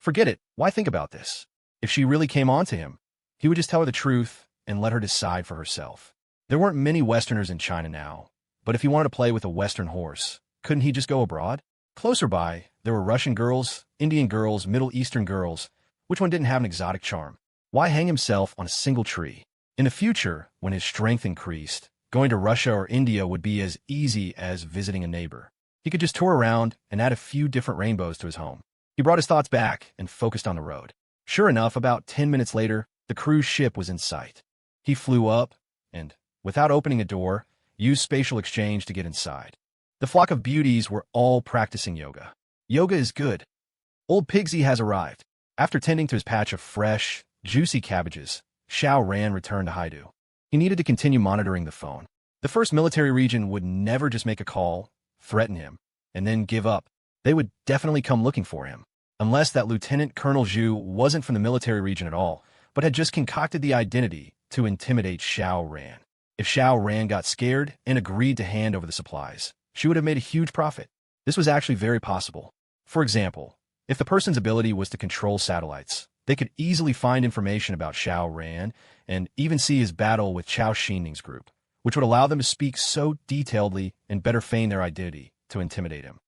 Forget it, why think about this? If she really came on to him, he would just tell her the truth and let her decide for herself. There weren't many Westerners in China now, but if he wanted to play with a Western horse, couldn't he just go abroad? Closer by, there were Russian girls, Indian girls, Middle Eastern girls. Which one didn't have an exotic charm? Why hang himself on a single tree? In the future, when his strength increased, going to Russia or India would be as easy as visiting a neighbor. He could just tour around and add a few different rainbows to his home. He brought his thoughts back and focused on the road. Sure enough, about 10 minutes later, the cruise ship was in sight. He flew up and, without opening a door, used spatial exchange to get inside. The flock of beauties were all practicing yoga. Yoga is good. Old Pigsy has arrived. After tending to his patch of fresh, juicy cabbages, Xiao Ran returned to Haidu. He needed to continue monitoring the phone. The first military region would never just make a call, threaten him, and then give up. They would definitely come looking for him. Unless that Lieutenant Colonel Zhu wasn't from the military region at all, but had just concocted the identity to intimidate Xiao Ran. If Xiao Ran got scared and agreed to hand over the supplies, she would have made a huge profit. This was actually very possible. For example, if the person's ability was to control satellites, they could easily find information about Xiao Ran and even see his battle with Chao Xining's group, which would allow them to speak so detailedly and better feign their identity to intimidate him.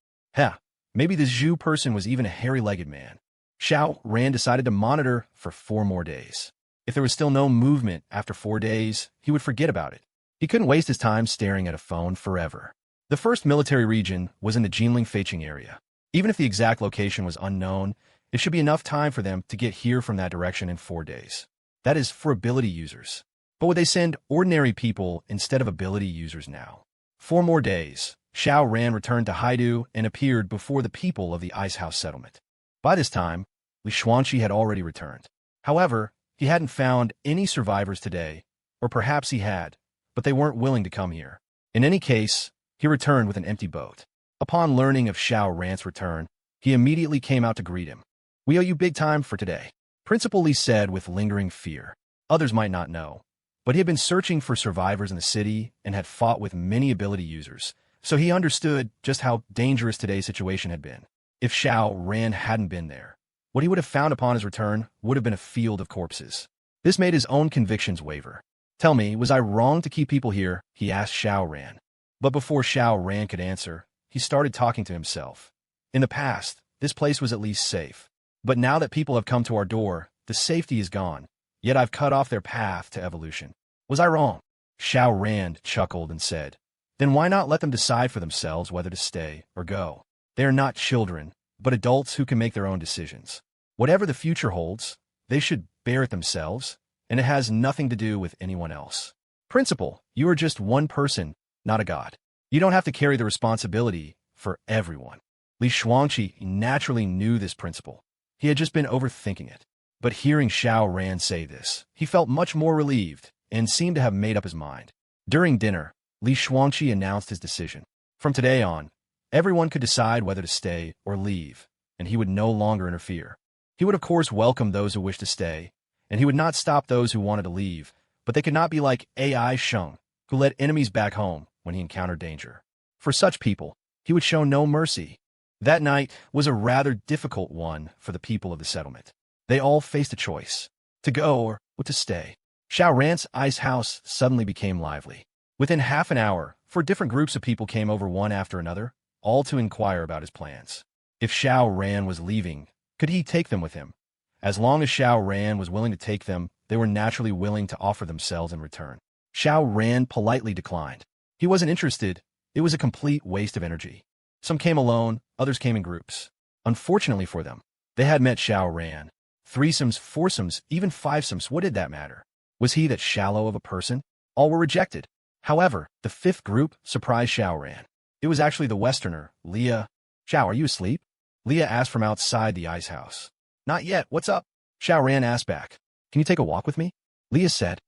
Maybe this Zhu person was even a hairy-legged man. Xiao Ran decided to monitor for 4 more days. If there was still no movement after 4 days, he would forget about it. He couldn't waste his time staring at a phone forever. The first military region was in the Jinling-Feiqing area. Even if the exact location was unknown, it should be enough time for them to get here from that direction in 4 days. That is for ability users. But would they send ordinary people instead of ability users now? 4 more days. Xiao Ran returned to Haidu and appeared before the people of the Ice House settlement. By this time, Lewanchi had already returned. However, he hadn't found any survivors today, or perhaps he had, but they weren't willing to come here. In any case, he returned with an empty boat. Upon learning of Xiao Ran's return, he immediately came out to greet him. "We owe you big time for today," Principal Li said with lingering fear. Others might not know, but he had been searching for survivors in the city and had fought with many ability users, so he understood just how dangerous today's situation had been. If Xiao Ran hadn't been there, what he would have found upon his return would have been a field of corpses. This made his own convictions waver. "Tell me, was I wrong to keep people here?" he asked Xiao Ran. But before Xiao Ran could answer, he started talking to himself. In the past, this place was at least safe. But now that people have come to our door, the safety is gone. Yet I've cut off their path to evolution. Was I wrong? Xiao Ran chuckled and said, "Then why not let them decide for themselves whether to stay or go? They are not children, but adults who can make their own decisions. Whatever the future holds, they should bear it themselves, and it has nothing to do with anyone else. Principal, you are just one person, not a god. You don't have to carry the responsibility for everyone." Lewanchi naturally knew this principle. He had just been overthinking it. But hearing Xiao Ran say this, he felt much more relieved and seemed to have made up his mind. During dinner, Lewanchi announced his decision. From today on, everyone could decide whether to stay or leave, and he would no longer interfere. He would of course welcome those who wished to stay, and he would not stop those who wanted to leave, but they could not be like A.I. Sheng, who led enemies back home when he encountered danger. For such people, he would show no mercy. That night was a rather difficult one for the people of the settlement. They all faced a choice, to go or to stay. Xiao Ran's ice house suddenly became lively. Within half an hour, 4 different groups of people came over one after another, all to inquire about his plans. If Xiao Ran was leaving, could he take them with him? As long as Xiao Ran was willing to take them, they were naturally willing to offer themselves in return. Xiao Ran politely declined. He wasn't interested. It was a complete waste of energy. Some came alone, others came in groups. Unfortunately for them, they had met Xiao Ran. Threesomes, foursomes, even fivesomes, what did that matter? Was he that shallow of a person? All were rejected. However, the 5th group surprised Xiao Ran. It was actually the Westerner, Leah. "Xiao, are you asleep?" Leah asked from outside the ice house. "Not yet, what's up?" Xiao Ran asked back. "Can you take a walk with me?" Leah said,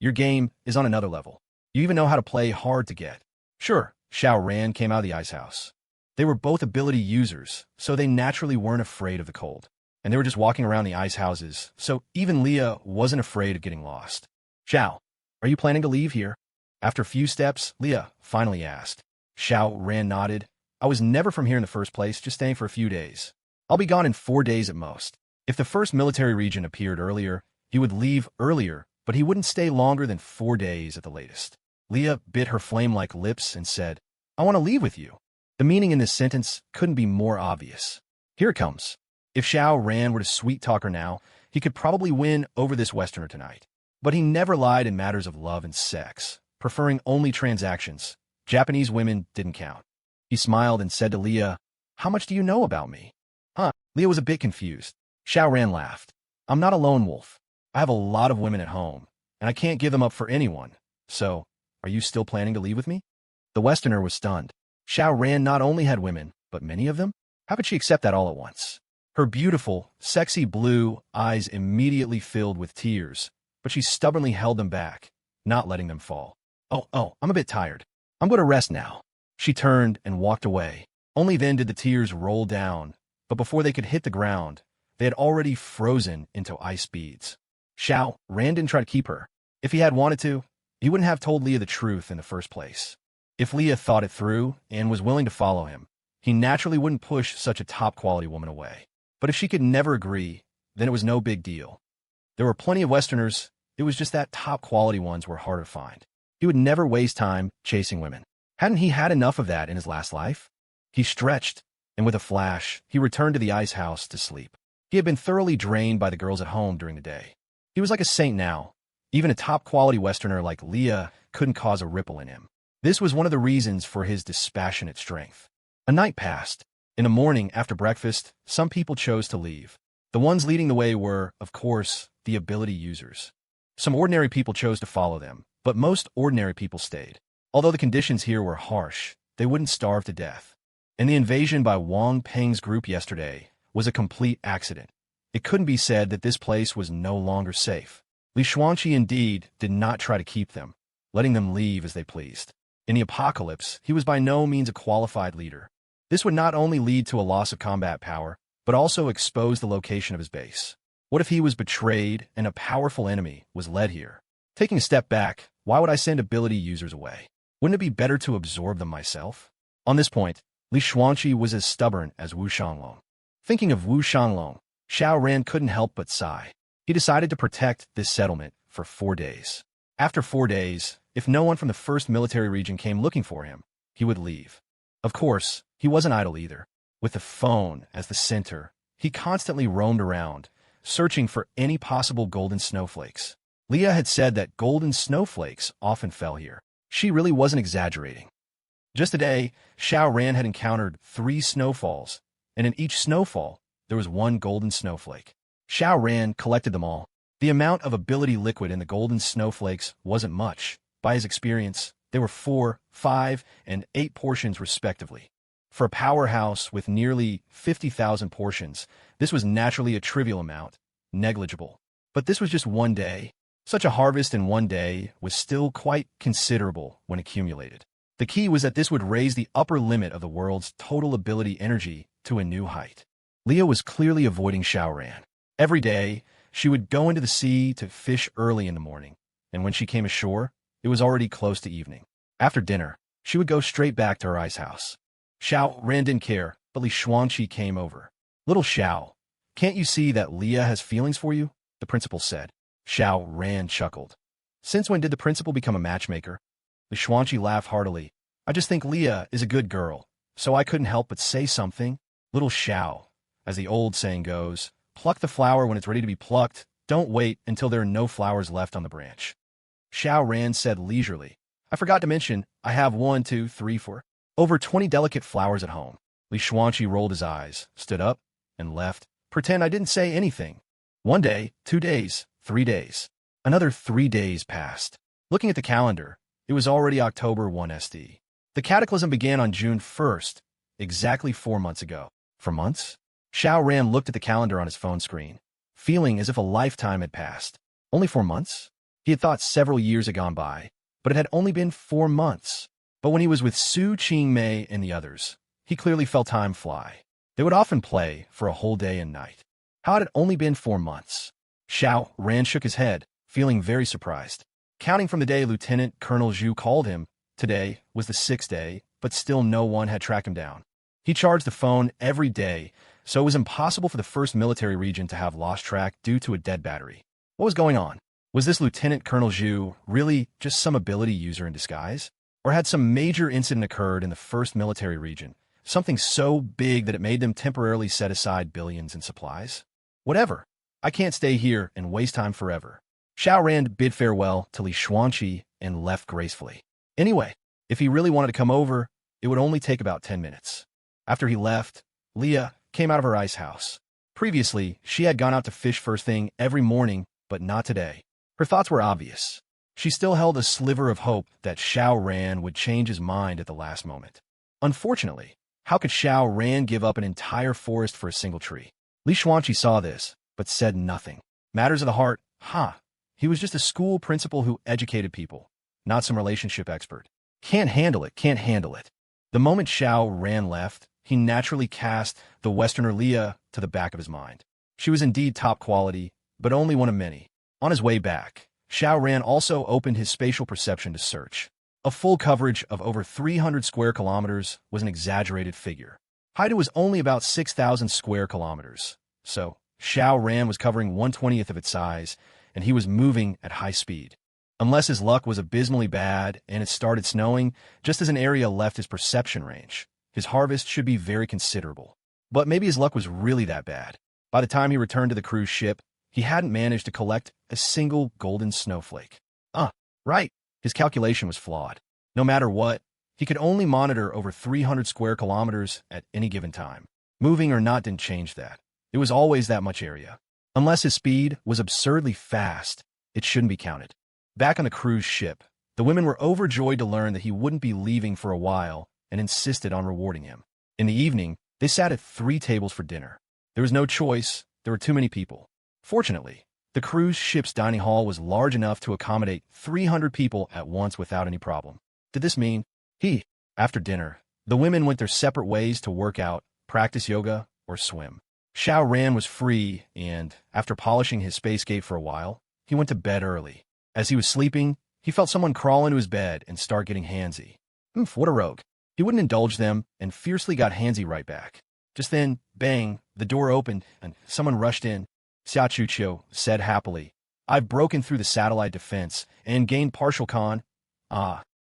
Your game is on another level. You even know how to play hard to get." "Sure." Xiao Ran came out of the ice house. They were both ability users, so they naturally weren't afraid of the cold. And they were just walking around the ice houses, so even Leah wasn't afraid of getting lost. "Xiao, are you planning to leave here?" After a few steps, Leah finally asked. Xiao Ran nodded. "I was never from here in the first place, just staying for a few days. I'll be gone in 4 days at most. If the first military region appeared earlier, he would leave earlier, but he wouldn't stay longer than 4 days at the latest. Leah bit her flame-like lips and said, I want to leave with you. The meaning in this sentence couldn't be more obvious. Here it comes. If Xiao Ran were to sweet-talk her now, he could probably win over this Westerner tonight. But he never lied in matters of love and sex, preferring only transactions. Japanese women didn't count. He smiled and said to Leah, How much do you know about me? Huh? Leah was a bit confused. Xiao Ran laughed. I'm not a lone wolf. I have a lot of women at home, and I can't give them up for anyone. So, are you still planning to leave with me? The Westerner was stunned. Xiao Ran not only had women, but many of them? How could she accept that all at once? Her beautiful, sexy blue eyes immediately filled with tears, but she stubbornly held them back, not letting them fall. Oh, I'm a bit tired. I'm going to rest now. She turned and walked away. Only then did the tears roll down, but before they could hit the ground, they had already frozen into ice beads. Xiao Ran didn't try to keep her. If he had wanted to, he wouldn't have told Leah the truth in the first place. If Leah thought it through and was willing to follow him, he naturally wouldn't push such a top-quality woman away. But if she could never agree, then it was no big deal. There were plenty of Westerners, it was just that top-quality ones were hard to find. He would never waste time chasing women. Hadn't he had enough of that in his last life? He stretched, and with a flash, he returned to the ice house to sleep. He had been thoroughly drained by the girls at home during the day. He was like a saint now. Even a top-quality Westerner like Leah couldn't cause a ripple in him. This was one of the reasons for his dispassionate strength. A night passed. In the morning, after breakfast, some people chose to leave. The ones leading the way were, of course, the ability users. Some ordinary people chose to follow them, but most ordinary people stayed. Although the conditions here were harsh, they wouldn't starve to death. And the invasion by Wang Peng's group yesterday was a complete accident. It couldn't be said that this place was no longer safe. Lewanchi indeed did not try to keep them, letting them leave as they pleased. In the apocalypse, he was by no means a qualified leader. This would not only lead to a loss of combat power, but also expose the location of his base. What if he was betrayed and a powerful enemy was led here? Taking a step back, why would I send ability users away? Wouldn't it be better to absorb them myself? On this point, Lewanchi was as stubborn as Wu Shanglong. Thinking of Wu Shanglong, Xiao Ran couldn't help but sigh. He decided to protect this settlement for 4 days. After 4 days, if no one from the first military region came looking for him, he would leave. Of course, he wasn't idle either. With the phone as the center, he constantly roamed around, searching for any possible golden snowflakes. Leah had said that golden snowflakes often fell here. She really wasn't exaggerating. Just today, Xiao Ran had encountered 3 snowfalls, and in each snowfall, there was 1 golden snowflake. Xiao Ran collected them all. The amount of ability liquid in the golden snowflakes wasn't much. By his experience, they were 4, 5, and 8 portions respectively. For a powerhouse with nearly 50,000 portions, this was naturally a trivial amount, negligible. But this was just 1 day. Such a harvest in 1 day was still quite considerable when accumulated. The key was that this would raise the upper limit of the world's total ability energy to a new height. Leah was clearly avoiding Xiao Ran. Every day, she would go into the sea to fish early in the morning, and when she came ashore, it was already close to evening. After dinner, she would go straight back to her ice house. Xiao Ran didn't care, but Lewanchi came over. Little Xiao, can't you see that Leah has feelings for you? The principal said. Xiao Ran chuckled. Since when did the principal become a matchmaker? Lewanchi laughed heartily. I just think Leah is a good girl, so I couldn't help but say something. Little Xiao, as the old saying goes, pluck the flower when it's ready to be plucked. Don't wait until there are no flowers left on the branch. Xiao Ran said leisurely. I forgot to mention, I have 1, 2, 3, 4, over 20 delicate flowers at home. Lewanchi rolled his eyes, stood up, and left. Pretend I didn't say anything. 1 day, 2 days, 3 days. Another 3 days passed. Looking at the calendar, it was already October 1 SD. The cataclysm began on June 1st, exactly 4 months ago. For months? Xiao Ran looked at the calendar on his phone screen, feeling as if a lifetime had passed. Only 4 months? He had thought several years had gone by, but it had only been 4 months. But when he was with Su Qingmei and the others, he clearly felt time fly. They would often play for a whole day and night. How had it only been 4 months? Xiao Ran shook his head, feeling very surprised. Counting from the day Lieutenant Colonel Zhu called him, today was the 6th day, but still no one had tracked him down. He charged the phone every day, so it was impossible for the first military region to have lost track due to a dead battery. What was going on? Was this Lieutenant Colonel Zhu really just some ability user in disguise? Or had some major incident occurred in the first military region, something so big that it made them temporarily set aside billions in supplies? Whatever. I can't stay here and waste time forever. Xiao Ran bid farewell to Lewanchi and left gracefully. Anyway, if he really wanted to come over, it would only take about 10 minutes. After he left, Leah came out of her ice house. Previously, she had gone out to fish first thing every morning, but not today. Her thoughts were obvious. She still held a sliver of hope that Xiao Ran would change his mind at the last moment. Unfortunately, how could Xiao Ran give up an entire forest for a single tree? Lewanchi saw this, but said nothing. Matters of the heart, he was just a school principal who educated people, not some relationship expert. Can't handle it, can't handle it. The moment Xiao Ran left, he naturally cast the Westerner Leah to the back of his mind. She was indeed top quality, but only one of many. On his way back, Xiao Ran also opened his spatial perception to search. A full coverage of over 300 square kilometers was an exaggerated figure. Haida was only about 6,000 square kilometers, so Xiao Ran was covering 1/20th of its size, and he was moving at high speed. Unless his luck was abysmally bad and it started snowing, just as an area left his perception range, his harvest should be very considerable. But maybe his luck was really that bad. By the time he returned to the cruise ship, he hadn't managed to collect a single golden snowflake. Right. His calculation was flawed. No matter what, he could only monitor over 300 square kilometers at any given time. Moving or not didn't change that. It was always that much area. Unless his speed was absurdly fast, it shouldn't be counted. Back on the cruise ship, the women were overjoyed to learn that he wouldn't be leaving for a while and insisted on rewarding him. In the evening, they sat at 3 tables for dinner. There was no choice, there were too many people. Fortunately, the cruise ship's dining hall was large enough to accommodate 300 people at once without any problem. Did this mean after dinner, the women went their separate ways to work out, practice yoga, or swim? Xiao Ran was free, and after polishing his space gate for a while, he went to bed early. As he was sleeping, he felt someone crawl into his bed and start getting handsy. What a rogue. He wouldn't indulge them and fiercely got handsy right back. Just then, bang, the door opened and someone rushed in. Xiao Chucho said happily, "I've broken through the satellite defense and gained partial con."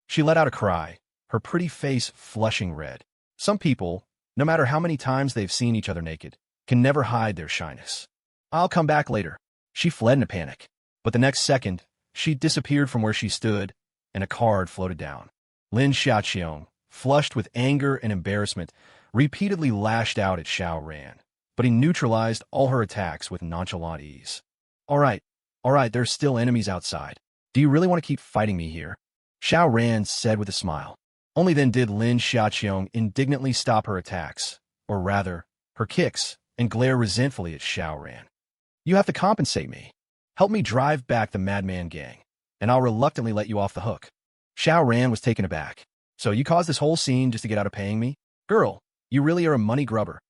She let out a cry, her pretty face flushing red. Some people, no matter how many times they've seen each other naked, can never hide their shyness. "I'll come back later." She fled in a panic. But the next second, she disappeared from where she stood, and a card floated down. Lin Xiaoqiang, flushed with anger and embarrassment, repeatedly lashed out at Xiao Ran, but he neutralized all her attacks with nonchalant ease. All right, there's still enemies outside. Do you really want to keep fighting me here?" Xiao Ran said with a smile. Only then did Lin Xiaoqiang indignantly stop her attacks, or rather, her kicks, and glare resentfully at Xiao Ran. "You have to compensate me. Help me drive back the Madman Gang, and I'll reluctantly let you off the hook." Xiao Ran was taken aback. "So you caused this whole scene just to get out of paying me? Girl, you really are a money grubber."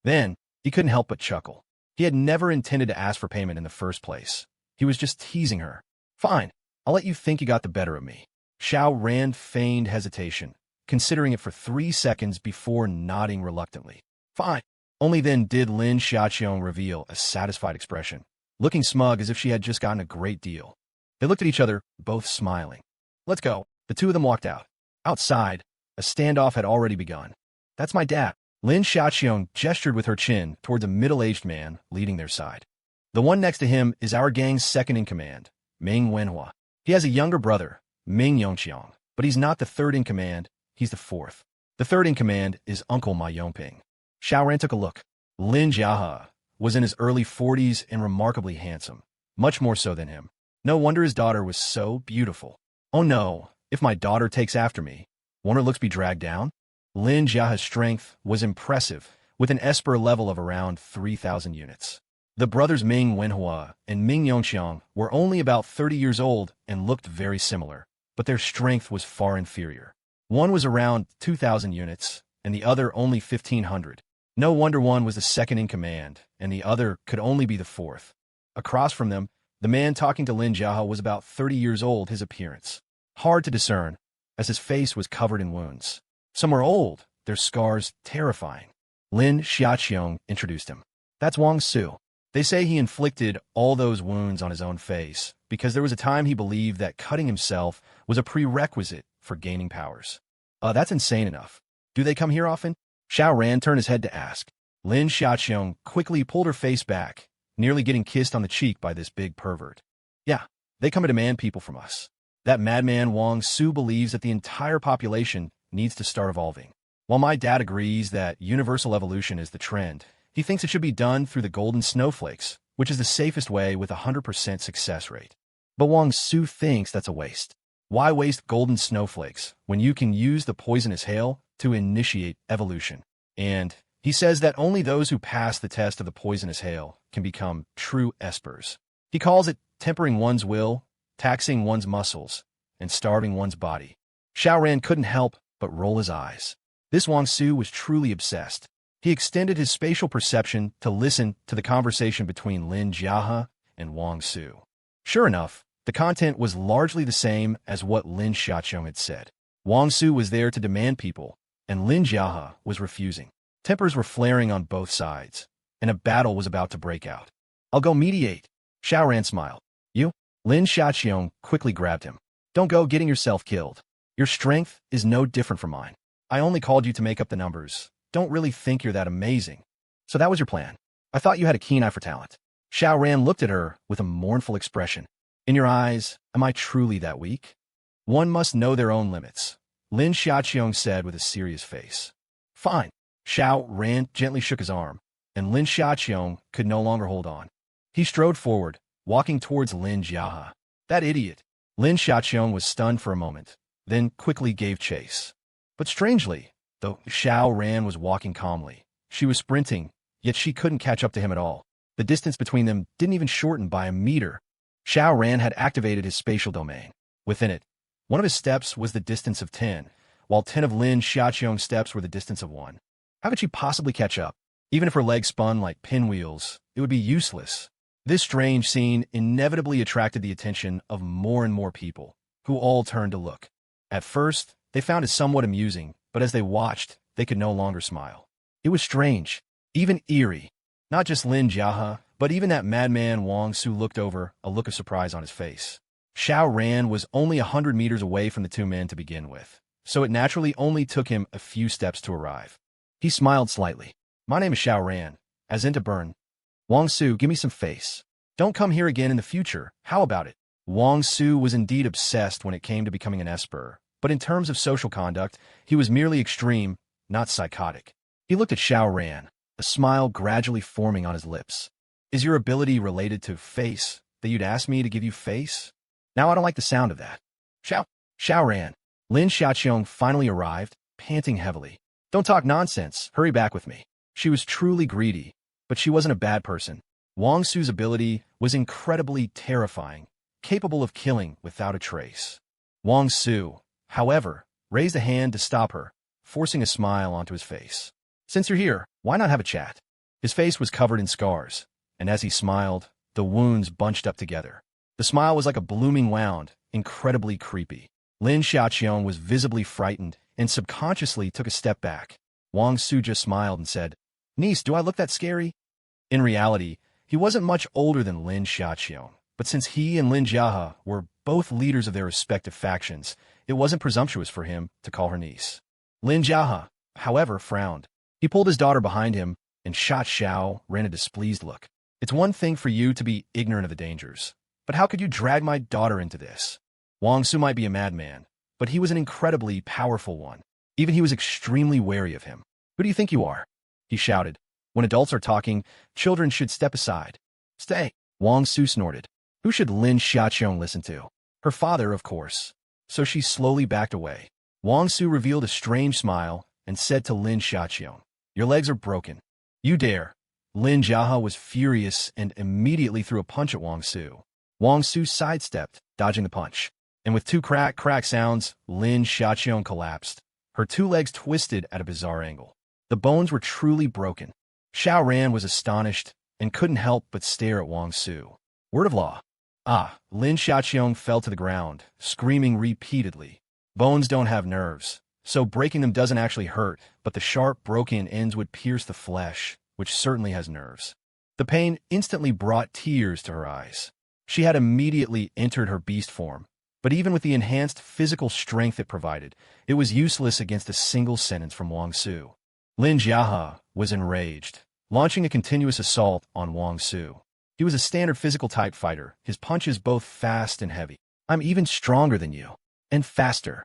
Then, he couldn't help but chuckle. He had never intended to ask for payment in the first place. He was just teasing her. "Fine, I'll let you think you got the better of me." Xiao Ran feigned hesitation, considering it for 3 seconds before nodding reluctantly. "Fine." Only then did Lin Xiaoqiang reveal a satisfied expression, looking smug as if she had just gotten a great deal. They looked at each other, both smiling. "Let's go." The two of them walked out. Outside, a standoff had already begun. "That's my dad." Lin Xiaoqiang gestured with her chin towards a middle-aged man leading their side. "The one next to him is our gang's second-in-command, Ming Wenhua. He has a younger brother, Ming Yongqiang, but he's not the third-in-command, he's the fourth. The third-in-command is Uncle Ma Yongping." Xiao Ran took a look. Lin Jiahe was in his early 40s and remarkably handsome, much more so than him. No wonder his daughter was so beautiful. Oh no, if my daughter takes after me, won't her looks be dragged down? Lin Jiahe's strength was impressive, with an Esper level of around 3,000 units. The brothers Ming Wenhua and Ming Yongqiang were only about 30 years old and looked very similar, but their strength was far inferior. One was around 2,000 units, and the other only 1,500. No wonder one was the second in command, and the other could only be the fourth. Across from them, the man talking to Lin Jiahe was about 30 years old, his appearance hard to discern, as his face was covered in wounds. Some were old, their scars terrifying. Lin Xiaoqiang introduced him. That's Wong Su. They say he inflicted all those wounds on his own face because there was a time he believed that cutting himself was a prerequisite for gaining powers. That's insane enough. Do they come here often? Xiao Ran turned his head to ask. Lin Xiaoqiang quickly pulled her face back, nearly getting kissed on the cheek by this big pervert. Yeah, they come to demand people from us. That madman Wong Su believes that the entire population needs to start evolving. While my dad agrees that universal evolution is the trend, he thinks it should be done through the golden snowflakes, which is the safest way with a 100% success rate. But Wong Su thinks that's a waste. Why waste golden snowflakes when you can use the poisonous hail to initiate evolution? And he says that only those who pass the test of the poisonous hail can become true espers. He calls it tempering one's will, taxing one's muscles, and starving one's body. Xiao Ran couldn't help but roll his eyes. This Wong Su was truly obsessed. He extended his spatial perception to listen to the conversation between Lin Jiahe and Wong Su. Sure enough, the content was largely the same as what Lin Xiaoqiang had said. Wong Su was there to demand people, and Lin Jiahe was refusing. Tempers were flaring on both sides, and a battle was about to break out. I'll go mediate. Xiao Ran smiled. You? Lin Xiaoqiang quickly grabbed him. Don't go getting yourself killed. Your strength is no different from mine. I only called you to make up the numbers. Don't really think you're that amazing. So that was your plan. I thought you had a keen eye for talent. Xiao Ran looked at her with a mournful expression. In your eyes, am I truly that weak? One must know their own limits, Lin Xiaoqiang said with a serious face. Fine. Xiao Ran gently shook his arm, and Lin Xiaoqiang could no longer hold on. He strode forward, walking towards Lin Jiahe. That idiot. Lin Xiaoqiang was stunned for a moment, then quickly gave chase. But strangely, though Xiao Ran was walking calmly, she was sprinting, yet she couldn't catch up to him at all. The distance between them didn't even shorten by a meter. Xiao Ran had activated his spatial domain. Within it, one of his steps was the distance of 10, while 10 of Lin Xiaoqiang's steps were the distance of 1. How could she possibly catch up? Even if her legs spun like pinwheels, it would be useless. This strange scene inevitably attracted the attention of more and more people, who all turned to look. At first, they found it somewhat amusing, but as they watched, they could no longer smile. It was strange, even eerie. Not just Lin Jiahe, but even that madman Wong Su looked over, a look of surprise on his face. Xiao Ran was only 100 meters away from the two men to begin with, so it naturally only took him a few steps to arrive. He smiled slightly. My name is Xiao Ran, as in to burn. Wong Su, give me some face. Don't come here again in the future. How about it? Wong Su was indeed obsessed when it came to becoming an esper, but in terms of social conduct, he was merely extreme, not psychotic. He looked at Xiao Ran, a smile gradually forming on his lips. Is your ability related to face, that you'd ask me to give you face? Now I don't like the sound of that. Xiao Ran. Lin Xiaoqiang finally arrived, panting heavily. Don't talk nonsense. Hurry back with me. She was truly greedy, but she wasn't a bad person. Wong Su's ability was incredibly terrifying, capable of killing without a trace. Wong Su, however, raised a hand to stop her, forcing a smile onto his face. Since you're here, why not have a chat? His face was covered in scars, and as he smiled, the wounds bunched up together. The smile was like a blooming wound, incredibly creepy. Lin Xiaoqiang was visibly frightened and subconsciously took a step back. Wong Su just smiled and said, Niece, do I look that scary? In reality, he wasn't much older than Lin Xiaoqiang, but since he and Lin Jiahe were both leaders of their respective factions, it wasn't presumptuous for him to call her niece. Lin Jiahe, however, frowned. He pulled his daughter behind him and shot Xiao Ran a displeased look. It's one thing for you to be ignorant of the dangers, but how could you drag my daughter into this? Wong Su might be a madman, but he was an incredibly powerful one. Even he was extremely wary of him. Who do you think you are? He shouted. When adults are talking, children should step aside. Stay. Wong Su snorted. Who should Lin Xiaoqiang listen to? Her father, of course. So she slowly backed away. Wong Su revealed a strange smile and said to Lin Xiaoqiang, Your legs are broken. You dare. Lin Jiahe was furious and immediately threw a punch at Wong Su. Wong Su sidestepped, dodging the punch. And with two crack sounds, Lin Xiaoqiang collapsed. Her two legs twisted at a bizarre angle. The bones were truly broken. Xiao Ran was astonished and couldn't help but stare at Wong Su. Word of law. Lin Xiaoqiang fell to the ground, screaming repeatedly. Bones don't have nerves, so breaking them doesn't actually hurt, but the sharp, broken ends would pierce the flesh, which certainly has nerves. The pain instantly brought tears to her eyes. She had immediately entered her beast form, but even with the enhanced physical strength it provided, it was useless against a single sentence from Wong Su. Lin Jiahe was enraged, launching a continuous assault on Wong Su. He was a standard physical type fighter, his punches both fast and heavy. "I'm even stronger than you, and faster,"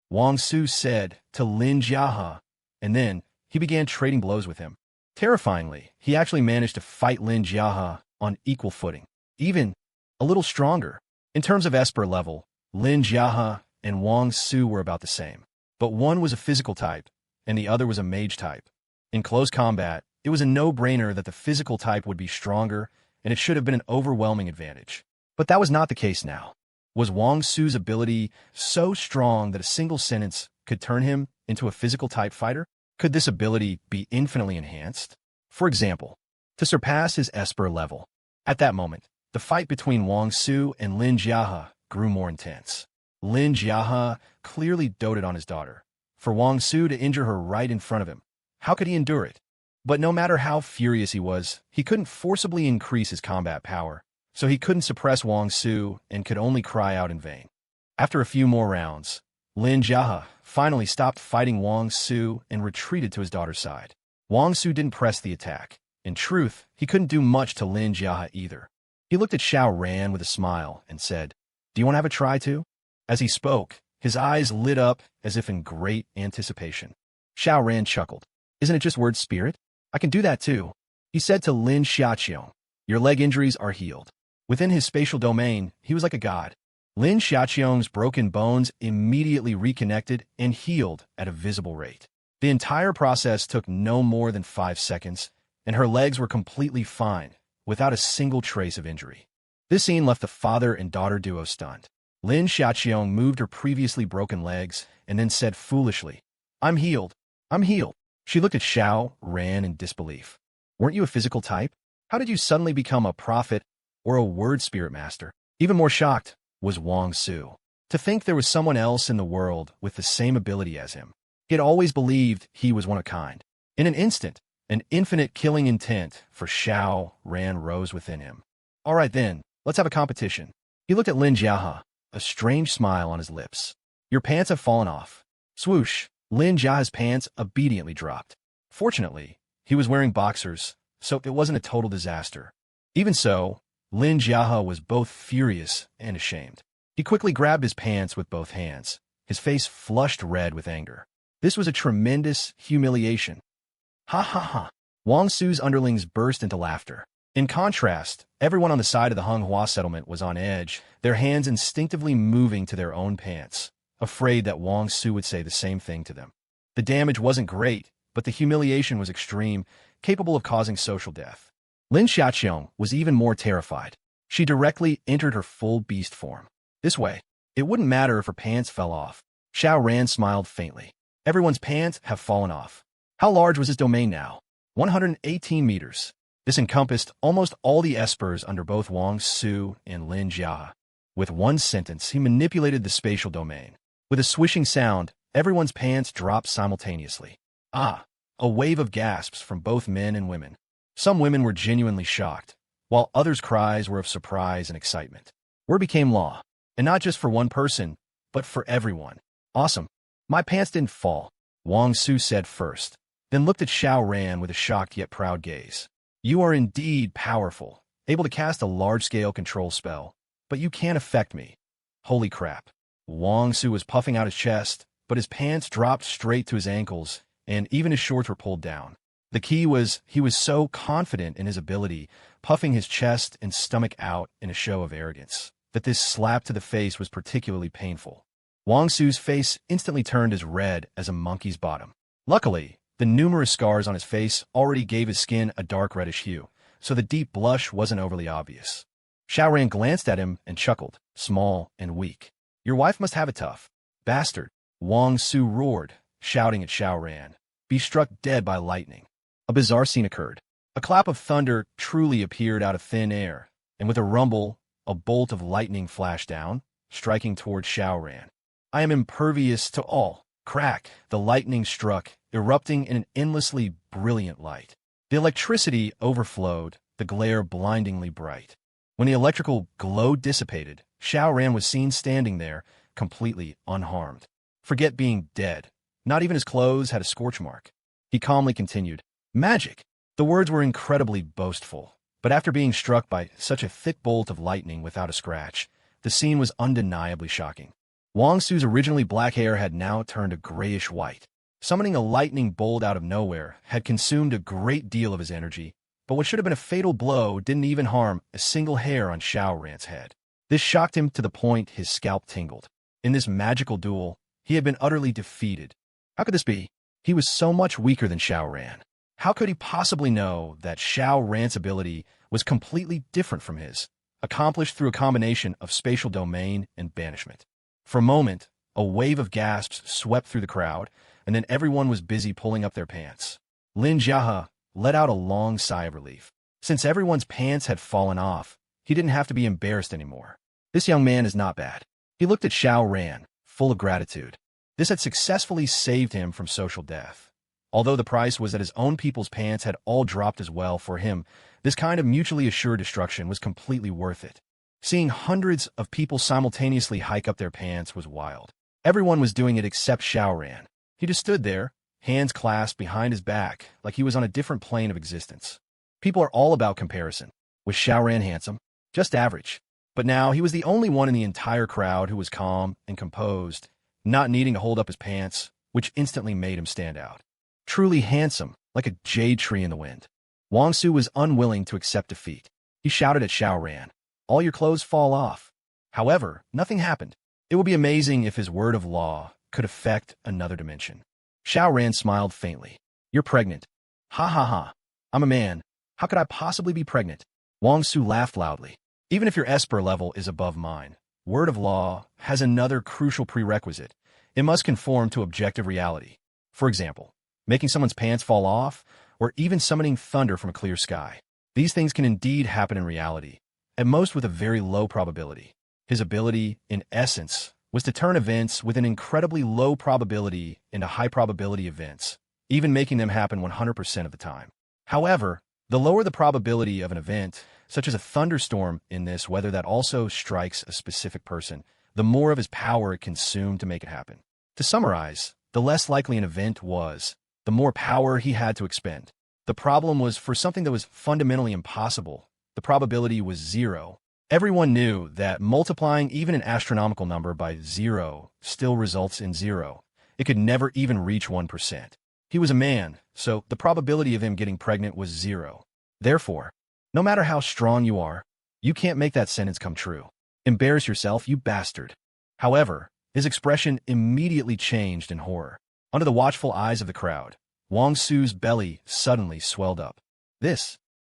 Wong Su said to Lin Jiahe, and then he began trading blows with him. Terrifyingly, he actually managed to fight Lin Jiahe on equal footing, even a little stronger. In terms of Esper level, Lin Jiahe and Wong Su were about the same, but one was a physical type, and the other was a mage type. In close combat, it was a no-brainer that the physical type would be stronger, and it should have been an overwhelming advantage. But that was not the case now. Was Wong Su's ability so strong that a single sentence could turn him into a physical type fighter? Could this ability be infinitely enhanced? For example, to surpass his Esper level. At that moment, the fight between Wong Su and Lin Jiahe grew more intense. Lin Jiahe clearly doted on his daughter. For Wong Su to injure her right in front of him, how could he endure it? But no matter how furious he was, he couldn't forcibly increase his combat power, so he couldn't suppress Wong Su and could only cry out in vain. After a few more rounds, Lin Jiahe finally stopped fighting Wong Su and retreated to his daughter's side. Wong Su didn't press the attack. In truth, he couldn't do much to Lin Jiahe either. He looked at Xiao Ran with a smile and said, "Do you want to have a try too?" As he spoke, his eyes lit up as if in great anticipation. Xiao Ran chuckled. "Isn't it just word spirit? I can do that too," he said to Lin Xiaoqiang. "Your leg injuries are healed." Within his spatial domain, he was like a god. Lin Xiaoqiang's broken bones immediately reconnected and healed at a visible rate. The entire process took no more than 5 seconds, and her legs were completely fine, without a single trace of injury. This scene left the father and daughter duo stunned. Lin Xiaoqiang moved her previously broken legs and then said foolishly, "I'm healed. I'm healed." She looked at Xiao Ran in disbelief. "Weren't you a physical type? How did you suddenly become a prophet or a word spirit master?" Even more shocked was Wong Su. To think there was someone else in the world with the same ability as him. He had always believed he was one of a kind. In an instant, an infinite killing intent for Xiao Ran rose within him. "All right then, let's have a competition." He looked at Lin Jiahe, a strange smile on his lips. "Your pants have fallen off." Swoosh! Lin Jiahe's pants obediently dropped. Fortunately, he was wearing boxers, so it wasn't a total disaster. Even so, Lin Jiahe was both furious and ashamed. He quickly grabbed his pants with both hands, his face flushed red with anger. This was a tremendous humiliation. "Ha ha ha!" Wong Su's underlings burst into laughter. In contrast, everyone on the side of the Honghua settlement was on edge, their hands instinctively moving to their own pants, afraid that Wong Su would say the same thing to them. The damage wasn't great, but the humiliation was extreme, capable of causing social death. Lin Xiaoqiang was even more terrified. She directly entered her full beast form. This way, it wouldn't matter if her pants fell off. Xiao Ran smiled faintly. Everyone's pants have fallen off. How large was his domain now? 118 meters. This encompassed almost all the espers under both Wong Su and Lin Jiahe. With one sentence, he manipulated the spatial domain. With a swishing sound, everyone's pants dropped simultaneously. Ah! A wave of gasps from both men and women. Some women were genuinely shocked, while others' cries were of surprise and excitement. Word became law, and not just for one person, but for everyone. "Awesome. My pants didn't fall," Wong Su said first, then looked at Xiao Ran with a shocked yet proud gaze. "You are indeed powerful, able to cast a large-scale control spell, but you can't affect me." Holy crap. Wong Su was puffing out his chest, but his pants dropped straight to his ankles, and even his shorts were pulled down. The key was he was so confident in his ability, puffing his chest and stomach out in a show of arrogance, that this slap to the face was particularly painful. Wong Su's face instantly turned as red as a monkey's bottom. Luckily, the numerous scars on his face already gave his skin a dark reddish hue, so the deep blush wasn't overly obvious. Xiao Ran glanced at him and chuckled, small and weak. "Your wife must have it tough." "Bastard!" Wong Su roared, shouting at Xiao Ran. "Be struck dead by lightning." A bizarre scene occurred. A clap of thunder truly appeared out of thin air, and with a rumble, a bolt of lightning flashed down, striking toward Xiao Ran. "I am impervious to all," Crack! The lightning struck, erupting in an endlessly brilliant light. The electricity overflowed, the glare blindingly bright. When the electrical glow dissipated, Xiao Ran was seen standing there, completely unharmed. Forget being dead. Not even his clothes had a scorch mark. He calmly continued, "Magic!" The words were incredibly boastful, but after being struck by such a thick bolt of lightning without a scratch, the scene was undeniably shocking. Wong Su's originally black hair had now turned a grayish white. Summoning a lightning bolt out of nowhere had consumed a great deal of his energy, but what should have been a fatal blow didn't even harm a single hair on Xiao Ran's head. This shocked him to the point his scalp tingled. In this magical duel, he had been utterly defeated. How could this be? He was so much weaker than Xiao Ran. How could he possibly know that Xiao Ran's ability was completely different from his, accomplished through a combination of spatial domain and banishment? For a moment, a wave of gasps swept through the crowd, and then everyone was busy pulling up their pants. Lin Jiahe let out a long sigh of relief. Since everyone's pants had fallen off, he didn't have to be embarrassed anymore. This young man is not bad. He looked at Xiao Ran, full of gratitude. This had successfully saved him from social death. Although the price was that his own people's pants had all dropped as well, for him, this kind of mutually assured destruction was completely worth it. Seeing hundreds of people simultaneously hike up their pants was wild. Everyone was doing it except Xiao Ran. He just stood there, hands clasped behind his back, like he was on a different plane of existence. People are all about comparison. Was Xiao Ran handsome? Just average. But now he was the only one in the entire crowd who was calm and composed, not needing to hold up his pants, which instantly made him stand out. Truly handsome, like a jade tree in the wind. Wong Su was unwilling to accept defeat. He shouted at Xiao Ran, "All your clothes fall off." However, nothing happened. It would be amazing if his word of law could affect another dimension. Xiao Ran smiled faintly. "You're pregnant." "Ha ha ha. I'm a man. How could I possibly be pregnant?" Wong Su laughed loudly. "Even if your Esper level is above mine, word of law has another crucial prerequisite. It must conform to objective reality. For example, making someone's pants fall off, or even summoning thunder from a clear sky. These things can indeed happen in reality, at most with a very low probability. His ability, in essence, was to turn events with an incredibly low probability into high-probability events, even making them happen 100% of the time. However, the lower the probability of an event, such as a thunderstorm in this, whether that also strikes a specific person, the more of his power it consumed to make it happen. To summarize, the less likely an event was, the more power he had to expend. The problem was for something that was fundamentally impossible. The probability was 0. Everyone knew that multiplying even an astronomical number by 0 still results in 0. It could never even reach 1%. He was a man, so the probability of him getting pregnant was 0. Therefore, no matter how strong you are, you can't make that sentence come true. Embarrass yourself, you bastard. However, his expression immediately changed in horror. Under the watchful eyes of the crowd, Wong Su's belly suddenly swelled up.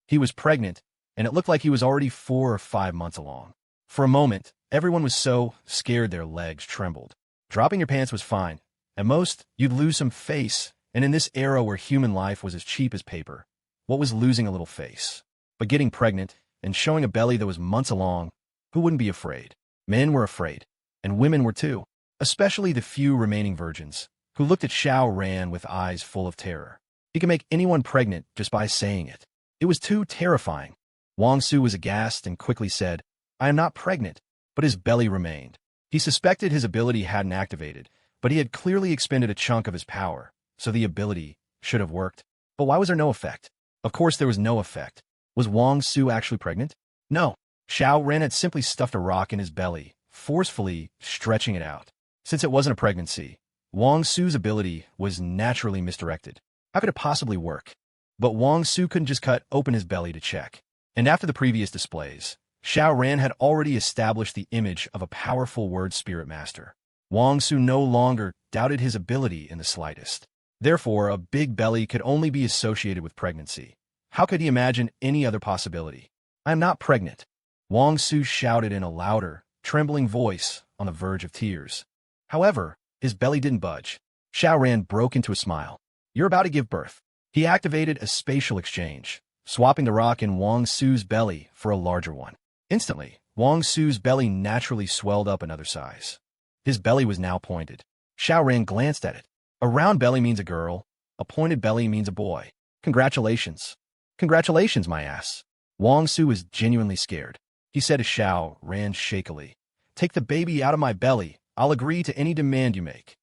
He was pregnant, and it looked like he was already 4 or 5 months along. For a moment, everyone was so scared their legs trembled. Dropping your pants was fine. At most, you'd lose some face, and in this era where human life was as cheap as paper, what was losing a little face? But getting pregnant and showing a belly that was months along, who wouldn't be afraid? Men were afraid, and women were too, especially the few remaining virgins, who looked at Xiao Ran with eyes full of terror. He could make anyone pregnant just by saying it. It was too terrifying. Wong Su was aghast and quickly said, "I am not pregnant," but his belly remained. He suspected his ability hadn't activated, but he had clearly expended a chunk of his power, so the ability should have worked. But why was there no effect? Of course there was no effect. Was Wong Su actually pregnant? No. Xiao Ran had simply stuffed a rock in his belly, forcefully stretching it out. Since it wasn't a pregnancy, Wong Su's ability was naturally misdirected. How could it possibly work? But Wong Su couldn't just cut open his belly to check. And after the previous displays, Xiao Ran had already established the image of a powerful word spirit master. Wong Su no longer doubted his ability in the slightest. Therefore, a big belly could only be associated with pregnancy. How could he imagine any other possibility? "I am not pregnant," Wong Su shouted in a louder, trembling voice on the verge of tears. However, his belly didn't budge. Xiao Ran broke into a smile. "You're about to give birth." He activated a spatial exchange, swapping the rock in Wong Su's belly for a larger one. Instantly, Wong Su's belly naturally swelled up another size. His belly was now pointed. Xiao Ran glanced at it. A round belly means a girl. A pointed belly means a boy. Congratulations. Congratulations, my ass. Wong Su was genuinely scared. He said to Xiao Ran shakily, "Take the baby out of my belly. I'll agree to any demand you make."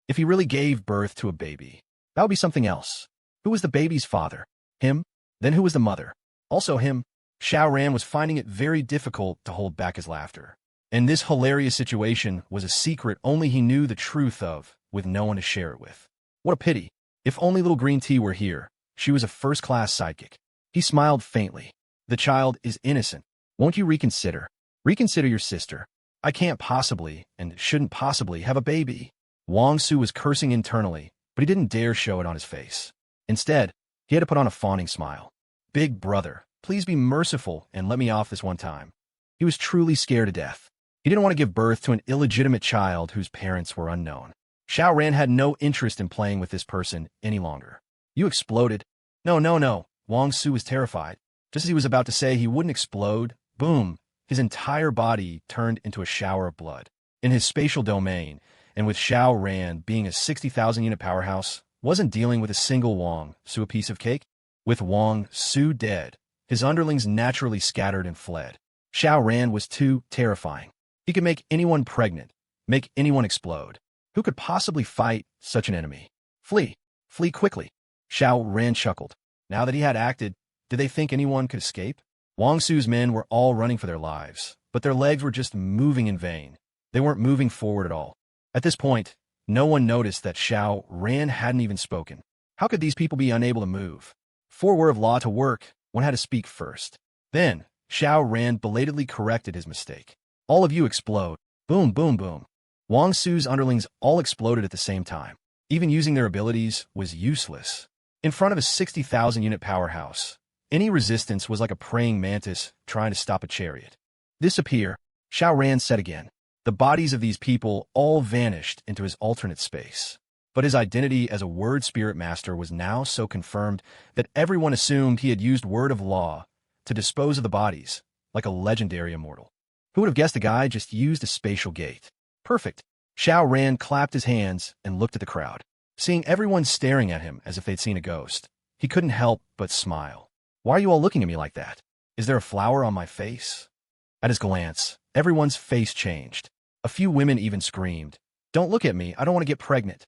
If he really gave birth to a baby, that would be something else. Who was the baby's father? Him? Then who was the mother? Also him? Xiao Ran was finding it very difficult to hold back his laughter. And this hilarious situation was a secret only he knew the truth of, with no one to share it with. What a pity. If only little green tea were here, she was a first-class sidekick. He smiled faintly. The child is innocent. Won't you reconsider? Reconsider your sister. I can't possibly, and shouldn't possibly, have a baby. Wong Su was cursing internally, but he didn't dare show it on his face. Instead, he had to put on a fawning smile. Big brother, please be merciful and let me off this one time. He was truly scared to death. He didn't want to give birth to an illegitimate child whose parents were unknown. Xiao Ran had no interest in playing with this person any longer. You exploded. No, no, no. Wong Su was terrified. Just as he was about to say he wouldn't explode, boom, his entire body turned into a shower of blood. In his spatial domain, and with Xiao Ran being a 60,000-unit powerhouse, wasn't dealing with a single Wong Su a piece of cake. With Wong Su dead, his underlings naturally scattered and fled. Xiao Ran was too terrifying. He could make anyone pregnant, make anyone explode. Who could possibly fight such an enemy? Flee. Flee quickly. Xiao Ran chuckled. Now that he had acted, did they think anyone could escape? Wong Su's men were all running for their lives, but their legs were just moving in vain. They weren't moving forward at all. At this point, no one noticed that Xiao Ran hadn't even spoken. How could these people be unable to move? For were of law to work, one had to speak first. Then, Xiao Ran belatedly corrected his mistake. All of you explode. Boom, boom, boom. Wong Su's underlings all exploded at the same time. Even using their abilities was useless. In front of a 60,000-unit powerhouse, any resistance was like a praying mantis trying to stop a chariot. Disappear, Xiao Ran said again. The bodies of these people all vanished into his alternate space. But his identity as a word spirit master was now so confirmed that everyone assumed he had used word of law to dispose of the bodies, like a legendary immortal. Who would have guessed the guy just used a spatial gate? Perfect. Xiao Ran clapped his hands and looked at the crowd. Seeing everyone staring at him as if they'd seen a ghost, he couldn't help but smile. Why are you all looking at me like that? Is there a flower on my face? At his glance, everyone's face changed. A few women even screamed, "Don't look at me, I don't want to get pregnant."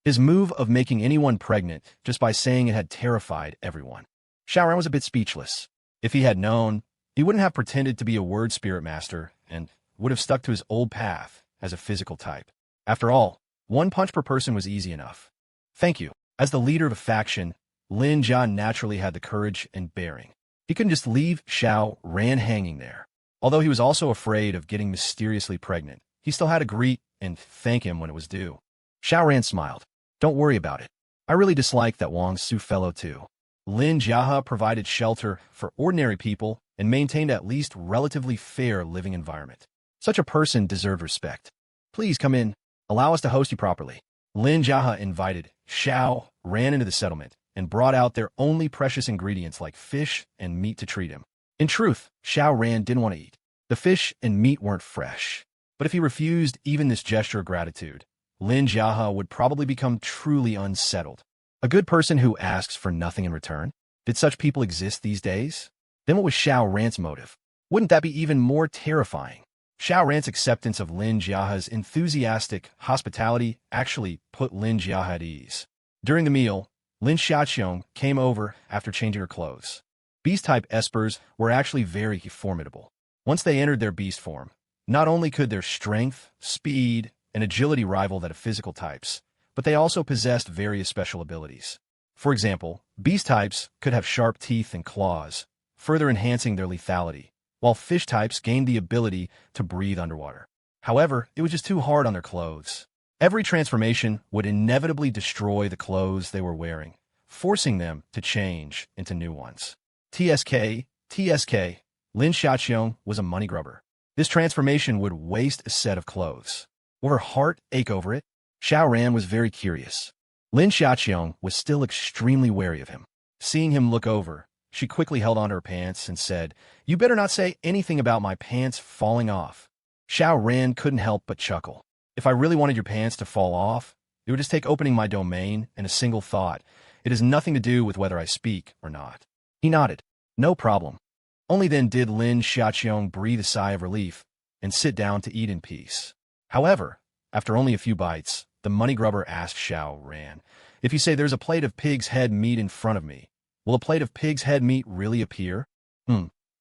His move of making anyone pregnant just by saying it had terrified everyone. Xiao Ran was a bit speechless. If he had known, he wouldn't have pretended to be a word spirit master and would have stuck to his old path as a physical type. After all, one punch per person was easy enough. Thank you. As the leader of a faction, Lin Jia naturally had the courage and bearing. He couldn't just leave Xiao Ran hanging there. Although he was also afraid of getting mysteriously pregnant, he still had to greet and thank him when it was due. Xiao Ran smiled. Don't worry about it. I really dislike that Wong Su fellow too. Lin Jia provided shelter for ordinary people and maintained at least relatively fair living environment. Such a person deserved respect. Please come in. Allow us to host you properly. Lin Jia invited Xiao Ran into the settlement and brought out their only precious ingredients like fish and meat to treat him. In truth, Xiao Ran didn't want to eat. The fish and meat weren't fresh. But if he refused even this gesture of gratitude, Lin Jia would probably become truly unsettled. A good person who asks for nothing in return? Did such people exist these days? Then what was Xiao Ran's motive? Wouldn't that be even more terrifying? Xiao Ran's acceptance of Lin Jia's enthusiastic hospitality actually put Lin Jia at ease. During the meal, Lin Xiaoqiang came over after changing her clothes. Beast-type espers were actually very formidable. Once they entered their beast form, not only could their strength, speed, and agility rival that of physical types, but they also possessed various special abilities. For example, beast types could have sharp teeth and claws, further enhancing their lethality, while fish types gained the ability to breathe underwater. However, it was just too hard on their clothes. Every transformation would inevitably destroy the clothes they were wearing, forcing them to change into new ones. TSK, Lin Xiaoqiang was a money grubber. This transformation would waste a set of clothes. Will her heart ache over it? Xiao Ran was very curious. Lin Xiaoqiang was still extremely wary of him. Seeing him look over, she quickly held onto her pants and said, "You better not say anything about my pants falling off." Xiao Ran couldn't help but chuckle. If I really wanted your pants to fall off, It would just take opening my domain and a single thought. It has nothing to do with whether I speak or not. He nodded. No problem. Only then did Lin Xiaoqiang breathe a sigh of relief and sit down to eat in peace. However, after only a few bites, the money grubber asked Xiao Ran, if you say there's a plate of pig's head meat in front of me, will a plate of pig's head meat really appear?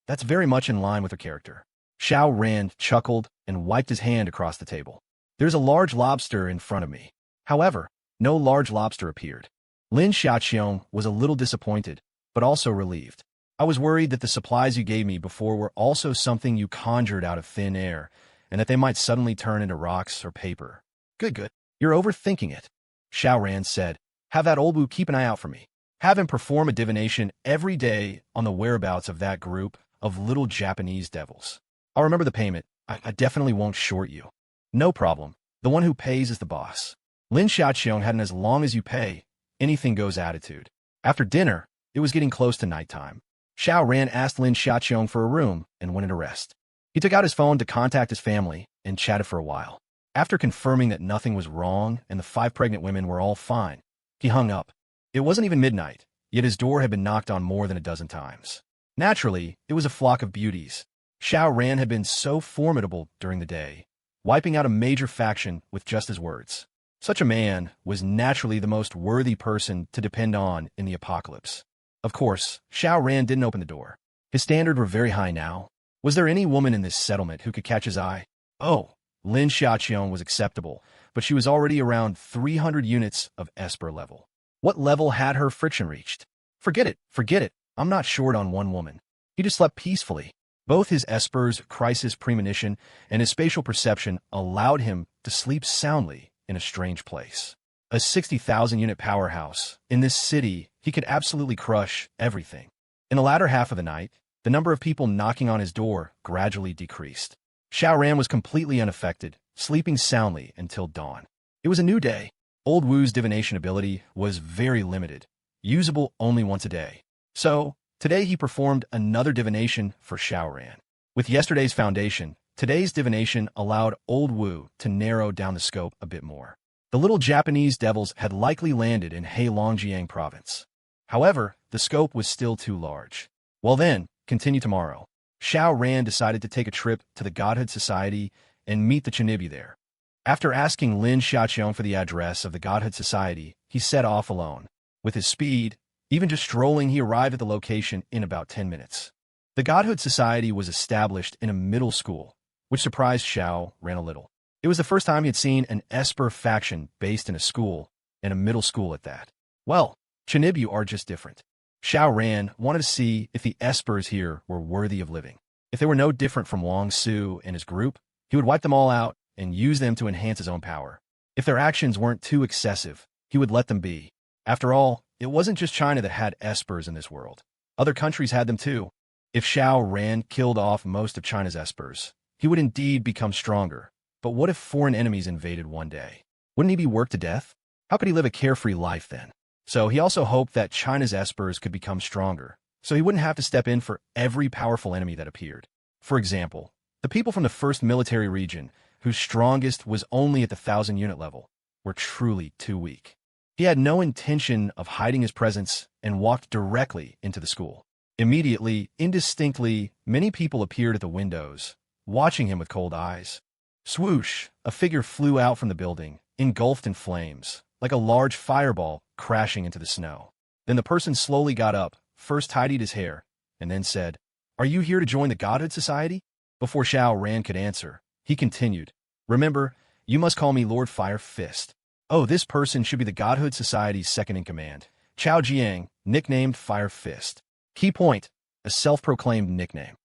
That's very much in line with her character. Xiao Ran chuckled and wiped his hand across the table. There's a large lobster in front of me. However, no large lobster appeared. Lin Xiaoqiang was a little disappointed, but also relieved. I was worried that the supplies you gave me before were also something you conjured out of thin air, and that they might suddenly turn into rocks or paper. Good. You're overthinking it, Xiao Ran said. Have that old Wu keep an eye out for me. Have him perform a divination every day on the whereabouts of that group of little Japanese devils. I'll remember the payment. I definitely won't short you. No problem. The one who pays is the boss. Lin Xiaoqiang had an as long as you pay, anything goes attitude. After dinner, it was getting close to nighttime. Xiao Ran asked Lin Xiaoqiang for a room and went into rest. He took out his phone to contact his family and chatted for a while. After confirming that nothing was wrong and the 5 pregnant women were all fine, he hung up. It wasn't even midnight, yet his door had been knocked on more than a dozen times. Naturally, it was a flock of beauties. Xiao Ran had been so formidable during the day, wiping out a major faction with just his words. Such a man was naturally the most worthy person to depend on in the apocalypse. Of course, Xiao Ran didn't open the door. His standards were very high now. Was there any woman in this settlement who could catch his eye? Oh, Lin Xiaoqiang was acceptable, but she was already around 300 units of Esper level. What level had her friction reached? Forget it. I'm not short on one woman. He just slept peacefully. Both his Esper's crisis premonition and his spatial perception allowed him to sleep soundly in a strange place. A 60,000 unit powerhouse. In this city, he could absolutely crush everything. In the latter half of the night, the number of people knocking on his door gradually decreased. Xiao Ran was completely unaffected, sleeping soundly until dawn. It was a new day. Old Wu's divination ability was very limited, usable only once a day. So, today he performed another divination for Xiao Ran. With yesterday's foundation, today's divination allowed Old Wu to narrow down the scope a bit more. The little Japanese devils had likely landed in Heilongjiang province. However, the scope was still too large. Well then, continue tomorrow. Xiao Ran decided to take a trip to the Godhood Society and meet the Chinibi there. After asking Lin Xiaoqiang for the address of the Godhood Society, he set off alone. With his speed, even just strolling, he arrived at the location in about 10 minutes. The Godhood Society was established in a middle school, which surprised Xiao Ran a little. It was the first time he had seen an Esper faction based in a school, and a middle school at that. Well, Chinibu are just different. Xiao Ran wanted to see if the Espers here were worthy of living. If they were no different from Wong Su and his group, he would wipe them all out and use them to enhance his own power. If their actions weren't too excessive, he would let them be. After all, it wasn't just China that had Espers in this world. Other countries had them too. If Xiao Ran killed off most of China's Espers, he would indeed become stronger. But what if foreign enemies invaded one day? Wouldn't he be worked to death? How could he live a carefree life then? So he also hoped that China's Espers could become stronger, so he wouldn't have to step in for every powerful enemy that appeared. For example, the people from the first military region, whose strongest was only at the 1,000-unit level, were truly too weak. He had no intention of hiding his presence and walked directly into the school. Immediately, indistinctly, many people appeared at the windows, watching him with cold eyes. Swoosh! A figure flew out from the building, engulfed in flames, like a large fireball crashing into the snow. Then the person slowly got up, first tidied his hair, and then said, "Are you here to join the Godhood Society?" Before Xiao Ran could answer, he continued, "Remember, you must call me Lord Fire Fist. Oh, this person should be the Godhood Society's second-in-command, Xiao Jiang, nicknamed Fire Fist. Key point, a self-proclaimed nickname.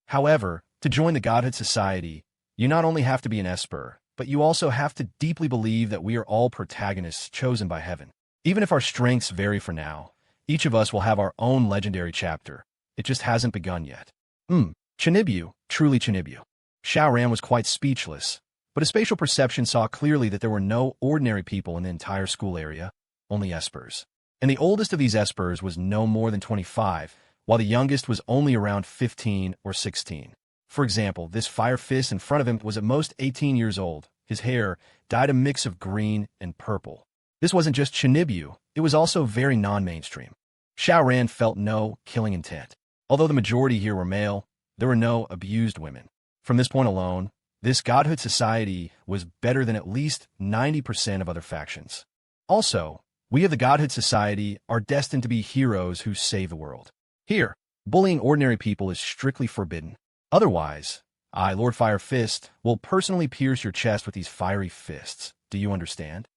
However, to join the Godhood Society, you not only have to be an Esper, but you also have to deeply believe that we are all protagonists chosen by heaven. Even if our strengths vary for now, each of us will have our own legendary chapter. It just hasn't begun yet." Chinibu, truly Chinibu. Xiao Ran was quite speechless, but his spatial perception saw clearly that there were no ordinary people in the entire school area, only Espers. And the oldest of these Espers was no more than 25, while the youngest was only around 15 or 16. For example, this Fire Fist in front of him was at most 18 years old, his hair dyed a mix of green and purple. This wasn't just Chinibyu, it was also very non-mainstream. Xiao Ran felt no killing intent. Although the majority here were male, there were no abused women. From this point alone, this godhood society was better than at least 90% of other factions. Also, we of the godhood society are destined to be heroes who save the world. Here, bullying ordinary people is strictly forbidden. Otherwise, I, Lord Fire Fist, will personally pierce your chest with these fiery fists. Do you understand?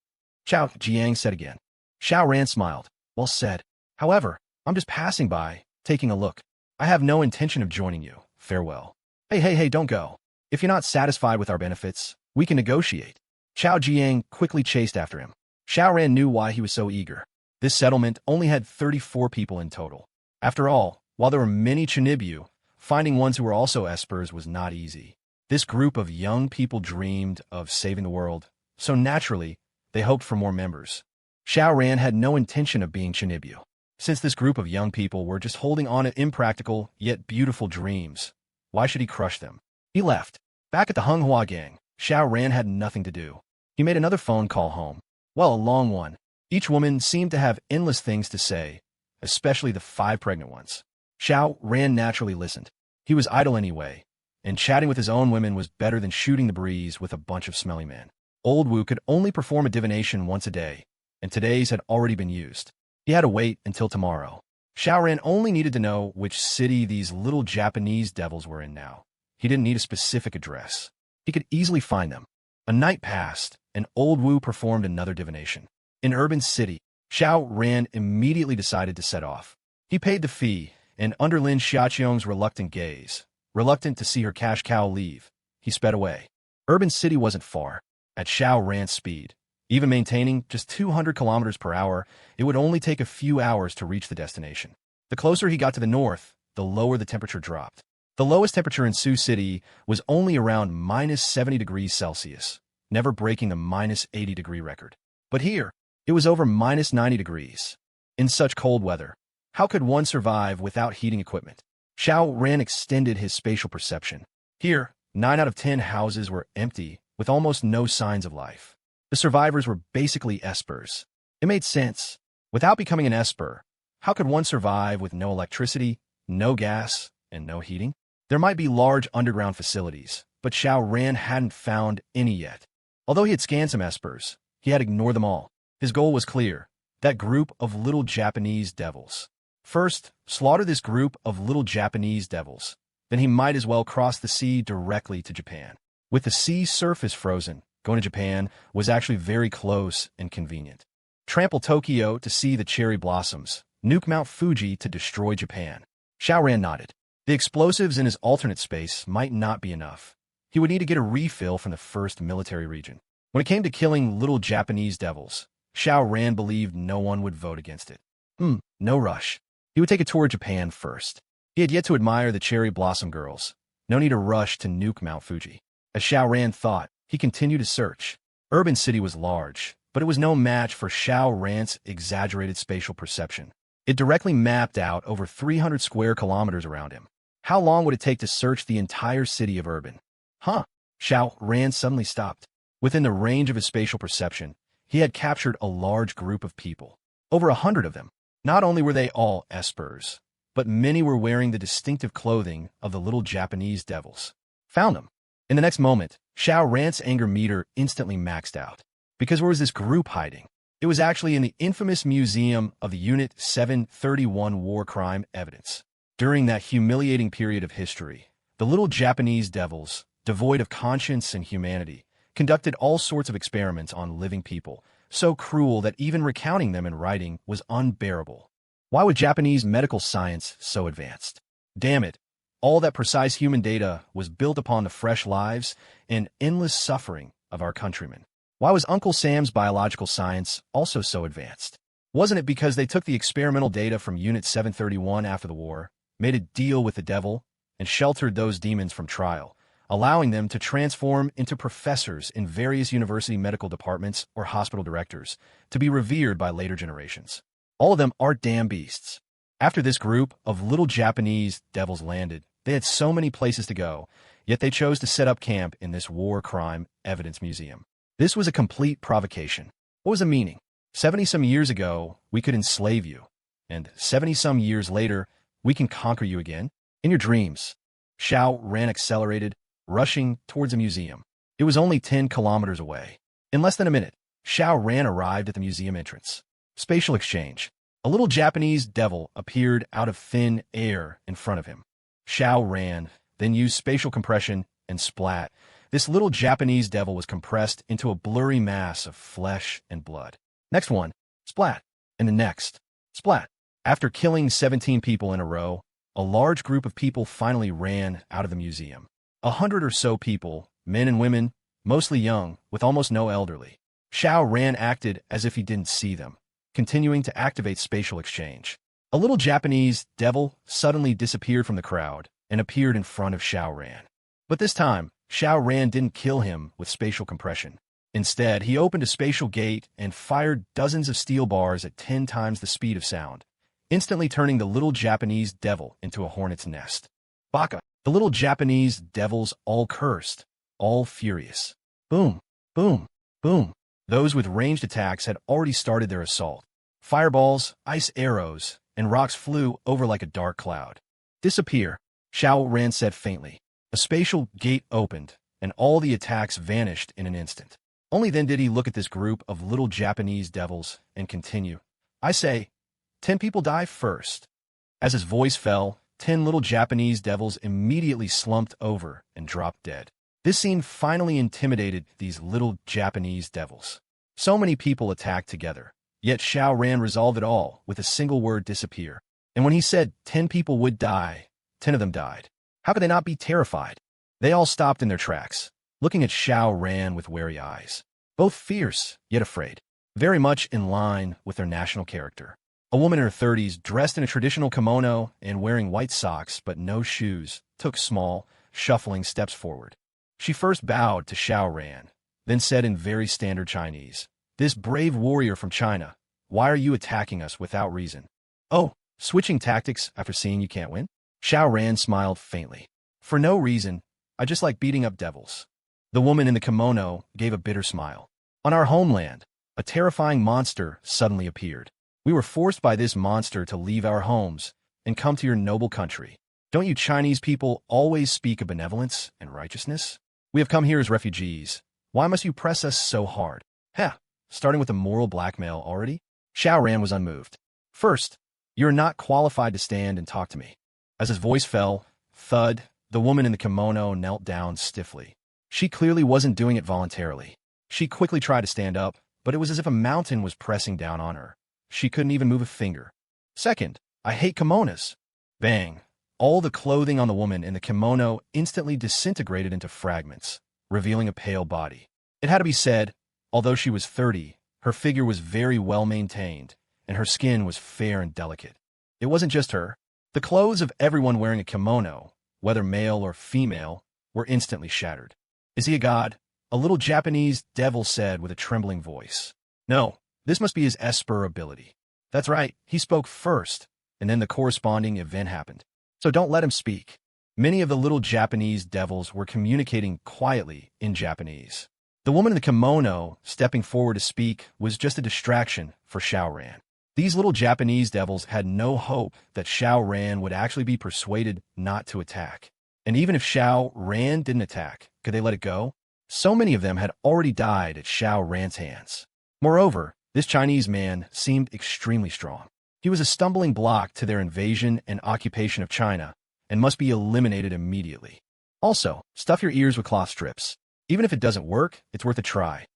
Xiao Jiang said again. Xiao Ran smiled. Well said. However, I'm just passing by, taking a look. I have no intention of joining you. Farewell. Hey, don't go. If you're not satisfied with our benefits, we can negotiate. Xiao Jiang quickly chased after him. Xiao Ran knew why he was so eager. This settlement only had 34 people in total. After all, while there were many Chinibyu, finding ones who were also espers was not easy. This group of young people dreamed of saving the world, so naturally, they hoped for more members. Xiao Ran had no intention of being Chinibyu. Since this group of young people were just holding on to impractical yet beautiful dreams, why should he crush them? He left. Back at the Hunghua gang, Xiao Ran had nothing to do. He made another phone call home. Well, a long one. Each woman seemed to have endless things to say, especially the 5 pregnant ones. Xiao Ran naturally listened. He was idle anyway, and chatting with his own women was better than shooting the breeze with a bunch of smelly men. Old Wu could only perform a divination once a day, and today's had already been used. He had to wait until tomorrow. Xiao Ran only needed to know which city these little Japanese devils were in now. He didn't need a specific address. He could easily find them. A night passed, and Old Wu performed another divination. In Urban City, Xiao Ran immediately decided to set off. He paid the fee, and under Lin Xiaoqiang's reluctant gaze, reluctant to see her cash cow leave, he sped away. Urban City wasn't far. At Xiao Ran's speed, even maintaining just 200 kilometers per hour, it would only take a few hours to reach the destination. The closer he got to the north, the lower the temperature dropped. The lowest temperature in Sioux City was only around minus 70 degrees Celsius, never breaking the minus 80 degree record. But here, it was over minus 90 degrees. In such cold weather, how could one survive without heating equipment? Xiao Ran extended his spatial perception. Here, 9 out of 10 houses were empty, with almost no signs of life. The survivors were basically espers. It made sense. Without becoming an esper, how could one survive with no electricity, no gas, and no heating? There might be large underground facilities, but Xiao Ran hadn't found any yet. Although he had scanned some espers, he had ignored them all. His goal was clear, that group of little Japanese devils. First, slaughter this group of little Japanese devils. Then he might as well cross the sea directly to Japan. With the sea surface frozen, going to Japan was actually very close and convenient. Trample Tokyo to see the cherry blossoms, nuke Mount Fuji to destroy Japan. Xiao Ran nodded. The explosives in his alternate space might not be enough. He would need to get a refill from the first military region. When it came to killing little Japanese devils, Xiao Ran believed no one would vote against it. No rush. He would take a tour of Japan first. He had yet to admire the cherry blossom girls. No need to rush to nuke Mount Fuji. As Xiao Ran thought, he continued his search. Urban City was large, but it was no match for Xiao Ran's exaggerated spatial perception. It directly mapped out over 300 square kilometers around him. How long would it take to search the entire city of Urban? Xiao Ran suddenly stopped. Within the range of his spatial perception, he had captured a large group of people. Over 100 of them. Not only were they all espers, but many were wearing the distinctive clothing of the little Japanese devils. Found them. In the next moment, Xiao Ran's anger meter instantly maxed out. Because where was this group hiding? It was actually in the infamous museum of the Unit 731 war crime evidence. During that humiliating period of history, the little Japanese devils, devoid of conscience and humanity, conducted all sorts of experiments on living people, so cruel that even recounting them in writing was unbearable. Why was Japanese medical science so advanced? Damn it, all that precise human data was built upon the fresh lives and endless suffering of our countrymen. Why was Uncle Sam's biological science also so advanced? Wasn't it because they took the experimental data from Unit 731 after the war, made a deal with the devil, and sheltered those demons from trial, allowing them to transform into professors in various university medical departments or hospital directors, to be revered by later generations? All of them are damn beasts. After this group of little Japanese devils landed, They had so many places to go, yet they chose to set up camp in this war crime evidence museum. This was a complete provocation. What was the meaning? 70-some years ago, we could enslave you, and 70-some years later, we can conquer you again? In your dreams. Xiao Ran accelerated, rushing towards a museum. It was only 10 kilometers away. In less than a minute, Xiao Ran arrived at the museum entrance. Spatial exchange. A little Japanese devil appeared out of thin air in front of him. Xiao Ran then used spatial compression and splat. This little Japanese devil was compressed into a blurry mass of flesh and blood. Next one, splat, and the next, splat. After killing 17 people in a row, a large group of people finally ran out of the museum. 100 or so people, men and women, mostly young, with almost no elderly. Xiao Ran acted as if he didn't see them, continuing to activate spatial exchange. A little Japanese devil suddenly disappeared from the crowd and appeared in front of Xiao Ran. But this time, Xiao Ran didn't kill him with spatial compression. Instead, he opened a spatial gate and fired dozens of steel bars at 10 times the speed of sound, instantly turning the little Japanese devil into a hornet's nest. Baka! The little Japanese devils all cursed, all furious. Boom! Boom! Boom! Those with ranged attacks had already started their assault. Fireballs, ice arrows, and rocks flew over like a dark cloud. Disappear, Xiao Ran said faintly. A spatial gate opened, and all the attacks vanished in an instant. Only then did he look at this group of little Japanese devils and continue. I say, 10 people die first. As his voice fell, 10 little Japanese devils immediately slumped over and dropped dead. This scene finally intimidated these little Japanese devils. So many people attacked together, yet Xiao Ran resolved it all with a single word: disappear. And when he said 10 people would die, 10 of them died. How could they not be terrified? They all stopped in their tracks, looking at Xiao Ran with wary eyes, both fierce yet afraid, very much in line with their national character. A woman in her 30s, dressed in a traditional kimono and wearing white socks but no shoes, took small, shuffling steps forward. She first bowed to Xiao Ran, then said in very standard Chinese, "This brave warrior from China, why are you attacking us without reason?" "Oh, switching tactics after seeing you can't win?" Xiao Ran smiled faintly. "For no reason, I just like beating up devils." The woman in the kimono gave a bitter smile. "On our homeland, a terrifying monster suddenly appeared. We were forced by this monster to leave our homes and come to your noble country. Don't you Chinese people always speak of benevolence and righteousness? We have come here as refugees. Why must you press us so hard? Heh, starting with the moral blackmail already?" Xiao Ran was unmoved. "First, you're not qualified to stand and talk to me." As his voice fell, thud, the woman in the kimono knelt down stiffly. She clearly wasn't doing it voluntarily. She quickly tried to stand up, but it was as if a mountain was pressing down on her. She couldn't even move a finger. "Second, I hate kimonos." Bang! All the clothing on the woman in the kimono instantly disintegrated into fragments, revealing a pale body. It had to be said, although she was 30, her figure was very well maintained, and her skin was fair and delicate. It wasn't just her. The clothes of everyone wearing a kimono, whether male or female, were instantly shattered. "Is he a god?" a little Japanese devil said with a trembling voice. "No, this must be his Esper ability." "That's right, he spoke first, and then the corresponding event happened. So don't let him speak." Many of the little Japanese devils were communicating quietly in Japanese. The woman in the kimono, stepping forward to speak, was just a distraction for Xiao Ran. These little Japanese devils had no hope that Xiao Ran would actually be persuaded not to attack. And even if Xiao Ran didn't attack, could they let it go? So many of them had already died at Xiao Ran's hands. Moreover, this Chinese man seemed extremely strong. He was a stumbling block to their invasion and occupation of China, and must be eliminated immediately. Also, stuff your ears with cloth strips. Even if it doesn't work, it's worth a try.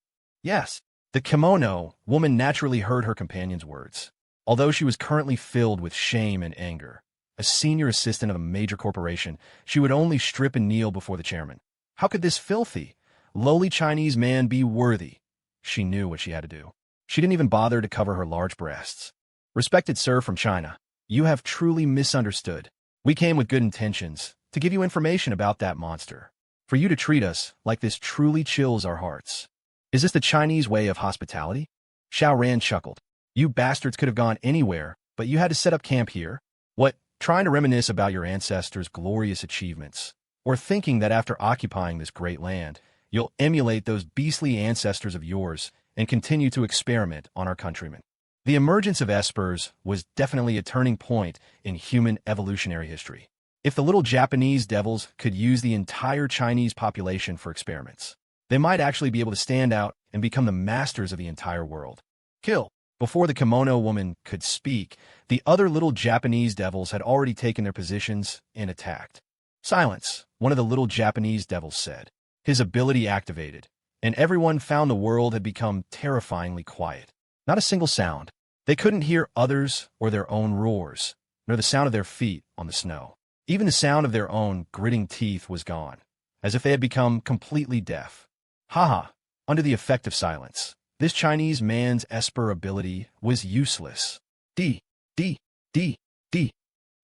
Yes, the kimono woman naturally heard her companion's words. Although she was currently filled with shame and anger, a senior assistant of a major corporation, she would only strip and kneel before the chairman. How could this filthy, lowly Chinese man be worthy? She knew what she had to do. She didn't even bother to cover her large breasts. "Respected sir from China, you have truly misunderstood. We came with good intentions, to give you information about that monster. For you to treat us like this truly chills our hearts. Is this the Chinese way of hospitality?" Xiao Ran chuckled. "You bastards could have gone anywhere, but you had to set up camp here. What, trying to reminisce about your ancestors' glorious achievements, or thinking that after occupying this great land, you'll emulate those beastly ancestors of yours and continue to experiment on our countrymen. The emergence of espers was definitely a turning point in human evolutionary history. If the little Japanese devils could use the entire Chinese population for experiments, they might actually be able to stand out and become the masters of the entire world. Kill! Before the kimono woman could speak, the other little Japanese devils had already taken their positions and attacked. Silence, one of the little Japanese devils said. His ability activated, and everyone found the world had become terrifyingly quiet. Not a single sound. They couldn't hear others or their own roars, nor the sound of their feet on the snow. Even the sound of their own gritting teeth was gone, as if they had become completely deaf. Haha, under the effect of silence, this Chinese man's esper ability was useless. D.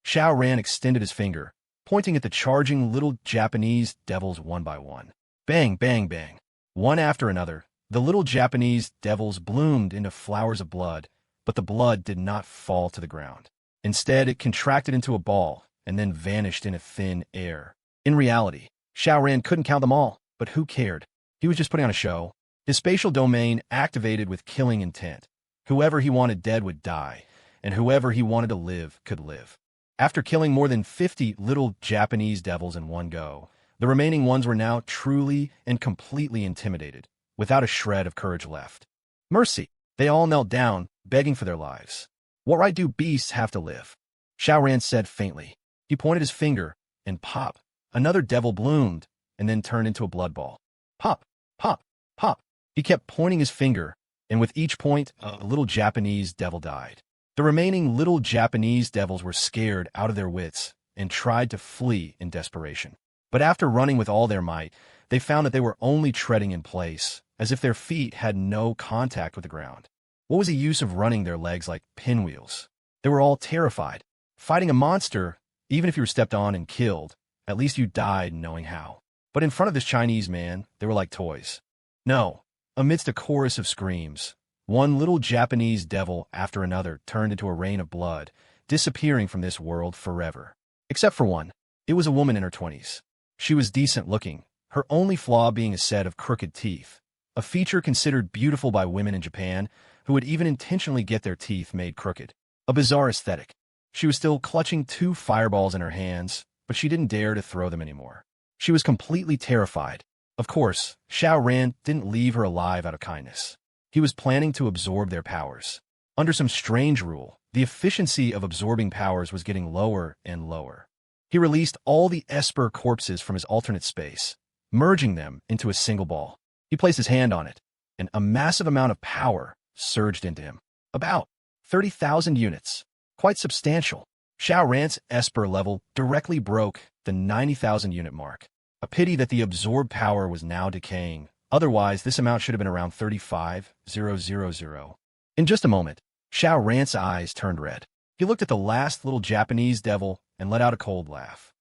Xiao Ran extended his finger, pointing at the charging little Japanese devils one by one. Bang, bang, bang. One after another, the little Japanese devils bloomed into flowers of blood, but the blood did not fall to the ground. Instead, it contracted into a ball and then vanished in a thin air. In reality, Xiao Ran couldn't count them all, but who cared? He was just putting on a show. His spatial domain activated with killing intent. Whoever he wanted dead would die, and whoever he wanted to live could live. After killing more than 50 little Japanese devils in one go, the remaining ones were now truly and completely intimidated, without a shred of courage left. Mercy! They all knelt down, begging for their lives. What right do beasts have to live? Xiao Ran said faintly. He pointed his finger, and pop! Another devil bloomed, and then turned into a blood ball. Pop! Pop! Pop! He kept pointing his finger, and with each point, a little Japanese devil died. The remaining little Japanese devils were scared out of their wits and tried to flee in desperation. But after running with all their might, they found that they were only treading in place, as if their feet had no contact with the ground. What was the use of running their legs like pinwheels? They were all terrified. Fighting a monster, even if you were stepped on and killed, at least you died knowing how. But in front of this Chinese man, they were like toys. No. Amidst a chorus of screams, one little Japanese devil after another turned into a rain of blood, disappearing from this world forever. Except for one. It was a woman in her 20s. She was decent looking, her only flaw being a set of crooked teeth, a feature considered beautiful by women in Japan who would even intentionally get their teeth made crooked. A bizarre aesthetic. She was still clutching 2 fireballs in her hands, but she didn't dare to throw them anymore. She was completely terrified. Of course, Xiao Ran didn't leave her alive out of kindness. He was planning to absorb their powers. Under some strange rule, the efficiency of absorbing powers was getting lower and lower. He released all the esper corpses from his alternate space, merging them into a single ball. He placed his hand on it, and a massive amount of power surged into him. About 30,000 units. Quite substantial. Xiao Ran's esper level directly broke the 90,000 unit mark. A pity that the absorbed power was now decaying. Otherwise, this amount should have been around 35,000. In just a moment, Xiao Ran's eyes turned red. He looked at the last little Japanese devil and let out a cold laugh.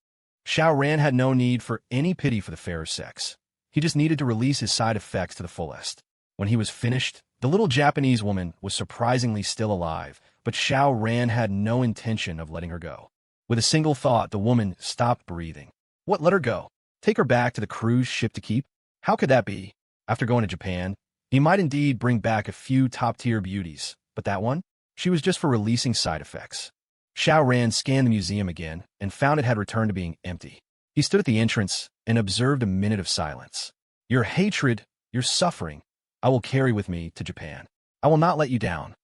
Xiao Ran had no need for any pity for the fairer sex. He just needed to release his side effects to the fullest. When he was finished, the little Japanese woman was surprisingly still alive, but Xiao Ran had no intention of letting her go. With a single thought, the woman stopped breathing. What let her go? Take her back to the cruise ship to keep? How could that be? After going to Japan, he might indeed bring back a few top-tier beauties, but that one? She was just for releasing side effects. Xiao Ran scanned the museum again and found it had returned to being empty. He stood at the entrance and observed a minute of silence. Your hatred, your suffering, I will carry with me to Japan. I will not let you down.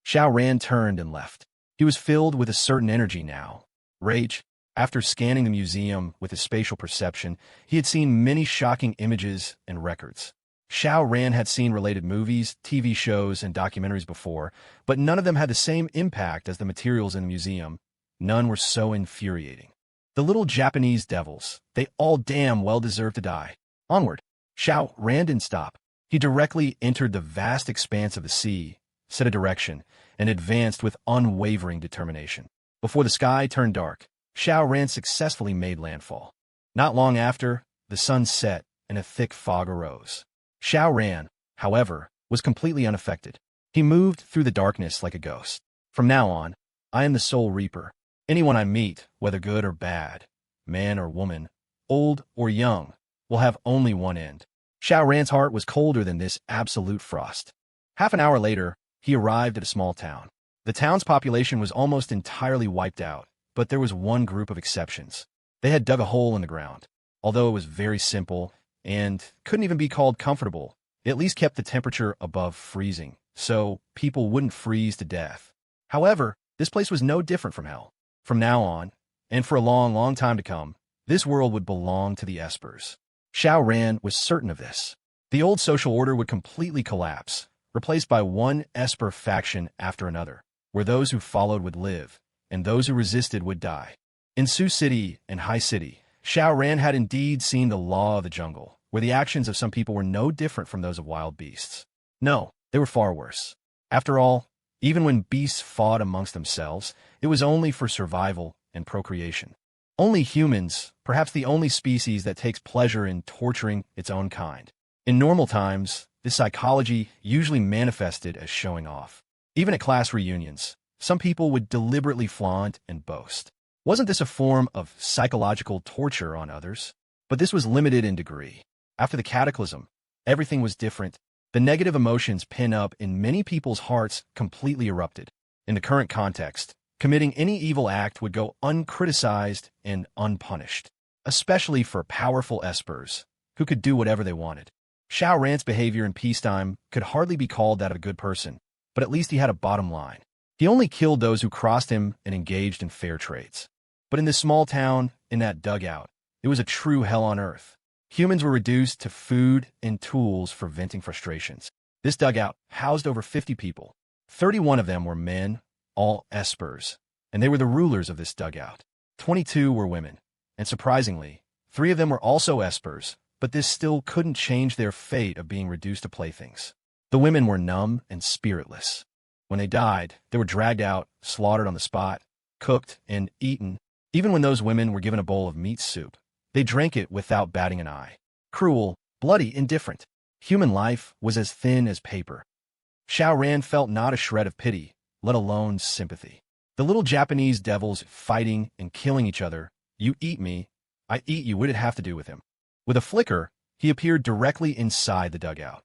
Xiao Ran turned and left. He was filled with a certain energy now. Rage. After scanning the museum with his spatial perception, he had seen many shocking images and records. Xiao Ran had seen related movies, TV shows, and documentaries before, but none of them had the same impact as the materials in the museum. None were so infuriating. The little Japanese devils, they all damn well deserved to die. Onward. Xiao Ran didn't stop. He directly entered the vast expanse of the sea, set a direction, and advanced with unwavering determination. Before the sky turned dark, Xiao Ran successfully made landfall. Not long after, the sun set and a thick fog arose. Xiao Ran, however, was completely unaffected. He moved through the darkness like a ghost. From now on, I am the Soul Reaper. Anyone I meet, whether good or bad, man or woman, old or young, will have only one end. Xiao Ran's heart was colder than this absolute frost. Half an hour later, he arrived at a small town. The town's population was almost entirely wiped out, but there was one group of exceptions. They had dug a hole in the ground. Although it was very simple and couldn't even be called comfortable, it at least kept the temperature above freezing, so people wouldn't freeze to death. However, this place was no different from hell. From now on, and for a long, long time to come, this world would belong to the Espers. Xiao Ran was certain of this. The old social order would completely collapse, replaced by one Esper faction after another, where those who followed would live, and those who resisted would die. In Sioux City and High City, Xiao Ran had indeed seen the law of the jungle, where the actions of some people were no different from those of wild beasts. No, they were far worse. After all, even when beasts fought amongst themselves, it was only for survival and procreation. Only humans, perhaps the only species that takes pleasure in torturing its own kind. In normal times, this psychology usually manifested as showing off. Even at class reunions, some people would deliberately flaunt and boast. Wasn't this a form of psychological torture on others? But this was limited in degree. After the cataclysm, everything was different. The negative emotions pinned up in many people's hearts completely erupted. In the current context, committing any evil act would go uncriticized and unpunished, especially for powerful Espers, who could do whatever they wanted. Xiao Ran's behavior in peacetime could hardly be called that of a good person, but at least he had a bottom line. He only killed those who crossed him and engaged in fair trades. But in this small town, in that dugout, it was a true hell on earth. Humans were reduced to food and tools for venting frustrations. This dugout housed over 50 people. 31 of them were men, all Espers, and they were the rulers of this dugout. 22 were women, and surprisingly, 3 of them were also Espers, but this still couldn't change their fate of being reduced to playthings. The women were numb and spiritless. When they died, they were dragged out, slaughtered on the spot, cooked, and eaten. Even when those women were given a bowl of meat soup, they drank it without batting an eye. Cruel, bloody, indifferent. Human life was as thin as paper. Xiao Ran felt not a shred of pity, let alone sympathy. The little Japanese devils fighting and killing each other. You eat me, I eat you. What did it have to do with him? With a flicker, he appeared directly inside the dugout.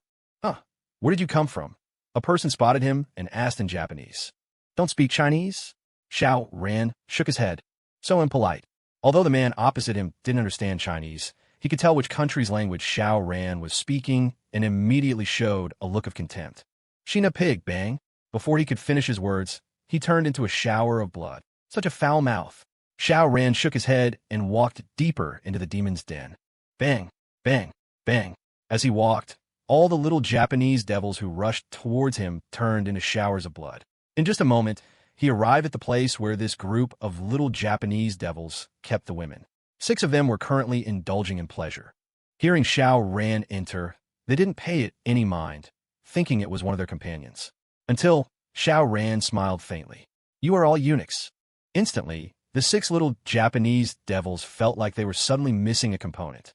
Where did you come from? A person spotted him and asked in Japanese. Don't speak Chinese? Xiao Ran shook his head. So impolite. Although the man opposite him didn't understand Chinese, he could tell which country's language Xiao Ran was speaking and immediately showed a look of contempt. Shina pig, bang. Before he could finish his words, he turned into a shower of blood. Such a foul mouth. Xiao Ran shook his head and walked deeper into the demon's den. Bang, bang, bang. As he walked, all the little Japanese devils who rushed towards him turned into showers of blood. In just a moment, he arrived at the place where this group of little Japanese devils kept the women. 6 of them were currently indulging in pleasure. Hearing Xiao Ran enter, they didn't pay it any mind, thinking it was one of their companions. Until Xiao Ran smiled faintly. You are all eunuchs. Instantly, the 6 little Japanese devils felt like they were suddenly missing a component.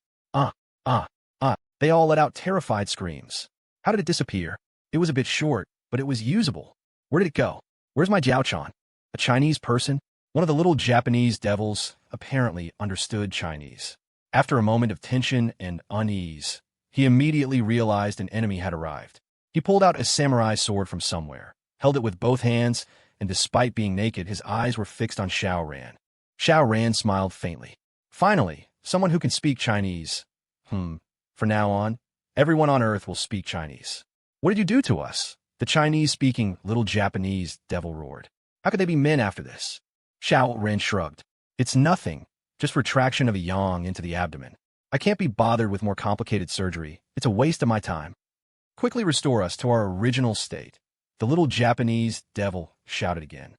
They all let out terrified screams. How did it disappear? It was a bit short, but it was usable. Where did it go? Where's my Jiaochan? A Chinese person? One of the little Japanese devils apparently understood Chinese. After a moment of tension and unease, he immediately realized an enemy had arrived. He pulled out a samurai sword from somewhere, held it with both hands, and despite being naked, his eyes were fixed on Xiao Ran. Xiao Ran smiled faintly. Finally, someone who can speak Chinese. From now on, everyone on Earth will speak Chinese. What did you do to us? The Chinese-speaking little Japanese devil roared. How could they be men after this? Xiao Ran shrugged. It's nothing, just retraction of a yang into the abdomen. I can't be bothered with more complicated surgery. It's a waste of my time. Quickly restore us to our original state. The little Japanese devil shouted again.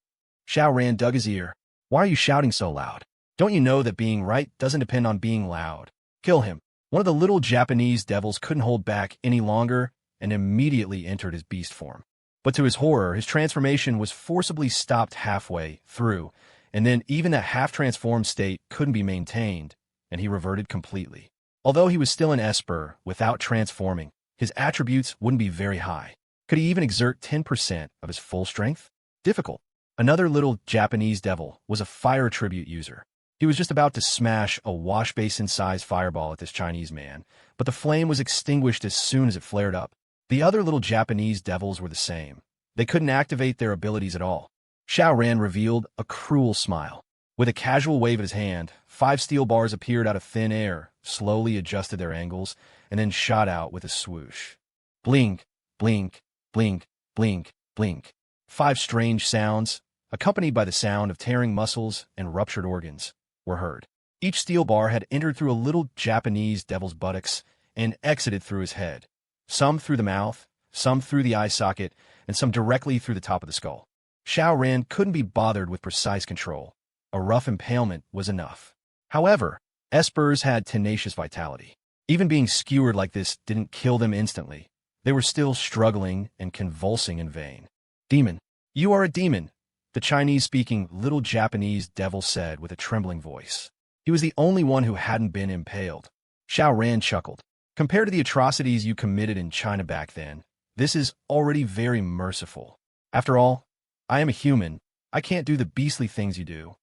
Xiao Ran dug his ear. Why are you shouting so loud? Don't you know that being right doesn't depend on being loud? Kill him. One of the little Japanese devils couldn't hold back any longer and immediately entered his beast form. But to his horror, his transformation was forcibly stopped halfway through, and then even that half-transformed state couldn't be maintained, and he reverted completely. Although he was still an Esper without transforming, his attributes wouldn't be very high. Could he even exert 10% of his full strength? Difficult. Another little Japanese devil was a fire tribute user. He was just about to smash a wash basin-sized fireball at this Chinese man, but the flame was extinguished as soon as it flared up. The other little Japanese devils were the same. They couldn't activate their abilities at all. Xiao Ran revealed a cruel smile. With a casual wave of his hand, 5 steel bars appeared out of thin air, slowly adjusted their angles, and then shot out with a swoosh. Blink, blink, blink, blink, blink. 5 strange sounds, accompanied by the sound of tearing muscles and ruptured organs, were heard. Each steel bar had entered through a little Japanese devil's buttocks and exited through his head. Some through the mouth, some through the eye socket, and some directly through the top of the skull. Xiao Ran couldn't be bothered with precise control. A rough impalement was enough. However, espers had tenacious vitality. Even being skewered like this didn't kill them instantly. They were still struggling and convulsing in vain. Demon, you are a demon, the Chinese-speaking little Japanese devil said with a trembling voice. He was the only one who hadn't been impaled. Xiao Ran chuckled. Compared to the atrocities you committed in China back then, this is already very merciful. After all, I am a human. I can't do the beastly things you do.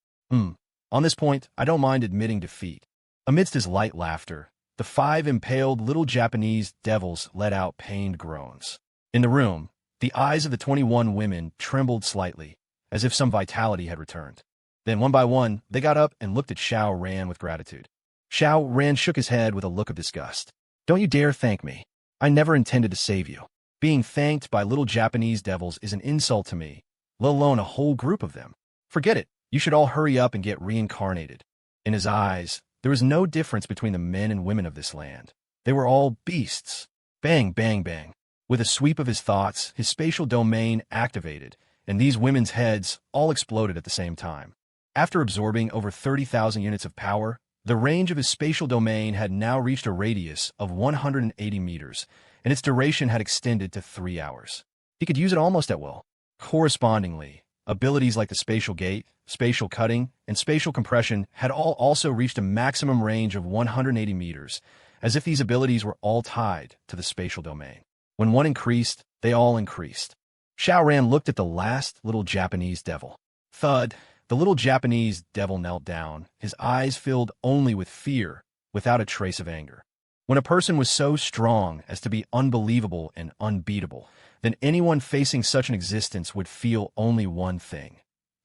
On this point, I don't mind admitting defeat. Amidst his light laughter, the 5 impaled little Japanese devils let out pained groans. In the room, the eyes of the 21 women trembled slightly, as if some vitality had returned. Then, one by one, they got up and looked at Xiao Ran with gratitude. Xiao Ran shook his head with a look of disgust. Don't you dare thank me. I never intended to save you. Being thanked by little Japanese devils is an insult to me, let alone a whole group of them. Forget it. You should all hurry up and get reincarnated. In his eyes, there was no difference between the men and women of this land. They were all beasts. Bang, bang, bang. With a sweep of his thoughts, his spatial domain activated, and these women's heads all exploded at the same time. After absorbing over 30,000 units of power, the range of his spatial domain had now reached a radius of 180 meters, and its duration had extended to 3 hours. He could use it almost at will. Correspondingly, abilities like the spatial gate, spatial cutting, and spatial compression had all also reached a maximum range of 180 meters, as if these abilities were all tied to the spatial domain. When one increased, they all increased. Xiao Ran looked at the last little Japanese devil. Thud! The little Japanese devil knelt down, his eyes filled only with fear, without a trace of anger. When a person was so strong as to be unbelievable and unbeatable, then anyone facing such an existence would feel only one thing: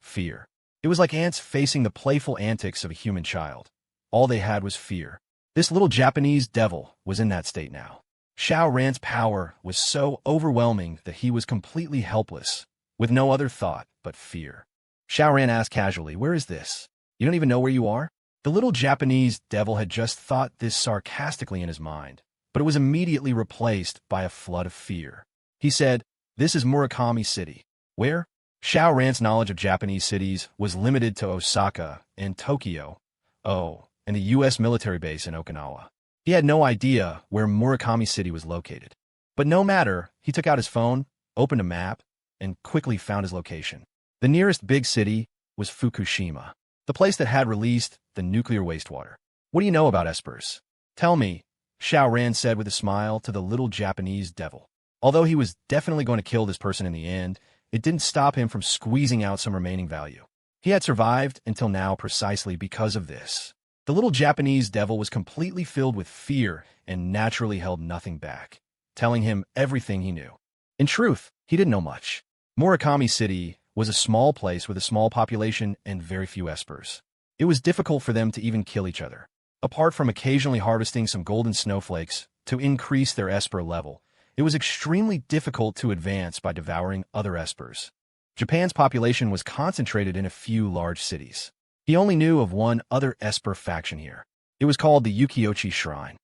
fear. It was like ants facing the playful antics of a human child. All they had was fear. This little Japanese devil was in that state now. Xiao Ran's power was so overwhelming that he was completely helpless, with no other thought but fear. Xiao Ran asked casually, "Where is this? You don't even know where you are?" The little Japanese devil had just thought this sarcastically in his mind, but it was immediately replaced by a flood of fear. He said, "This is Murakami City." Where? Xiao Ran's knowledge of Japanese cities was limited to Osaka and Tokyo, and the U.S. military base in Okinawa. He had no idea where Murakami City was located. But no matter, he took out his phone, opened a map, and quickly found his location. The nearest big city was Fukushima, the place that had released the nuclear wastewater. "What do you know about espers? Tell me," Xiao Ran said with a smile to the little Japanese devil. Although he was definitely going to kill this person in the end, it didn't stop him from squeezing out some remaining value. He had survived until now precisely because of this. The little Japanese devil was completely filled with fear and naturally held nothing back, telling him everything he knew. In truth, he didn't know much. Murakami City was a small place with a small population and very few espers. It was difficult for them to even kill each other. Apart from occasionally harvesting some golden snowflakes to increase their esper level, it was extremely difficult to advance by devouring other espers. Japan's population was concentrated in a few large cities. He only knew of one other esper faction here. It was called the Ukiyoshi Shrine.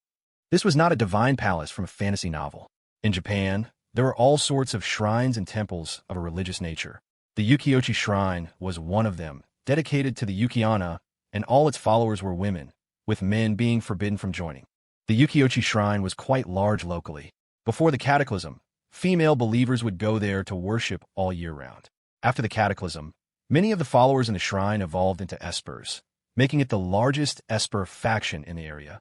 This was not a divine palace from a fantasy novel. In Japan, there were all sorts of shrines and temples of a religious nature. The Ukiyoshi Shrine was one of them, dedicated to the Ukiana, and all its followers were women, with men being forbidden from joining. The Ukiyoshi Shrine was quite large locally. Before the Cataclysm, female believers would go there to worship all year round. After the Cataclysm, many of the followers in the shrine evolved into espers, making it the largest esper faction in the area.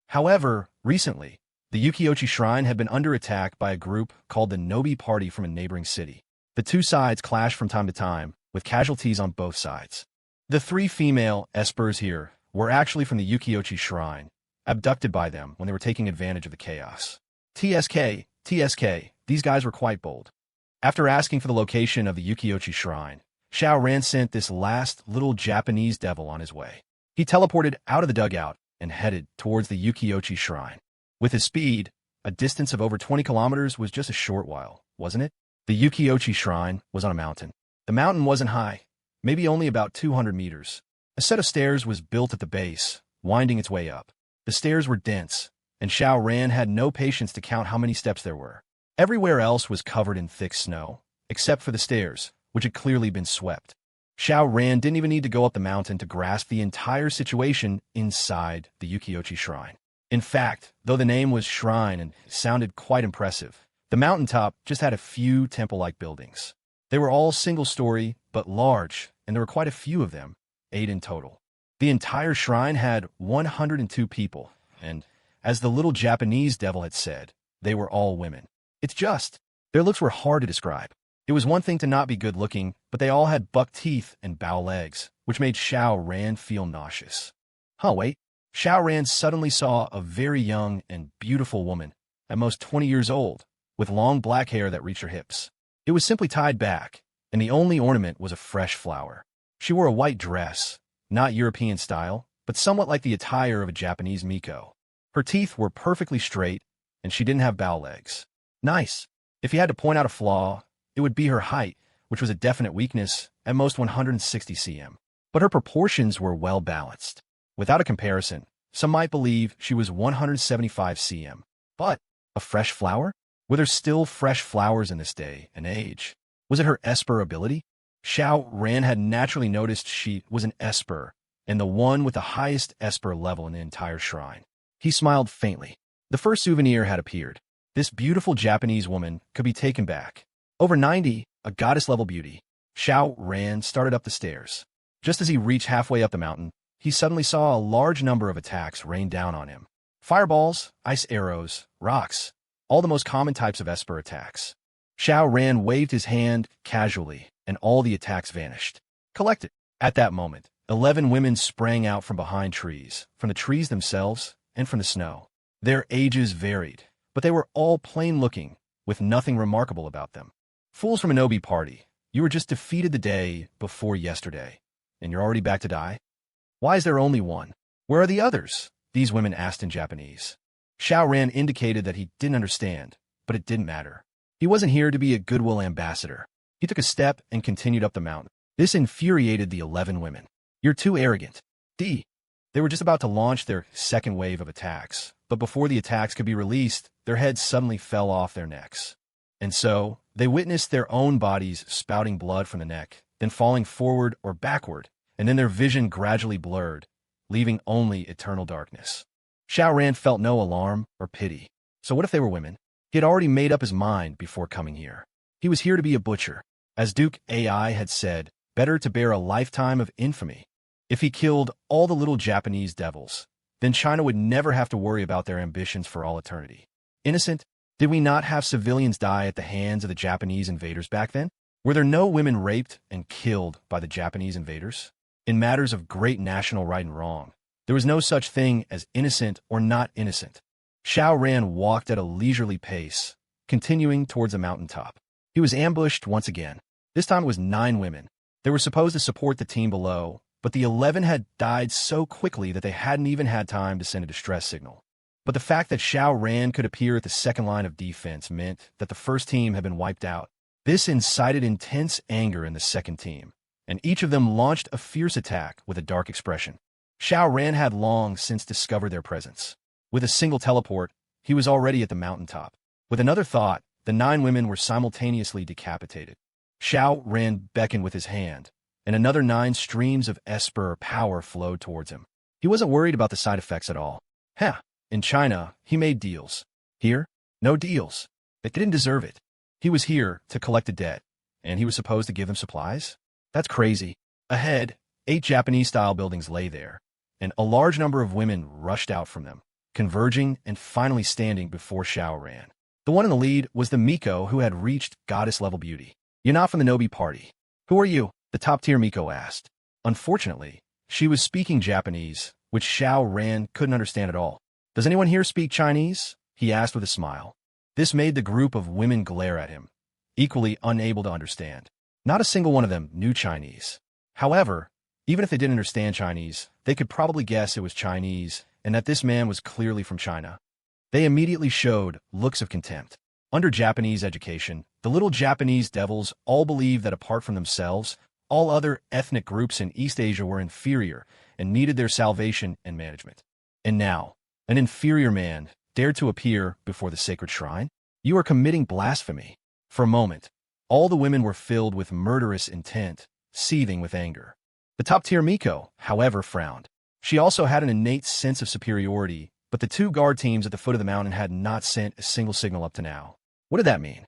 However, recently, the Ukiyoshi Shrine had been under attack by a group called the Nobi Party from a neighboring city. The two sides clashed from time to time, with casualties on both sides. The 3 female espers here were actually from the Ukiyoshi Shrine, abducted by them when they were taking advantage of the chaos. TSK, these guys were quite bold. After asking for the location of the Ukiyoshi Shrine, Xiao Ran sent this last little Japanese devil on his way. He teleported out of the dugout and headed towards the Ukiyoshi Shrine. With his speed, a distance of over 20 kilometers was just a short while, wasn't it? The Ukiyoshi Shrine was on a mountain. The mountain wasn't high, maybe only about 200 meters. A set of stairs was built at the base, winding its way up. The stairs were dense, and Xiao Ran had no patience to count how many steps there were. Everywhere else was covered in thick snow, except for the stairs, which had clearly been swept. Xiao Ran didn't even need to go up the mountain to grasp the entire situation inside the Ukiyoshi Shrine. In fact, though the name was Shrine and sounded quite impressive, the mountaintop just had a few temple-like buildings. They were all single-story, but large, and there were quite a few of them, 8 in total. The entire shrine had 102 people, and, as the little Japanese devil had said, they were all women. Their looks were hard to describe. It was one thing to not be good-looking, but they all had buck teeth and bow legs, which made Xiao Ran feel nauseous. Wait. Xiao Ran suddenly saw a very young and beautiful woman, at most 20 years old, with long black hair that reached her hips. It was simply tied back, and the only ornament was a fresh flower. She wore a white dress, not European style, but somewhat like the attire of a Japanese miko. Her teeth were perfectly straight, and she didn't have bow legs. Nice. If you had to point out a flaw, it would be her height, which was a definite weakness, at most 160 cm. But her proportions were well balanced. Without a comparison, some might believe she was 175 cm. But a fresh flower? Were there still fresh flowers in this day and age? Was it her esper ability? Xiao Ran had naturally noticed she was an esper, and the one with the highest esper level in the entire shrine. He smiled faintly. The first souvenir had appeared. This beautiful Japanese woman could be taken back. Over 90, a goddess-level beauty. Xiao Ran started up the stairs. Just as he reached halfway up the mountain, he suddenly saw a large number of attacks rain down on him. Fireballs, ice arrows, rocks, all the most common types of esper attacks. Xiao Ran waved his hand casually, and all the attacks vanished. Collected. At that moment, 11 women sprang out from behind trees, from the trees themselves, and from the snow. Their ages varied, but they were all plain-looking, with nothing remarkable about them. Fools from an OB party, you were just defeated the day before yesterday, and you're already back to die? Why is there only one? Where are the others? These women asked in Japanese. Xiao Ran indicated that he didn't understand, but it didn't matter. He wasn't here to be a goodwill ambassador. He took a step and continued up the mountain. This infuriated the 11 women. You're too arrogant. They were just about to launch their second wave of attacks, but before the attacks could be released, their heads suddenly fell off their necks. And so, they witnessed their own bodies spouting blood from the neck, then falling forward or backward, and then their vision gradually blurred, leaving only eternal darkness. Xiao Ran felt no alarm or pity. So what if they were women? He had already made up his mind before coming here. He was here to be a butcher. As Duke AI had said, better to bear a lifetime of infamy. If he killed all the little Japanese devils, then China would never have to worry about their ambitions for all eternity. Innocent? Did we not have civilians die at the hands of the Japanese invaders back then? Were there no women raped and killed by the Japanese invaders? In matters of great national right and wrong, there was no such thing as innocent or not innocent. Xiao Ran walked at a leisurely pace, continuing towards the mountaintop. He was ambushed once again. This time it was 9 women. They were supposed to support the team below, but the 11 had died so quickly that they hadn't even had time to send a distress signal. But the fact that Xiao Ran could appear at the second line of defense meant that the first team had been wiped out. This incited intense anger in the second team, and each of them launched a fierce attack with a dark expression. Xiao Ran had long since discovered their presence. With a single teleport, he was already at the mountaintop. With another thought, the 9 women were simultaneously decapitated. Xiao Ran beckoned with his hand, and another 9 streams of esper power flowed towards him. He wasn't worried about the side effects at all. In China, he made deals. Here, no deals. They didn't deserve it. He was here to collect a debt, and he was supposed to give them supplies? That's crazy. Ahead, 8 Japanese-style buildings lay there, and a large number of women rushed out from them, converging and finally standing before Xiao Ran. The one in the lead was the Miko who had reached goddess-level beauty. You're not from the Nobi party. Who are you? The top-tier Miko asked. Unfortunately, she was speaking Japanese, which Xiao Ran couldn't understand at all. Does anyone here speak Chinese? He asked with a smile. This made the group of women glare at him, equally unable to understand. Not a single one of them knew Chinese. However, even if they didn't understand Chinese, they could probably guess it was Chinese and that this man was clearly from China. They immediately showed looks of contempt. Under Japanese education, the little Japanese devils all believed that apart from themselves, all other ethnic groups in East Asia were inferior and needed their salvation and management. And now, an inferior man dared to appear before the sacred shrine? You are committing blasphemy. For a moment, all the women were filled with murderous intent, seething with anger. The top-tier Miko, however, frowned. She also had an innate sense of superiority, but the two guard teams at the foot of the mountain had not sent a single signal up to now. What did that mean?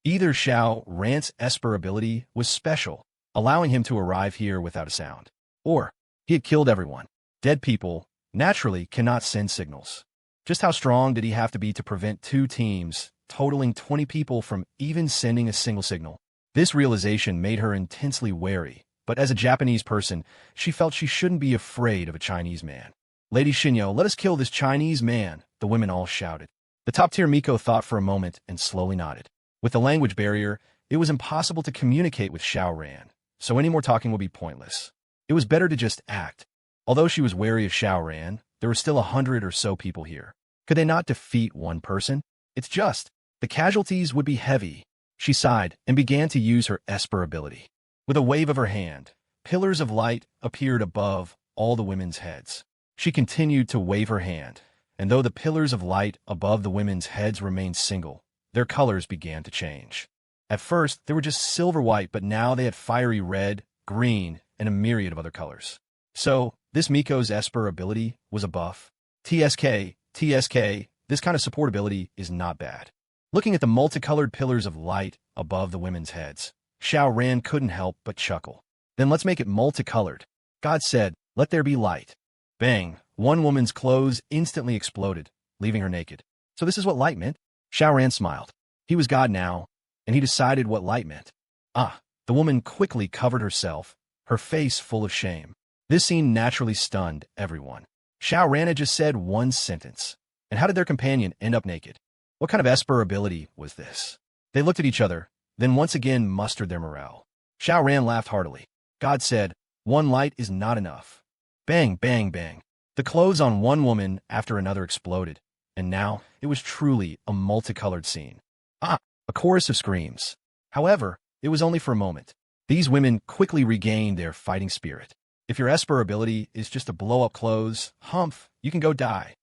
Either Xiao Ran's Esper ability was special, allowing him to arrive here without a sound, or he had killed everyone. Dead people, naturally, cannot send signals. Just how strong did he have to be to prevent two teams, totaling 20 people, from even sending a single signal? This realization made her intensely wary, but as a Japanese person, she felt she shouldn't be afraid of a Chinese man. Lady Shinyo, let us kill this Chinese man, the women all shouted. The top-tier Miko thought for a moment and slowly nodded. With the language barrier, it was impossible to communicate with Xiao Ran, so any more talking would be pointless. It was better to just act. Although she was wary of Xiao Ran, there were still 100 or so people here. Could they not defeat one person? It's just, the casualties would be heavy. She sighed and began to use her Esper ability. With a wave of her hand, pillars of light appeared above all the women's heads. She continued to wave her hand, and though the pillars of light above the women's heads remained single, their colors began to change. At first, they were just silver-white, but now they had fiery red, green, and a myriad of other colors. So, this Miko's Esper ability was a buff. TSK, this kind of support ability is not bad. Looking at the multicolored pillars of light above the women's heads, Xiao Ran couldn't help but chuckle. Then let's make it multicolored. God said, let there be light. Bang, one woman's clothes instantly exploded, leaving her naked. So this is what light meant? Xiao Ran smiled. He was God now, and he decided what light meant. The woman quickly covered herself, her face full of shame. This scene naturally stunned everyone. Xiao Ran had just said one sentence. And how did their companion end up naked? What kind of Esper ability was this? They looked at each other, then once again mustered their morale. Xiao Ran laughed heartily. God said, one light is not enough. Bang, bang, bang. The clothes on one woman after another exploded, and now it was truly a multicolored scene. A chorus of screams. However, it was only for a moment. These women quickly regained their fighting spirit. If your Esper ability is just to blow up clothes, humph, you can go die.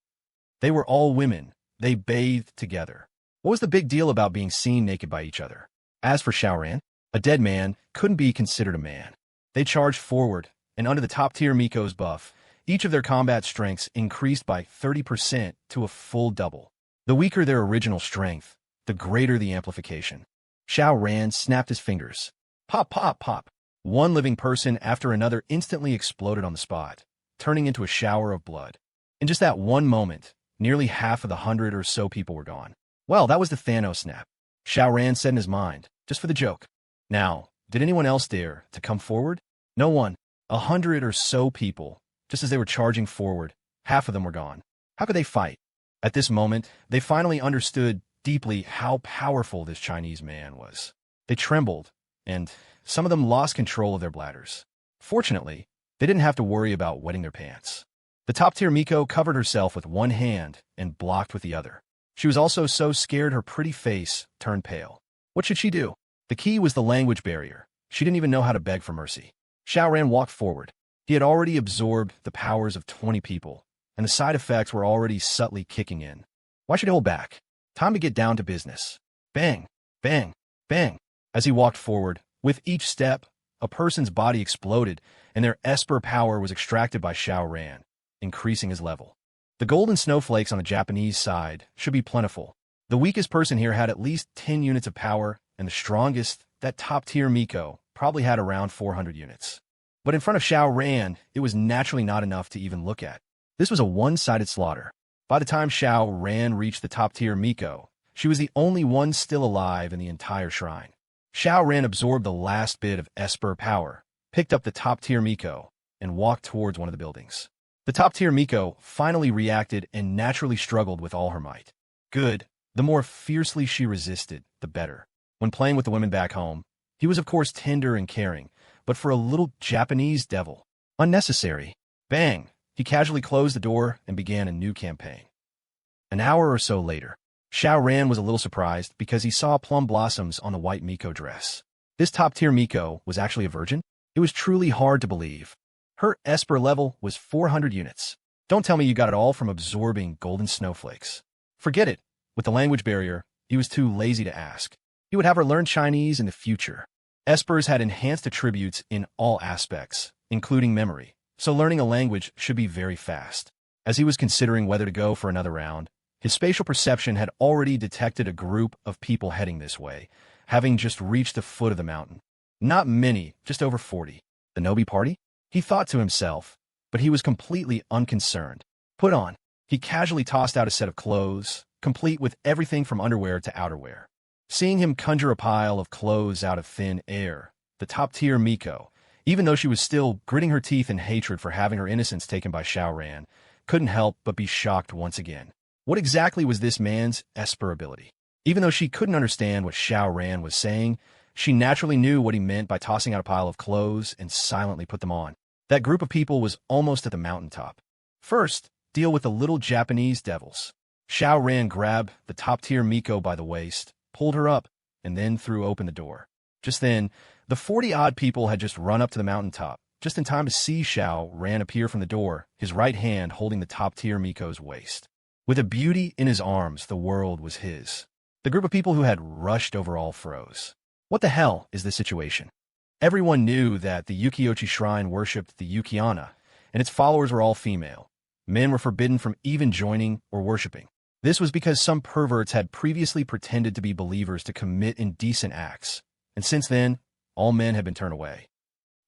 They were all women. They bathed together. What was the big deal about being seen naked by each other? As for Xiao Ran, a dead man couldn't be considered a man. They charged forward, and under the top-tier Miko's buff, each of their combat strengths increased by 30% to a full double. The weaker their original strength, the greater the amplification. Xiao Ran snapped his fingers. Pop, pop, pop. One living person after another instantly exploded on the spot, turning into a shower of blood. In just that one moment, nearly half of the 100 or so people were gone. Well, that was the Thanos snap. Xiao Ran said in his mind, just for the joke. Now, did anyone else dare to come forward? No one. 100 or so people, just as they were charging forward, half of them were gone. How could they fight? At this moment, they finally understood deeply how powerful this Chinese man was. They trembled, and some of them lost control of their bladders. Fortunately, they didn't have to worry about wetting their pants. The top-tier Miko covered herself with one hand and blocked with the other. She was also so scared her pretty face turned pale. What should she do? The key was the language barrier. She didn't even know how to beg for mercy. Xiao Ran walked forward. He had already absorbed the powers of 20 people, and the side effects were already subtly kicking in. Why should he hold back? Time to get down to business. Bang, bang, bang. As he walked forward, with each step, a person's body exploded, and their Esper power was extracted by Xiao Ran, increasing his level. The golden snowflakes on the Japanese side should be plentiful. The weakest person here had at least 10 units of power, and the strongest, that top-tier Miko, probably had around 400 units. But in front of Xiao Ran, it was naturally not enough to even look at. This was a one-sided slaughter. By the time Xiao Ran reached the top-tier Miko, she was the only one still alive in the entire shrine. Xiao Ran absorbed the last bit of Esper power, picked up the top-tier Miko, and walked towards one of the buildings. The top-tier Miko finally reacted and naturally struggled with all her might. Good. The more fiercely she resisted, the better. When playing with the women back home, he was of course tender and caring, but for a little Japanese devil, unnecessary. Bang! He casually closed the door and began a new campaign. An hour or so later, Xiao Ran was a little surprised because he saw plum blossoms on the white Miko dress. This top-tier Miko was actually a virgin? It was truly hard to believe. Her Esper level was 400 units. Don't tell me you got it all from absorbing golden snowflakes. Forget it. With the language barrier, he was too lazy to ask. He would have her learn Chinese in the future. Espers had enhanced attributes in all aspects, including memory, so learning a language should be very fast. As he was considering whether to go for another round, his spatial perception had already detected a group of people heading this way, having just reached the foot of the mountain. Not many, just over 40. The Nobi party? He thought to himself, but he was completely unconcerned. Put on. He casually tossed out a set of clothes, complete with everything from underwear to outerwear. Seeing him conjure a pile of clothes out of thin air, the top-tier Miko, even though she was still gritting her teeth in hatred for having her innocence taken by Xiao Ran, couldn't help but be shocked once again. What exactly was this man's Esper ability? Even though she couldn't understand what Xiao Ran was saying, she naturally knew what he meant by tossing out a pile of clothes and silently put them on. That group of people was almost at the mountaintop. First, deal with the little Japanese devils. Xiao Ran grabbed the top-tier Miko by the waist, pulled her up, and then threw open the door. Just then, the 40-odd people had just run up to the mountaintop, just in time to see Xiao Ran appear from the door, his right hand holding the top-tier Miko's waist. With a beauty in his arms, the world was his. The group of people who had rushed over all froze. What the hell is this situation? Everyone knew that the Ukiyoshi Shrine worshipped the Yukiana, and its followers were all female. Men were forbidden from even joining or worshipping. This was because some perverts had previously pretended to be believers to commit indecent acts, and since then, all men had been turned away.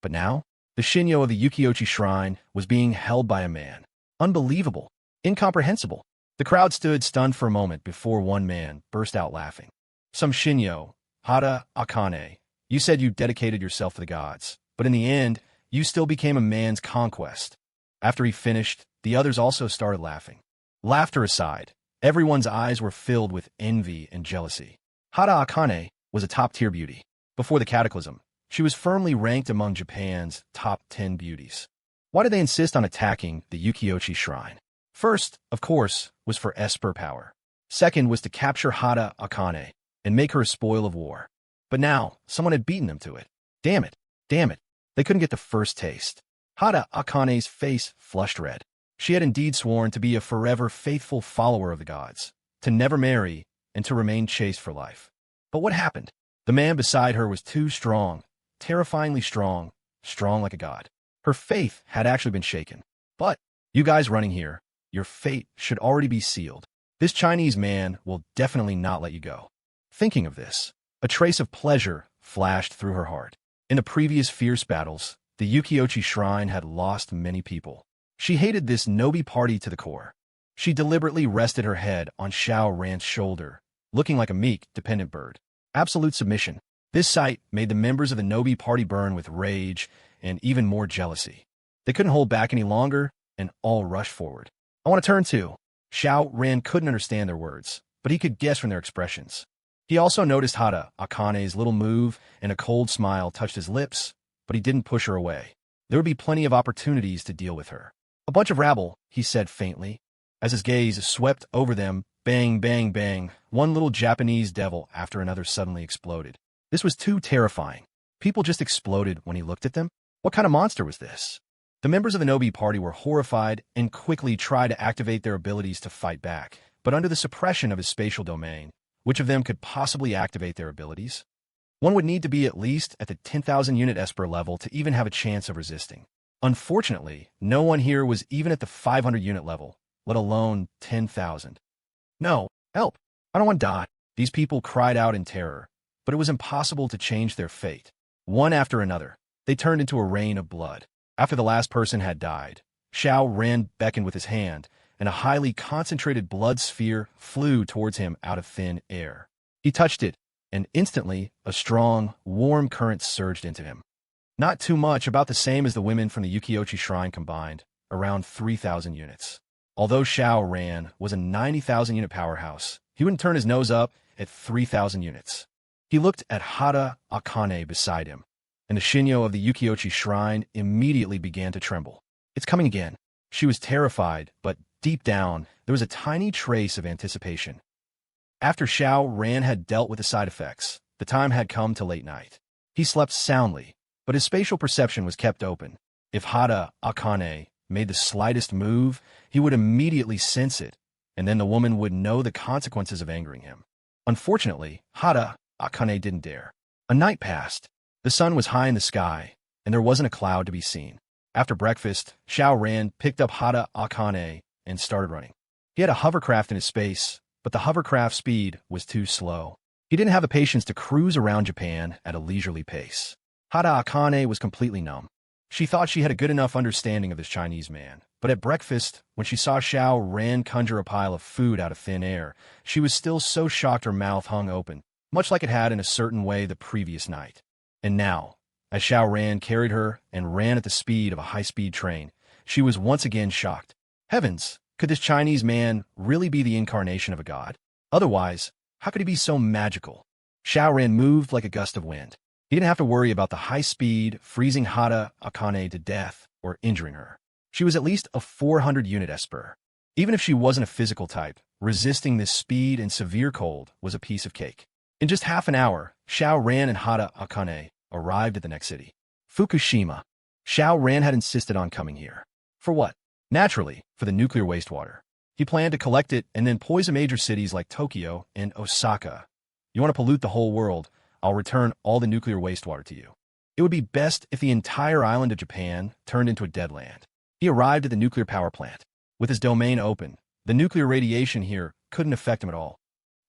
But now, the Shinyo of the Ukiyoshi Shrine was being held by a man. Unbelievable. Incomprehensible. The crowd stood stunned for a moment before one man burst out laughing. Some Shinyo, Hada Akane, you said you dedicated yourself to the gods, but in the end, you still became a man's conquest. After he finished, the others also started laughing. Laughter aside, everyone's eyes were filled with envy and jealousy. Hada Akane was a top-tier beauty. Before the cataclysm, she was firmly ranked among Japan's top 10 beauties. Why did they insist on attacking the Ukiyoshi Shrine? First, of course, was for Esper power. Second was to capture Hada Akane and make her a spoil of war. But now, someone had beaten them to it. Damn it. Damn it. They couldn't get the first taste. Hada Akane's face flushed red. She had indeed sworn to be a forever faithful follower of the gods, to never marry, and to remain chaste for life. But what happened? The man beside her was too strong, terrifyingly strong, strong like a god. Her faith had actually been shaken. But, you guys running here, your fate should already be sealed. This Chinese man will definitely not let you go. Thinking of this, a trace of pleasure flashed through her heart. In the previous fierce battles, the Ukiyoshi Shrine had lost many people. She hated this Nobi party to the core. She deliberately rested her head on Xiao Ran's shoulder, looking like a meek, dependent bird. Absolute submission. This sight made the members of the Nobi party burn with rage and even more jealousy. They couldn't hold back any longer and all rushed forward. I want to turn to. Xiao Ran couldn't understand their words, but he could guess from their expressions. He also noticed Hada Akane's little move, and a cold smile touched his lips, but he didn't push her away. There would be plenty of opportunities to deal with her. A bunch of rabble, he said faintly. As his gaze swept over them, bang, bang, bang, one little Japanese devil after another suddenly exploded. This was too terrifying. People just exploded when he looked at them? What kind of monster was this? The members of the Nobi party were horrified and quickly tried to activate their abilities to fight back, but under the suppression of his spatial domain, which of them could possibly activate their abilities? One would need to be at least at the 10,000 unit Esper level to even have a chance of resisting. Unfortunately, no one here was even at the 500 unit level, let alone 10,000. No, help! I don't want to die. These people cried out in terror, but it was impossible to change their fate. One after another, they turned into a rain of blood. After the last person had died, Xiao Ran beckoned with his hand, and a highly concentrated blood sphere flew towards him out of thin air. He touched it, and instantly a strong, warm current surged into him. Not too much, about the same as the women from the Ukiyoshi Shrine combined, around 3,000 units. Although Xiao Ran was a 90,000 unit powerhouse, he wouldn't turn his nose up at 3,000 units. He looked at Hada Akane beside him, and the Shinyo of the Ukiyoshi Shrine immediately began to tremble. It's coming again. She was terrified, but deep down, there was a tiny trace of anticipation. After Xiao Ran had dealt with the side effects, the time had come to late night. He slept soundly, but his spatial perception was kept open. If Hada Akane made the slightest move, he would immediately sense it, and then the woman would know the consequences of angering him. Unfortunately, Hada Akane didn't dare. A night passed. The sun was high in the sky, and there wasn't a cloud to be seen. After breakfast, Xiao Ran picked up Hada Akane and started running. He had a hovercraft in his space, but the hovercraft speed was too slow. He didn't have the patience to cruise around Japan at a leisurely pace. Hada Akane was completely numb. She thought she had a good enough understanding of this Chinese man, but at breakfast, when she saw Xiao Ran conjure a pile of food out of thin air, she was still so shocked her mouth hung open, much like it had in a certain way the previous night. And now, as Xiao Ran carried her and ran at the speed of a high-speed train, she was once again shocked. Heavens, could this Chinese man really be the incarnation of a god? Otherwise, how could he be so magical? Xiao Ran moved like a gust of wind. He didn't have to worry about the high speed, freezing Hada Akane to death or injuring her. She was at least a 400-unit esper. Even if she wasn't a physical type, resisting this speed and severe cold was a piece of cake. In just half an hour, Xiao Ran and Hada Akane arrived at the next city, Fukushima. Xiao Ran had insisted on coming here. For what? Naturally, for the nuclear wastewater. He planned to collect it and then poison major cities like Tokyo and Osaka. You want to pollute the whole world? I'll return all the nuclear wastewater to you. It would be best if the entire island of Japan turned into a dead land. He arrived at the nuclear power plant. With his domain open, the nuclear radiation here couldn't affect him at all.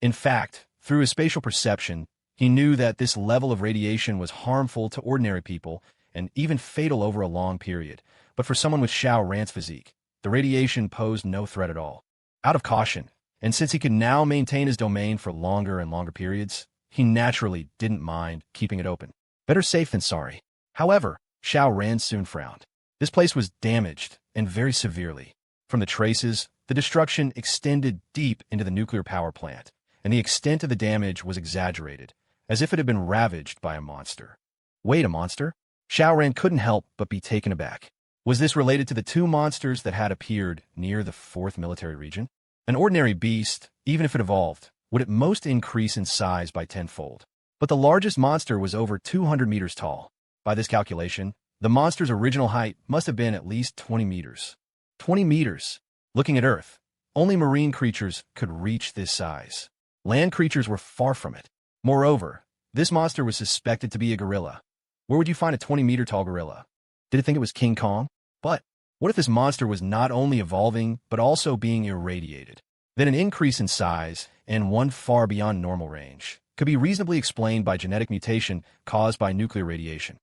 In fact, through his spatial perception, he knew that this level of radiation was harmful to ordinary people and even fatal over a long period. But for someone with Xiao Ran's physique, the radiation posed no threat at all. Out of caution, and since he could now maintain his domain for longer and longer periods, he naturally didn't mind keeping it open. Better safe than sorry. However, Xiao Ran soon frowned. This place was damaged, and very severely. From the traces, the destruction extended deep into the nuclear power plant, and the extent of the damage was exaggerated, as if it had been ravaged by a monster. Wait, a monster? Xiao Ran couldn't help but be taken aback. Was this related to the two monsters that had appeared near the 4th military region? An ordinary beast, even if it evolved, would at most increase in size by tenfold. But the largest monster was over 200 meters tall. By this calculation, the monster's original height must have been at least 20 meters. 20 meters! Looking at Earth, only marine creatures could reach this size. Land creatures were far from it. Moreover, this monster was suspected to be a gorilla. Where would you find a 20-meter tall gorilla? Did it think it was King Kong? But what if this monster was not only evolving, but also being irradiated? Then an increase in size, and one far beyond normal range, could be reasonably explained by genetic mutation caused by nuclear radiation.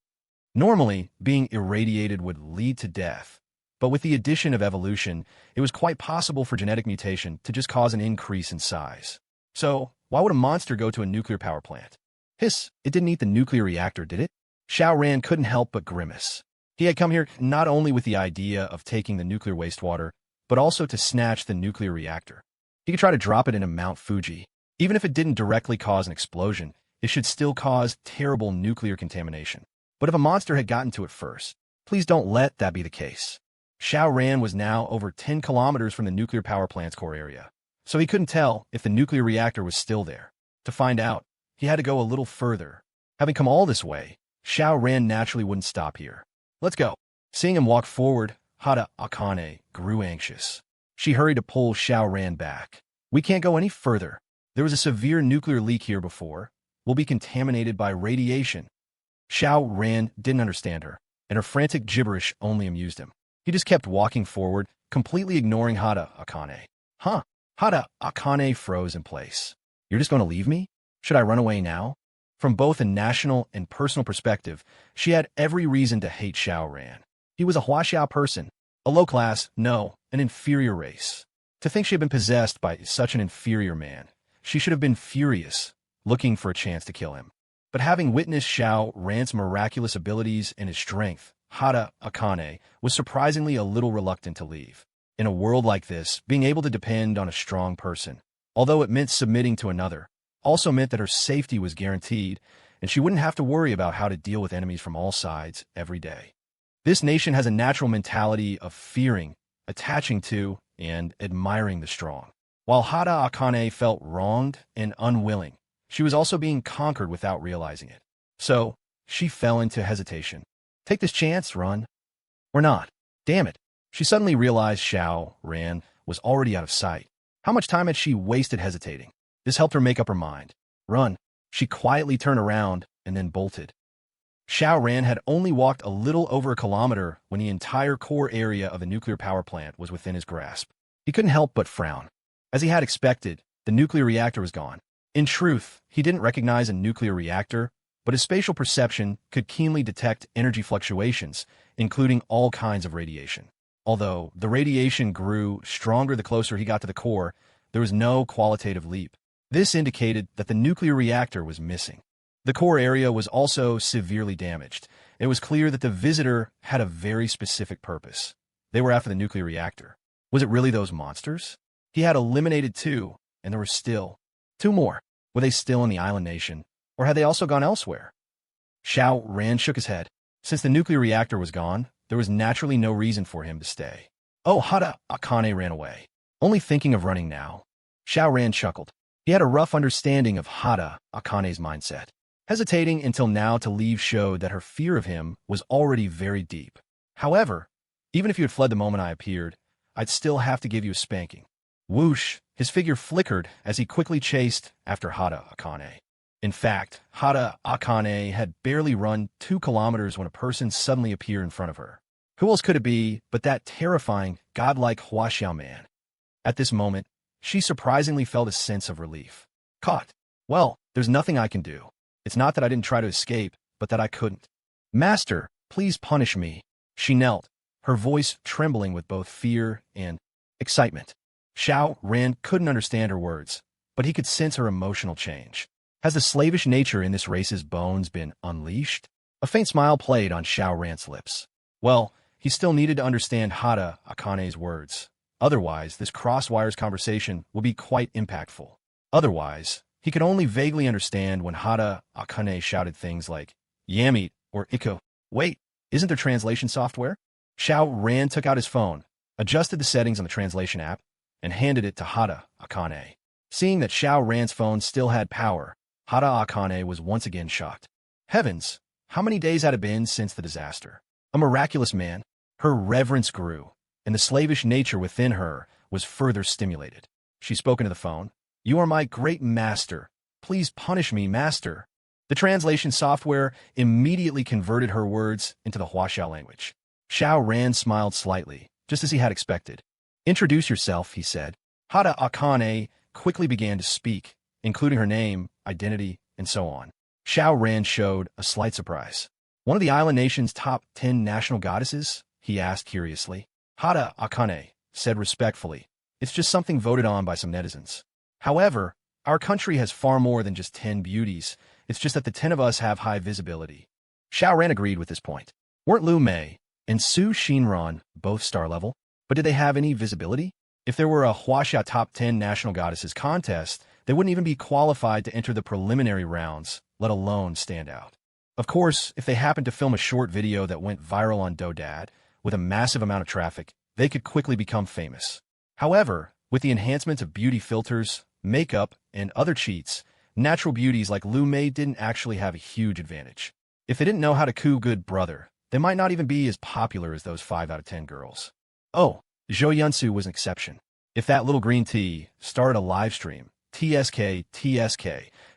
Normally, being irradiated would lead to death, but with the addition of evolution, it was quite possible for genetic mutation to just cause an increase in size. So, why would a monster go to a nuclear power plant? Hiss, it didn't eat the nuclear reactor, did it? Xiao Ran couldn't help but grimace. He had come here not only with the idea of taking the nuclear wastewater, but also to snatch the nuclear reactor. He could try to drop it into Mount Fuji. Even if it didn't directly cause an explosion, it should still cause terrible nuclear contamination. But if a monster had gotten to it first, please don't let that be the case. Xiao Ran was now over 10 kilometers from the nuclear power plant's core area, so he couldn't tell if the nuclear reactor was still there. To find out, he had to go a little further. Having come all this way, Xiao Ran naturally wouldn't stop here. Let's go. Seeing him walk forward, Hada Akane grew anxious. She hurried to pull Xiao Ran back. We can't go any further. There was a severe nuclear leak here before. We'll be contaminated by radiation. Xiao Ran didn't understand her, and her frantic gibberish only amused him. He just kept walking forward, completely ignoring Hada Akane. Huh? Hada Akane froze in place. You're just going to leave me? Should I run away now? From both a national and personal perspective, she had every reason to hate Xiao Ran. He was a Huaxiao person, a low class, no, an inferior race. To think she had been possessed by such an inferior man, she should have been furious, looking for a chance to kill him. But having witnessed Xiao Ran's miraculous abilities and his strength, Hada Akane was surprisingly a little reluctant to leave. In a world like this, being able to depend on a strong person, although it meant submitting to another, also meant that her safety was guaranteed, and she wouldn't have to worry about how to deal with enemies from all sides every day. This nation has a natural mentality of fearing, attaching to, and admiring the strong. While Hada Akane felt wronged and unwilling, she was also being conquered without realizing it. So, she fell into hesitation. Take this chance, run. Or not. Damn it. She suddenly realized Xiao Ran was already out of sight. How much time had she wasted hesitating? This helped her make up her mind. Run. She quietly turned around and then bolted. Xiao Ran had only walked a little over a kilometer when the entire core area of the nuclear power plant was within his grasp. He couldn't help but frown. As he had expected, the nuclear reactor was gone. In truth, he didn't recognize a nuclear reactor, but his spatial perception could keenly detect energy fluctuations, including all kinds of radiation. Although the radiation grew stronger the closer he got to the core, there was no qualitative leap. This indicated that the nuclear reactor was missing. The core area was also severely damaged. It was clear that the visitor had a very specific purpose. They were after the nuclear reactor. Was it really those monsters? He had eliminated 2, and there were still 2 more. Were they still in the island nation, or had they also gone elsewhere? Xiao Ran shook his head. Since the nuclear reactor was gone, there was naturally no reason for him to stay. Oh, Hada Akane ran away. Only thinking of running now. Xiao Ran chuckled. He had a rough understanding of Hada Akane's mindset. Hesitating until now to leave showed that her fear of him was already very deep. However, even if you had fled the moment I appeared, I'd still have to give you a spanking. Whoosh, his figure flickered as he quickly chased after Hada Akane. In fact, Hada Akane had barely run 2 kilometers when a person suddenly appeared in front of her. Who else could it be but that terrifying, godlike Huaxiao man? At this moment, she surprisingly felt a sense of relief. Caught. Well, there's nothing I can do. It's not that I didn't try to escape, but that I couldn't. Master, please punish me. She knelt, her voice trembling with both fear and excitement. Xiao Ran couldn't understand her words, but he could sense her emotional change. Has the slavish nature in this race's bones been unleashed? A faint smile played on Xiao Ran's lips. Well, he still needed to understand Hada Akane's words. Otherwise, this cross-wires conversation would be quite impactful. Otherwise, he could only vaguely understand when Hada Akane shouted things like, Yamit or Iko. Wait, isn't there translation software? Xiao Ran took out his phone, adjusted the settings on the translation app, and handed it to Hada Akane. Seeing that Xiao Ran's phone still had power, Hada Akane was once again shocked. Heavens, how many days had it been since the disaster? A miraculous man. Her reverence grew, and the slavish nature within her was further stimulated. She spoke into the phone. You are my great master. Please punish me, master. The translation software immediately converted her words into the Huaxiao language. Xiao Ran smiled slightly, just as he had expected. Introduce yourself, he said. Hada Akane quickly began to speak, including her name, identity, and so on. Xiao Ran showed a slight surprise. One of the island nation's top 10 national goddesses? He asked curiously. Hada Akane said respectfully. It's just something voted on by some netizens. However, our country has far more than just 10 beauties. It's just that the 10 of us have high visibility. Xiao Ran agreed with this point. Weren't Lu Mei and Su Xinran both star level? But did they have any visibility? If there were a Huaxia Top 10 National Goddesses contest, they wouldn't even be qualified to enter the preliminary rounds, let alone stand out. Of course, if they happened to film a short video that went viral on Dodad, with a massive amount of traffic, they could quickly become famous. However, with the enhancement of beauty filters, makeup, and other cheats, natural beauties like Lu Mei didn't actually have a huge advantage. If they didn't know how to coo good brother, they might not even be as popular as those 5 out of 10 girls. Oh, Wong Su was an exception. If that little green tea started a live stream, TSK,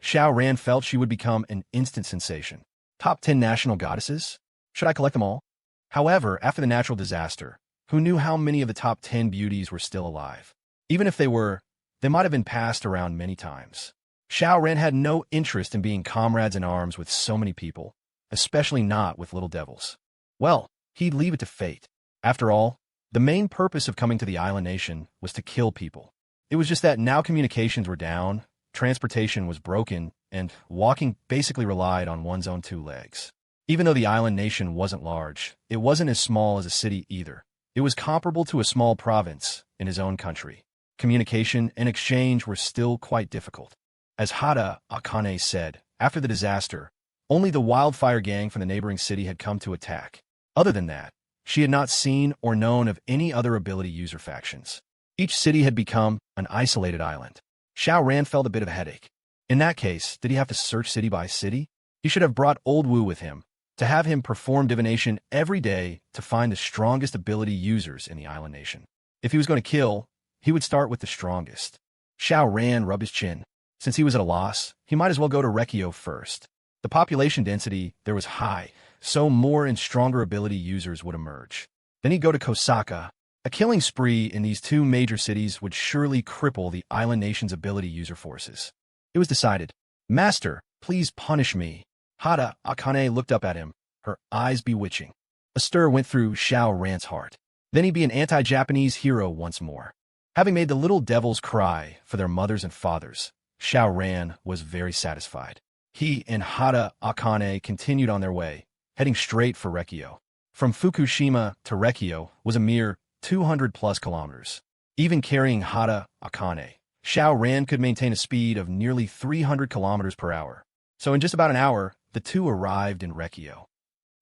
Xiao Ran felt she would become an instant sensation. Top 10 national goddesses? Should I collect them all? However, after the natural disaster, who knew how many of the top 10 beauties were still alive? Even if they were, they might have been passed around many times. Xiao Ran had no interest in being comrades in arms with so many people, especially not with little devils. Well, he'd leave it to fate. After all, the main purpose of coming to the island nation was to kill people. It was just that now communications were down, transportation was broken, and walking basically relied on one's own two legs. Even though the island nation wasn't large, it wasn't as small as a city either. It was comparable to a small province in his own country. Communication and exchange were still quite difficult. As Hada Akane said, after the disaster, only the wildfire gang from the neighboring city had come to attack. Other than that, she had not seen or known of any other ability user factions. Each city had become an isolated island. Xiao Ran felt a bit of a headache. In that case, did he have to search city by city? He should have brought Old Wu with him, to have him perform divination every day to find the strongest ability users in the island nation. If he was going to kill, he would start with the strongest. Xiao Ran rubbed his chin. Since he was at a loss, he might as well go to Rekio first. The population density there was high, so more and stronger ability users would emerge. Then he'd go to Kosaka. A killing spree in these two major cities would surely cripple the island nation's ability user forces. It was decided. Master, please punish me. Hada Akane looked up at him, her eyes bewitching. A stir went through Xiao Ran's heart. Then he'd be an anti-Japanese hero once more. Having made the little devils cry for their mothers and fathers, Xiao Ran was very satisfied. He and Hada Akane continued on their way, heading straight for Rekio. From Fukushima to Rekio was a mere 200+ kilometers. Even carrying Hada Akane, Xiao Ran could maintain a speed of nearly 300 kilometers per hour. So in just about an hour, the two arrived in Rekio.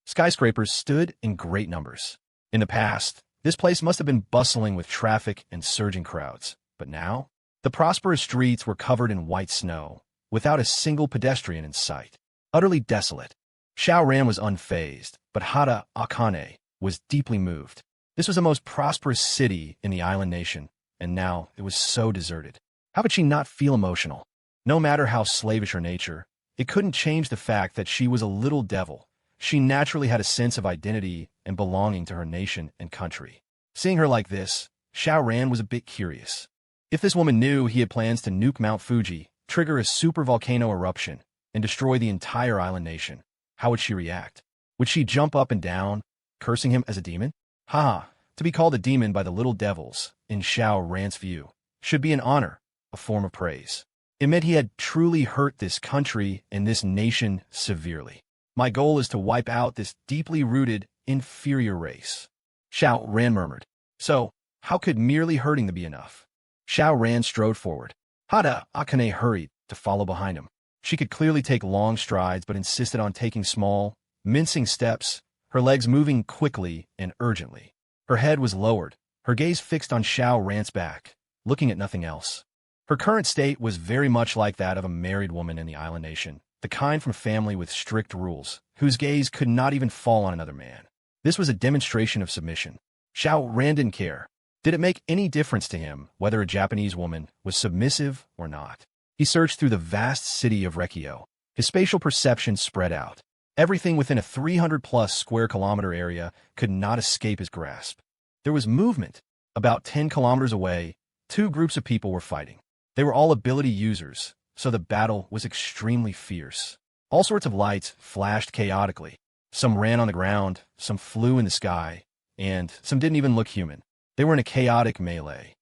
Skyscrapers stood in great numbers. In the past, this place must have been bustling with traffic and surging crowds. But now, the prosperous streets were covered in white snow, without a single pedestrian in sight. Utterly desolate. Xiao Ran was unfazed, but Hada Akane was deeply moved. This was the most prosperous city in the island nation, and now it was so deserted. How could she not feel emotional? No matter how slavish her nature, it couldn't change the fact that she was a little devil. She naturally had a sense of identity and belonging to her nation and country. Seeing her like this, Xiao Ran was a bit curious. If this woman knew he had plans to nuke Mount Fuji, trigger a supervolcano eruption, and destroy the entire island nation, how would she react? Would she jump up and down, cursing him as a demon? To be called a demon by the little devils, in Xiao Ran's view, should be an honor, a form of praise. It meant he had truly hurt this country and this nation severely. My goal is to wipe out this deeply rooted, inferior race. Xiao Ran murmured. So, how could merely hurting them be enough? Xiao Ran strode forward. Hada Akane hurried to follow behind him. She could clearly take long strides but insisted on taking small, mincing steps, her legs moving quickly and urgently. Her head was lowered, her gaze fixed on Xiao Ran's back, looking at nothing else. Her current state was very much like that of a married woman in the island nation, the kind from a family with strict rules, whose gaze could not even fall on another man. This was a demonstration of submission. Xiao Ran didn't care. Did it make any difference to him whether a Japanese woman was submissive or not? He searched through the vast city of Rekio. His spatial perception spread out. Everything within a 300+ square kilometer area could not escape his grasp. There was movement. About 10 kilometers away, two groups of people were fighting. They were all ability users, so the battle was extremely fierce. All sorts of lights flashed chaotically. Some ran on the ground, some flew in the sky, and some didn't even look human. They were in a chaotic melee.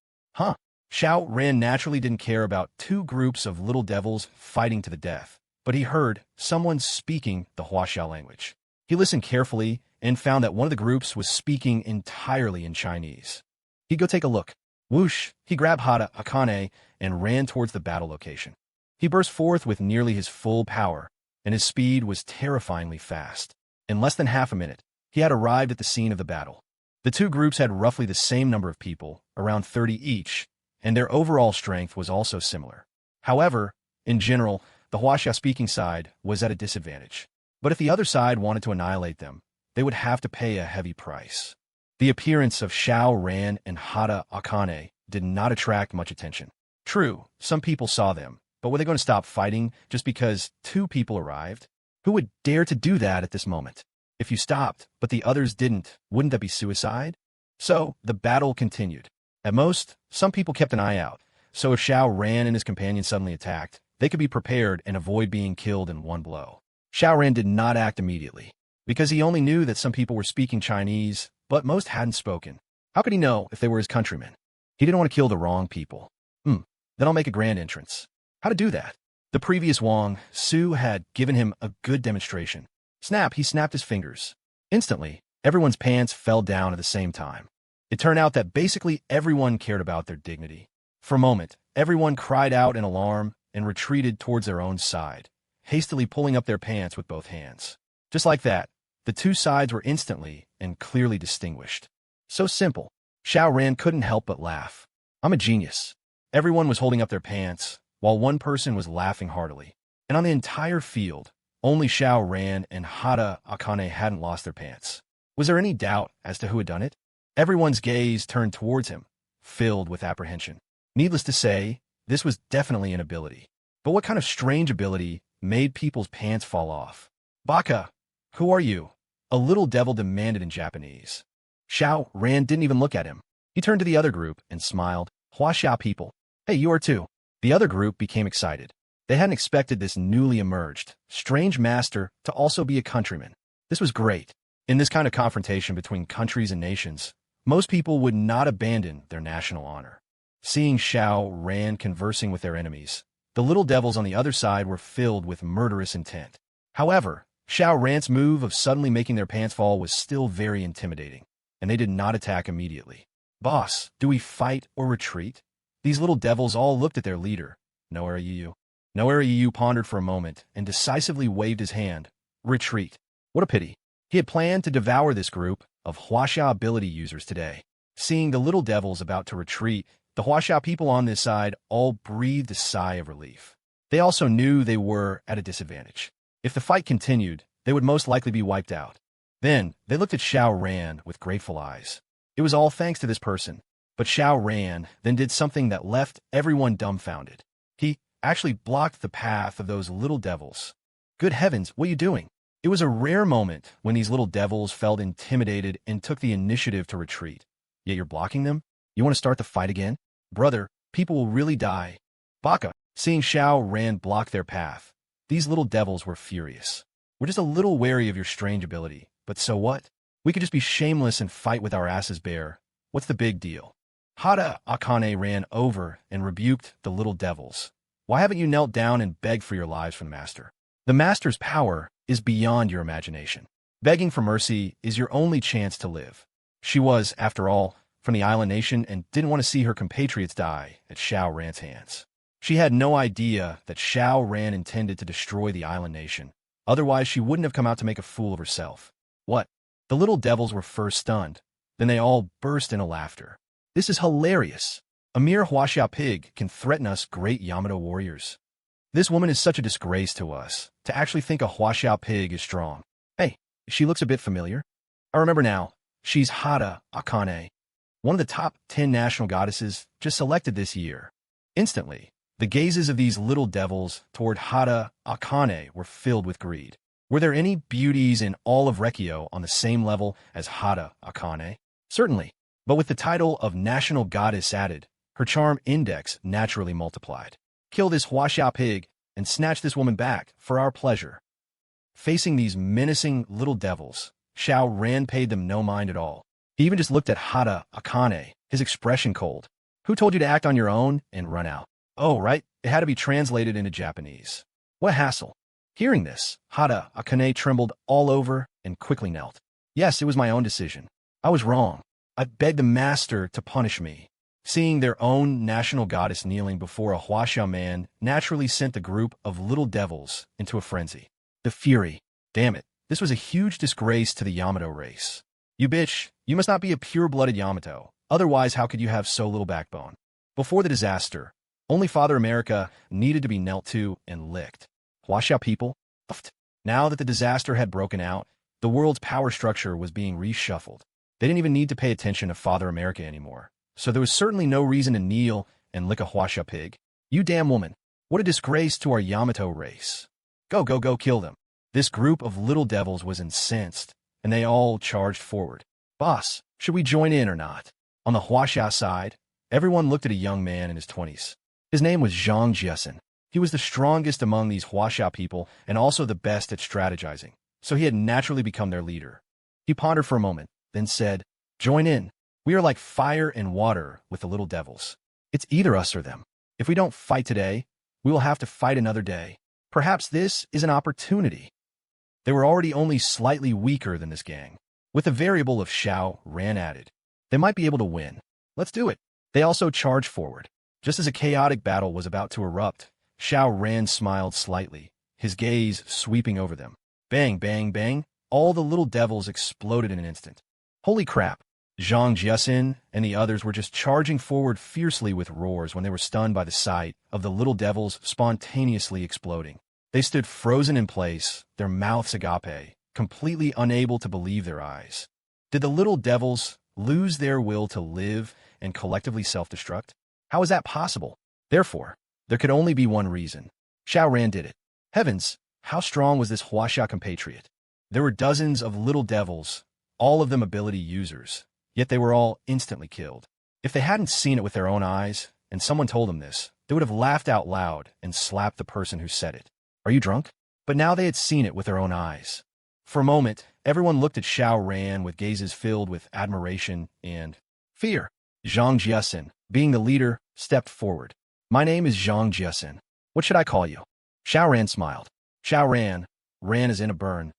Xiao Ran naturally didn't care about two groups of little devils fighting to the death, but he heard someone speaking the Huaxiao language. He listened carefully and found that one of the groups was speaking entirely in Chinese. He'd go take a look. Whoosh! He grabbed Hada Akane and ran towards the battle location. He burst forth with nearly his full power, and his speed was terrifyingly fast. In less than half a minute, he had arrived at the scene of the battle. The two groups had roughly the same number of people, around 30 each, and their overall strength was also similar. However, in general, the Huaxia-speaking side was at a disadvantage. But if the other side wanted to annihilate them, they would have to pay a heavy price. The appearance of Xiao Ran and Hada Akane did not attract much attention. True, some people saw them, but were they going to stop fighting just because two people arrived? Who would dare to do that at this moment? If you stopped, but the others didn't, wouldn't that be suicide? So, the battle continued. At most, some people kept an eye out, so if Xiao Ran and his companion suddenly attacked, they could be prepared and avoid being killed in one blow. Xiao Ran did not act immediately, because he only knew that some people were speaking Chinese, but most hadn't spoken. How could he know if they were his countrymen? He didn't want to kill the wrong people. Then I'll make a grand entrance. How to do that? The previous Wong Su had given him a good demonstration. Snap, he snapped his fingers. Instantly, everyone's pants fell down at the same time. It turned out that basically everyone cared about their dignity. For a moment, everyone cried out in alarm and retreated towards their own side, hastily pulling up their pants with both hands. Just like that, the two sides were instantly and clearly distinguished. So simple. Xiao Ran couldn't help but laugh. I'm a genius. Everyone was holding up their pants, while one person was laughing heartily. And on the entire field, only Xiao Ran and Hada Akane hadn't lost their pants. Was there any doubt as to who had done it? Everyone's gaze turned towards him, filled with apprehension. Needless to say, this was definitely an ability. But what kind of strange ability made people's pants fall off? Baka, who are you? A little devil demanded in Japanese. Xiao Ran didn't even look at him. He turned to the other group and smiled. Huaxia people. Hey, you are too. The other group became excited. They hadn't expected this newly emerged, strange master to also be a countryman. This was great. In this kind of confrontation between countries and nations, most people would not abandon their national honor. Seeing Xiao Ran conversing with their enemies, the little devils on the other side were filled with murderous intent. However, Xiao Ran's move of suddenly making their pants fall was still very intimidating, and they did not attack immediately. Boss, do we fight or retreat? These little devils all looked at their leader. Noeriyu pondered for a moment and decisively waved his hand. Retreat. What a pity. He had planned to devour this group of Huaxia ability users today. Seeing the little devils about to retreat, the Huaxia people on this side all breathed a sigh of relief. They also knew they were at a disadvantage. If the fight continued, they would most likely be wiped out. Then, they looked at Xiao Ran with grateful eyes. It was all thanks to this person. But Xiao Ran then did something that left everyone dumbfounded. He actually blocked the path of those little devils. Good heavens, what are you doing? It was a rare moment when these little devils felt intimidated and took the initiative to retreat. Yet you're blocking them? You want to start the fight again? Brother, people will really die. Baka, seeing Xiao Ran block their path, these little devils were furious. We're just a little wary of your strange ability, but so what? We could just be shameless and fight with our asses bare. What's the big deal? Hada Akane ran over and rebuked the little devils. Why haven't you knelt down and begged for your lives from the master? The master's power is beyond your imagination. Begging for mercy is your only chance to live. She was, after all, from the island nation and didn't want to see her compatriots die at Xiao Ran's hands. She had no idea that Xiao Ran intended to destroy the island nation. Otherwise, she wouldn't have come out to make a fool of herself. What? The little devils were first stunned. Then they all burst into laughter. This is hilarious. A mere Huaxia pig can threaten us great Yamato warriors. This woman is such a disgrace to us, to actually think a Huaxia pig is strong. Hey, she looks a bit familiar. I remember now. She's Hada Akane, one of the top 10 national goddesses just selected this year. Instantly, the gazes of these little devils toward Hada Akane were filled with greed. Were there any beauties in all of Rekio on the same level as Hada Akane? Certainly, but with the title of National Goddess added, her charm index naturally multiplied. Kill this Huaxia pig and snatch this woman back for our pleasure. Facing these menacing little devils, Xiao Ran paid them no mind at all. He even just looked at Hada Akane, his expression cold. Who told you to act on your own and run out? Oh, right, it had to be translated into Japanese. What a hassle. Hearing this, Hada Akane trembled all over and quickly knelt. Yes, it was my own decision. I was wrong. I begged the master to punish me. Seeing their own national goddess kneeling before a Huaxia man naturally sent the group of little devils into a frenzy. The fury. Damn it, this was a huge disgrace to the Yamato race. You bitch, you must not be a pure-blooded Yamato. Otherwise, how could you have so little backbone? Before the disaster, only Father America needed to be knelt to and licked. Huaxia people? Now that the disaster had broken out, the world's power structure was being reshuffled. They didn't even need to pay attention to Father America anymore. So there was certainly no reason to kneel and lick a Huaxia pig. You damn woman. What a disgrace to our Yamato race. Go, go, go, kill them. This group of little devils was incensed, and they all charged forward. Boss, should we join in or not? On the Huaxia side, everyone looked at a young man in his 20s. His name was Zhang Jiesin. He was the strongest among these Huaxia people and also the best at strategizing, so he had naturally become their leader. He pondered for a moment, then said, Join in. We are like fire and water with the little devils. It's either us or them. If we don't fight today, We will have to fight another day. Perhaps this is an opportunity. They were already only slightly weaker than this gang. With the variable of Xiao Ran added, they might be able to win. Let's do it. They also charged forward. Just as a chaotic battle was about to erupt, Xiao Ran smiled slightly, his gaze sweeping over them. Bang, bang, bang. All the little devils exploded in an instant. Holy crap. Zhang Jiaxin and the others were just charging forward fiercely with roars when they were stunned by the sight of the little devils spontaneously exploding. They stood frozen in place, their mouths agape, completely unable to believe their eyes. Did the little devils lose their will to live and collectively self-destruct? How is that possible? Therefore, there could only be one reason. Xiao Ran did it. Heavens, how strong was this Huaxia compatriot? There were dozens of little devils, all of them ability users, yet they were all instantly killed. If they hadn't seen it with their own eyes, and someone told them this, they would have laughed out loud and slapped the person who said it. Are you drunk? But now they had seen it with their own eyes. For a moment, everyone looked at Xiao Ran with gazes filled with admiration and fear. Zhang Jiaxin, being the leader, stepped forward. My name is Zhang Jiaxin. What should I call you? Xiao Ran smiled. Xiao Ran, Ran is in a burn.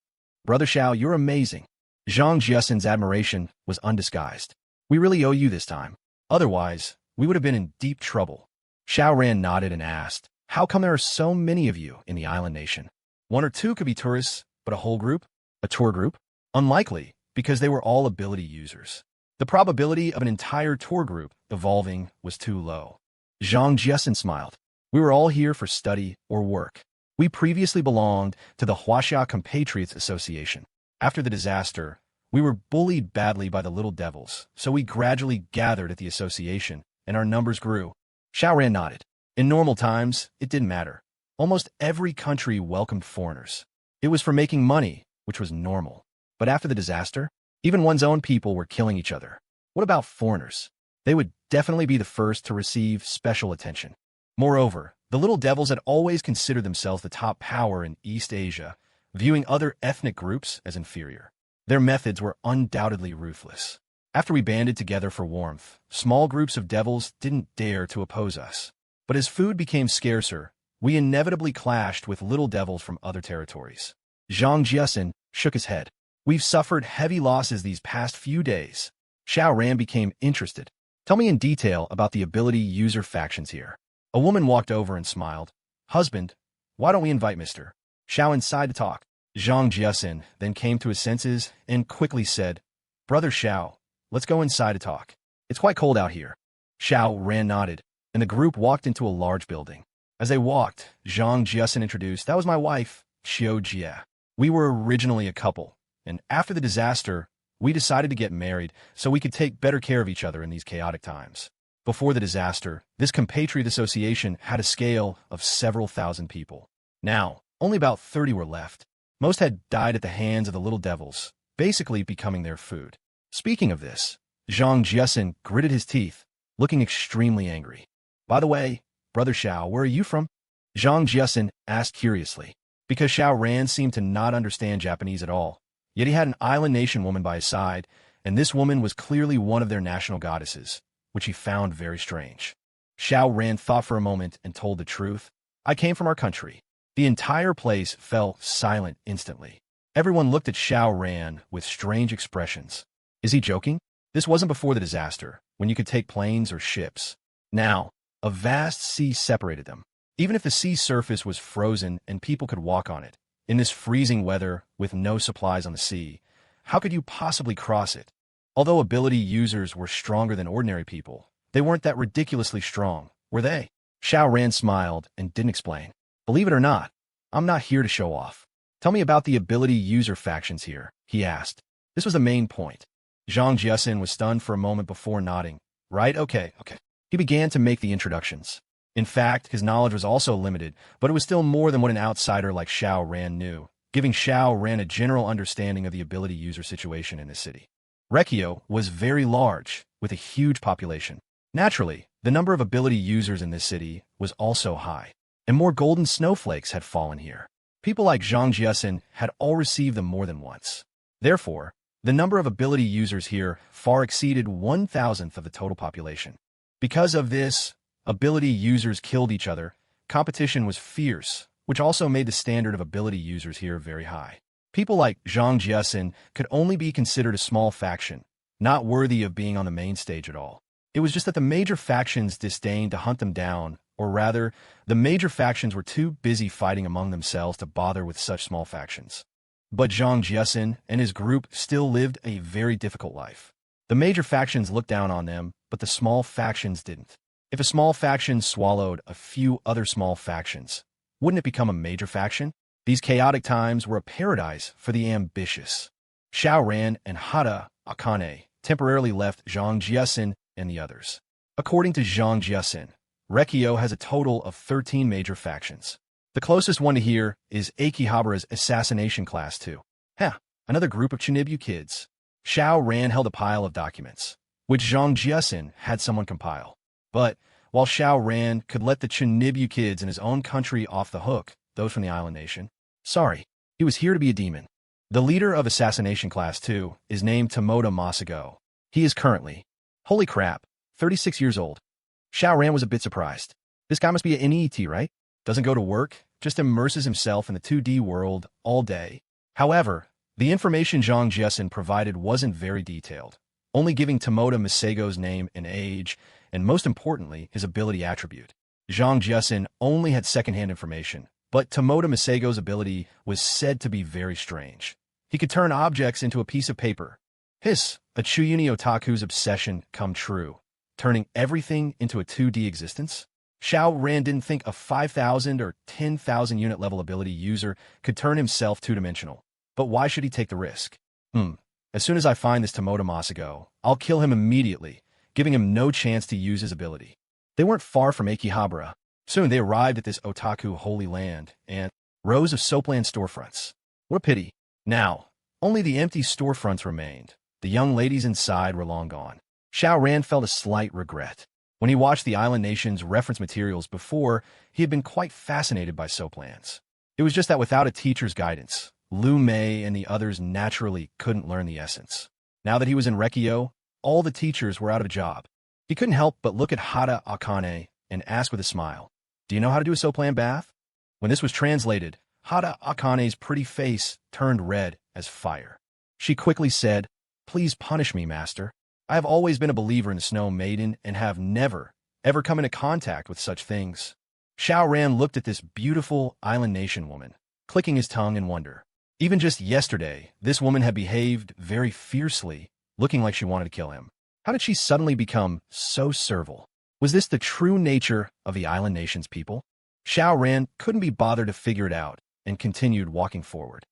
Brother Xiao, you're amazing. Zhang Jiaxin's admiration was undisguised. We really owe you this time. Otherwise, we would have been in deep trouble. Xiao Ran nodded and asked, how come there are so many of you in the island nation? One or two could be tourists, but a whole group? A tour group? Unlikely, because they were all ability users. The probability of an entire tour group evolving was too low. Zhang Jiaxin smiled. We were all here for study or work. We previously belonged to the Huaxia Compatriots Association. After the disaster, we were bullied badly by the little devils, so we gradually gathered at the association, and our numbers grew. Xiao Ran nodded. In normal times, it didn't matter. Almost every country welcomed foreigners. It was for making money, which was normal. But after the disaster, even one's own people were killing each other. What about foreigners? They would definitely be the first to receive special attention. Moreover, the little devils had always considered themselves the top power in East Asia, viewing other ethnic groups as inferior. Their methods were undoubtedly ruthless. After we banded together for warmth, small groups of devils didn't dare to oppose us. But as food became scarcer, we inevitably clashed with little devils from other territories. Zhang Jiaxin shook his head. We've suffered heavy losses these past few days. Xiao Ran became interested. Tell me in detail about the ability user factions here. A woman walked over and smiled. Husband, why don't we invite Mr. Xiao inside to talk? Zhang Jiaxin then came to his senses and quickly said, Brother Xiao, let's go inside to talk. It's quite cold out here. Xiao Ran nodded, and the group walked into a large building. As they walked, Zhang Jiaxin introduced, that was my wife, Xiao Jiang. We were originally a couple, and after the disaster, we decided to get married so we could take better care of each other in these chaotic times. Before the disaster, this compatriot association had a scale of several thousand people. Now, only about 30 were left. Most had died at the hands of the little devils, basically becoming their food. Speaking of this, Zhang Jiaxin gritted his teeth, looking extremely angry. By the way, Brother Xiao, where are you from? Zhang Jiaxin asked curiously, because Xiao Ran seemed to not understand Japanese at all. Yet he had an island nation woman by his side, and this woman was clearly one of their national goddesses, which he found very strange. Xiao Ran thought for a moment and told the truth. I came from our country. The entire place fell silent instantly. Everyone looked at Xiao Ran with strange expressions. Is he joking? This wasn't before the disaster, when you could take planes or ships. Now, a vast sea separated them. Even if the sea surface was frozen and people could walk on it, in this freezing weather with no supplies on the sea, how could you possibly cross it? Although ability users were stronger than ordinary people, they weren't that ridiculously strong, were they? Xiao Ran smiled and didn't explain. Believe it or not, I'm not here to show off. Tell me about the ability user factions here, he asked. This was the main point. Zhang Jiaxin was stunned for a moment before nodding. Right, okay. He began to make the introductions. In fact, his knowledge was also limited, but it was still more than what an outsider like Xiao Ran knew, giving Xiao Ran a general understanding of the ability user situation in this city. Rekio was very large, with a huge population. Naturally, the number of ability users in this city was also high, and more golden snowflakes had fallen here. People like Zhang Jiaxin had all received them more than once. Therefore, the number of ability users here far exceeded 1,000th of the total population. Because of this, ability users killed each other, competition was fierce, which also made the standard of ability users here very high. People like Zhang Jiasin could only be considered a small faction, not worthy of being on the main stage at all. It was just that the major factions disdained to hunt them down, or rather, the major factions were too busy fighting among themselves to bother with such small factions. But Zhang Jiasin and his group still lived a very difficult life. The major factions looked down on them, but the small factions didn't. If a small faction swallowed a few other small factions, wouldn't it become a major faction? These chaotic times were a paradise for the ambitious. Xiao Ran and Hada Akane temporarily left Zhang Jiasin and the others. According to Zhang Jiasin, Rekio has a total of 13 major factions. The closest one to here is Akihabara's Assassination Class 2. Another group of Chinibu kids. Xiao Ran held a pile of documents, which Zhang Jiasin had someone compile. But while Xiao Ran could let the Chinibu kids in his own country off the hook, those from the island nation, sorry, he was here to be a demon. The leader of Assassination Class 2 is named Tomoda Masago. He is currently, holy crap, 36 years old. Xiao Ran was a bit surprised. This guy must be an NET, right? Doesn't go to work, just immerses himself in the 2D world all day. However, the information Zhang Jiasin provided wasn't very detailed, only giving Tomoda Masago's name and age, and most importantly, his ability attribute. Zhang Jiasin only had secondhand information, but Tomoda Masago's ability was said to be very strange. He could turn objects into a piece of paper. A Chuyuni otaku's obsession come true, turning everything into a 2D existence? Xiao Ran didn't think a 5,000 or 10,000 unit level ability user could turn himself two-dimensional. But why should he take the risk? As soon as I find this Tomoda Masago, I'll kill him immediately, giving him no chance to use his ability. They weren't far from Akihabara. Soon they arrived at this otaku holy land, and rows of soapland storefronts. What a pity. Now, only the empty storefronts remained. The young ladies inside were long gone. Xiao Ran felt a slight regret. When he watched the island nation's reference materials before, he had been quite fascinated by soaplands. It was just that without a teacher's guidance, Lu Mei and the others naturally couldn't learn the essence. Now that he was in Rekio, all the teachers were out of a job. He couldn't help but look at Hada Akane and ask with a smile, "Do you know how to do a soapland bath?" When this was translated, Hada Akane's pretty face turned red as fire. She quickly said, "Please punish me, master. I have always been a believer in the Snow Maiden and have never, ever come into contact with such things." Xiao Ran looked at this beautiful island nation woman, clicking his tongue in wonder. Even just yesterday, this woman had behaved very fiercely, looking like she wanted to kill him. How did she suddenly become so servile? Was this the true nature of the island nation's people? Xiao Ran couldn't be bothered to figure it out and continued walking forward.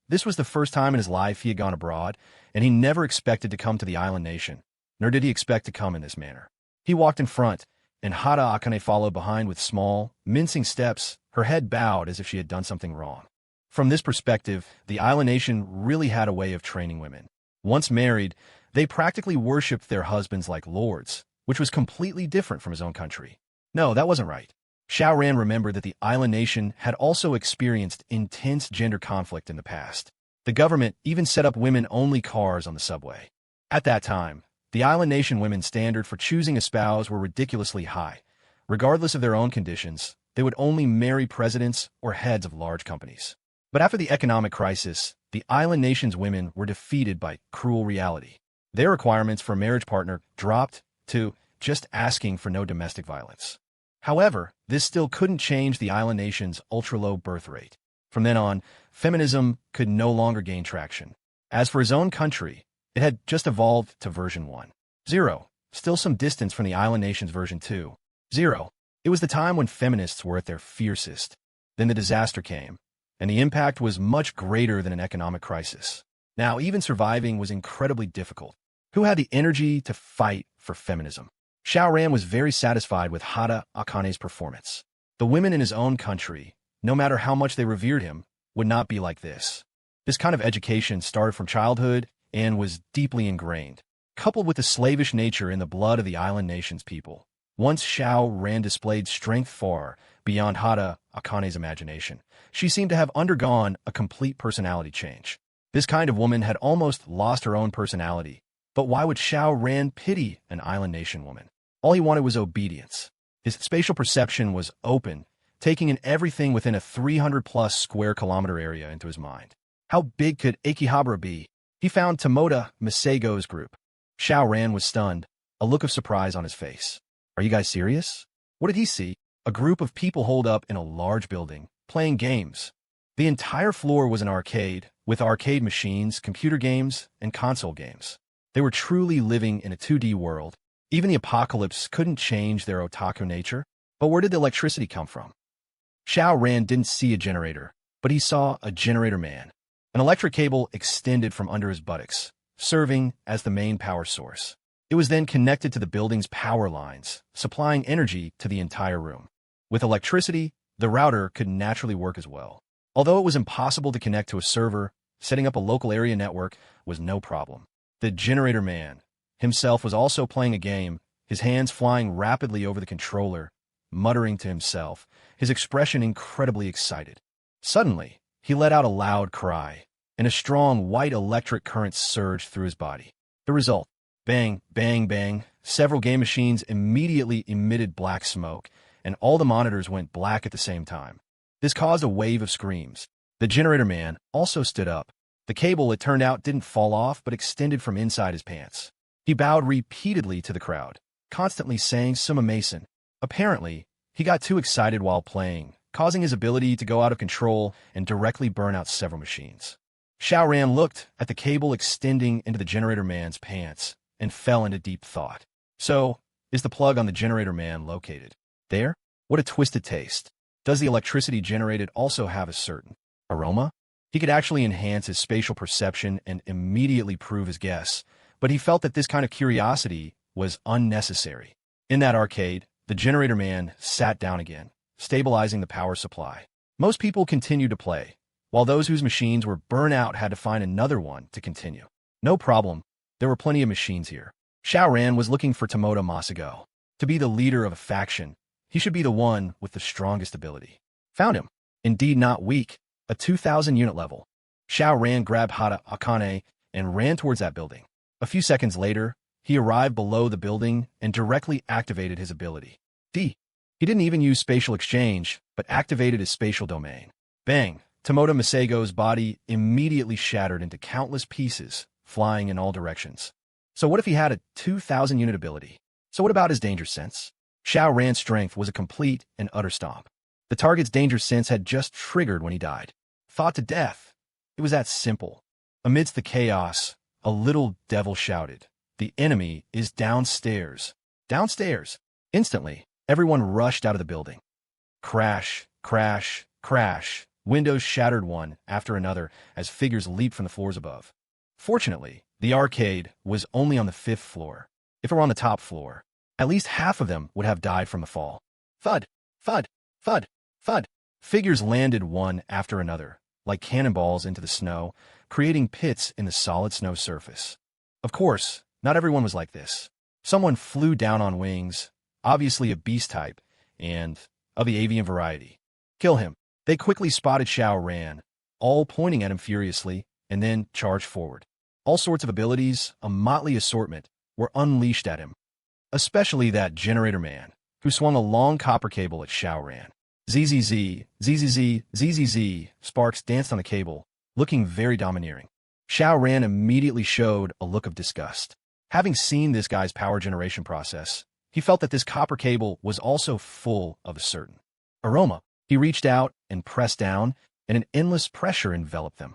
This was the first time in his life he had gone abroad, and he never expected to come to the island nation, nor did he expect to come in this manner. He walked in front, and Hada Akane followed behind with small, mincing steps, her head bowed as if she had done something wrong. From this perspective, the island nation really had a way of training women. Once married, they practically worshipped their husbands like lords, which was completely different from his own country. No, that wasn't right. Xiao Ran remembered that the island nation had also experienced intense gender conflict in the past. The government even set up women-only cars on the subway. At that time, the island nation women's standard for choosing a spouse were ridiculously high. Regardless of their own conditions, they would only marry presidents or heads of large companies. But after the economic crisis, the island nation's women were defeated by cruel reality. Their requirements for a marriage partner dropped to just asking for no domestic violence. However, this still couldn't change the island nation's ultra-low birth rate. From then on, feminism could no longer gain traction. As for his own country, it had just evolved to version 1.0, still some distance from the island nation's version 2.0. It was the time when feminists were at their fiercest. Then the disaster came, and the impact was much greater than an economic crisis. Now, even surviving was incredibly difficult. Who had the energy to fight for feminism? Xiao Ran was very satisfied with Hada Akane's performance. The women in his own country, no matter how much they revered him, would not be like this. This kind of education started from childhood and was deeply ingrained, coupled with the slavish nature in the blood of the island nation's people. Once Xiao Ran displayed strength far beyond Hada Akane's imagination, she seemed to have undergone a complete personality change. This kind of woman had almost lost her own personality. But why would Xiao Ran pity an island nation woman? All he wanted was obedience. His spatial perception was open, taking in everything within a 300-plus square kilometer area into his mind. How big could Akihabara be? He found Tomoda Masago's group. Xiao Ran was stunned, a look of surprise on his face. Are you guys serious? What did he see? A group of people holed up in a large building, playing games. The entire floor was an arcade, with arcade machines, computer games, and console games. They were truly living in a 2D world. Even the apocalypse couldn't change their otaku nature. But where did the electricity come from? Xiao Ran didn't see a generator, but he saw a generator man. An electric cable extended from under his buttocks, serving as the main power source. It was then connected to the building's power lines, supplying energy to the entire room. With electricity, the router could naturally work as well. Although it was impossible to connect to a server, setting up a local area network was no problem. The generator man himself was also playing a game, his hands flying rapidly over the controller, muttering to himself, his expression incredibly excited. Suddenly, he let out a loud cry, and a strong white electric current surged through his body. The result: bang, bang, bang. Several game machines immediately emitted black smoke, and all the monitors went black at the same time. This caused a wave of screams. The generator man also stood up. The cable, it turned out, didn't fall off, but extended from inside his pants. He bowed repeatedly to the crowd, constantly saying "Suma Mason." Apparently, he got too excited while playing, causing his ability to go out of control and directly burn out several machines. Xiao Ran looked at the cable extending into the generator man's pants and fell into deep thought. So, is the plug on the generator man located there? What a twisted taste. Does the electricity generated also have a certain aroma? He could actually enhance his spatial perception and immediately prove his guess, but he felt that this kind of curiosity was unnecessary. In that arcade, the generator man sat down again, stabilizing the power supply. Most people continued to play, while those whose machines were burnt out had to find another one to continue. No problem, there were plenty of machines here. Xiao Ran was looking for Tomoda Masago. To be the leader of a faction, he should be the one with the strongest ability. Found him. Indeed not weak, a 2,000 unit level. Xiao Ran grabbed Hada Akane and ran towards that building. A few seconds later, he arrived below the building and directly activated his ability. He didn't even use spatial exchange, but activated his spatial domain. Bang! Tomoda Masago's body immediately shattered into countless pieces, flying in all directions. So what if he had a 2,000 unit ability? So what about his danger sense? Xiao Ran's strength was a complete and utter stomp. The target's danger sense had just triggered when he died. Thought to death. It was that simple. Amidst the chaos, a little devil shouted, "The enemy is downstairs." Downstairs. Instantly, everyone rushed out of the building. Crash, crash, crash. Windows shattered one after another as figures leaped from the floors above. Fortunately, the arcade was only on the 5th floor. If it were on the top floor, at least half of them would have died from the fall. Thud, thud, thud, thud. Figures landed one after another, like cannonballs into the snow, creating pits in the solid snow surface. Of course, not everyone was like this. Someone flew down on wings, obviously a beast type, and of the avian variety. Kill him. They quickly spotted Xiao Ran, all pointing at him furiously, and then charged forward. All sorts of abilities, a motley assortment, were unleashed at him. Especially that generator man, who swung a long copper cable at Xiao Ran. ZZZ, ZZZ, ZZZ, sparks danced on the cable, looking very domineering. Xiao Ran immediately showed a look of disgust. Having seen this guy's power generation process, he felt that this copper cable was also full of a certain aroma. He reached out and pressed down, and an endless pressure enveloped them.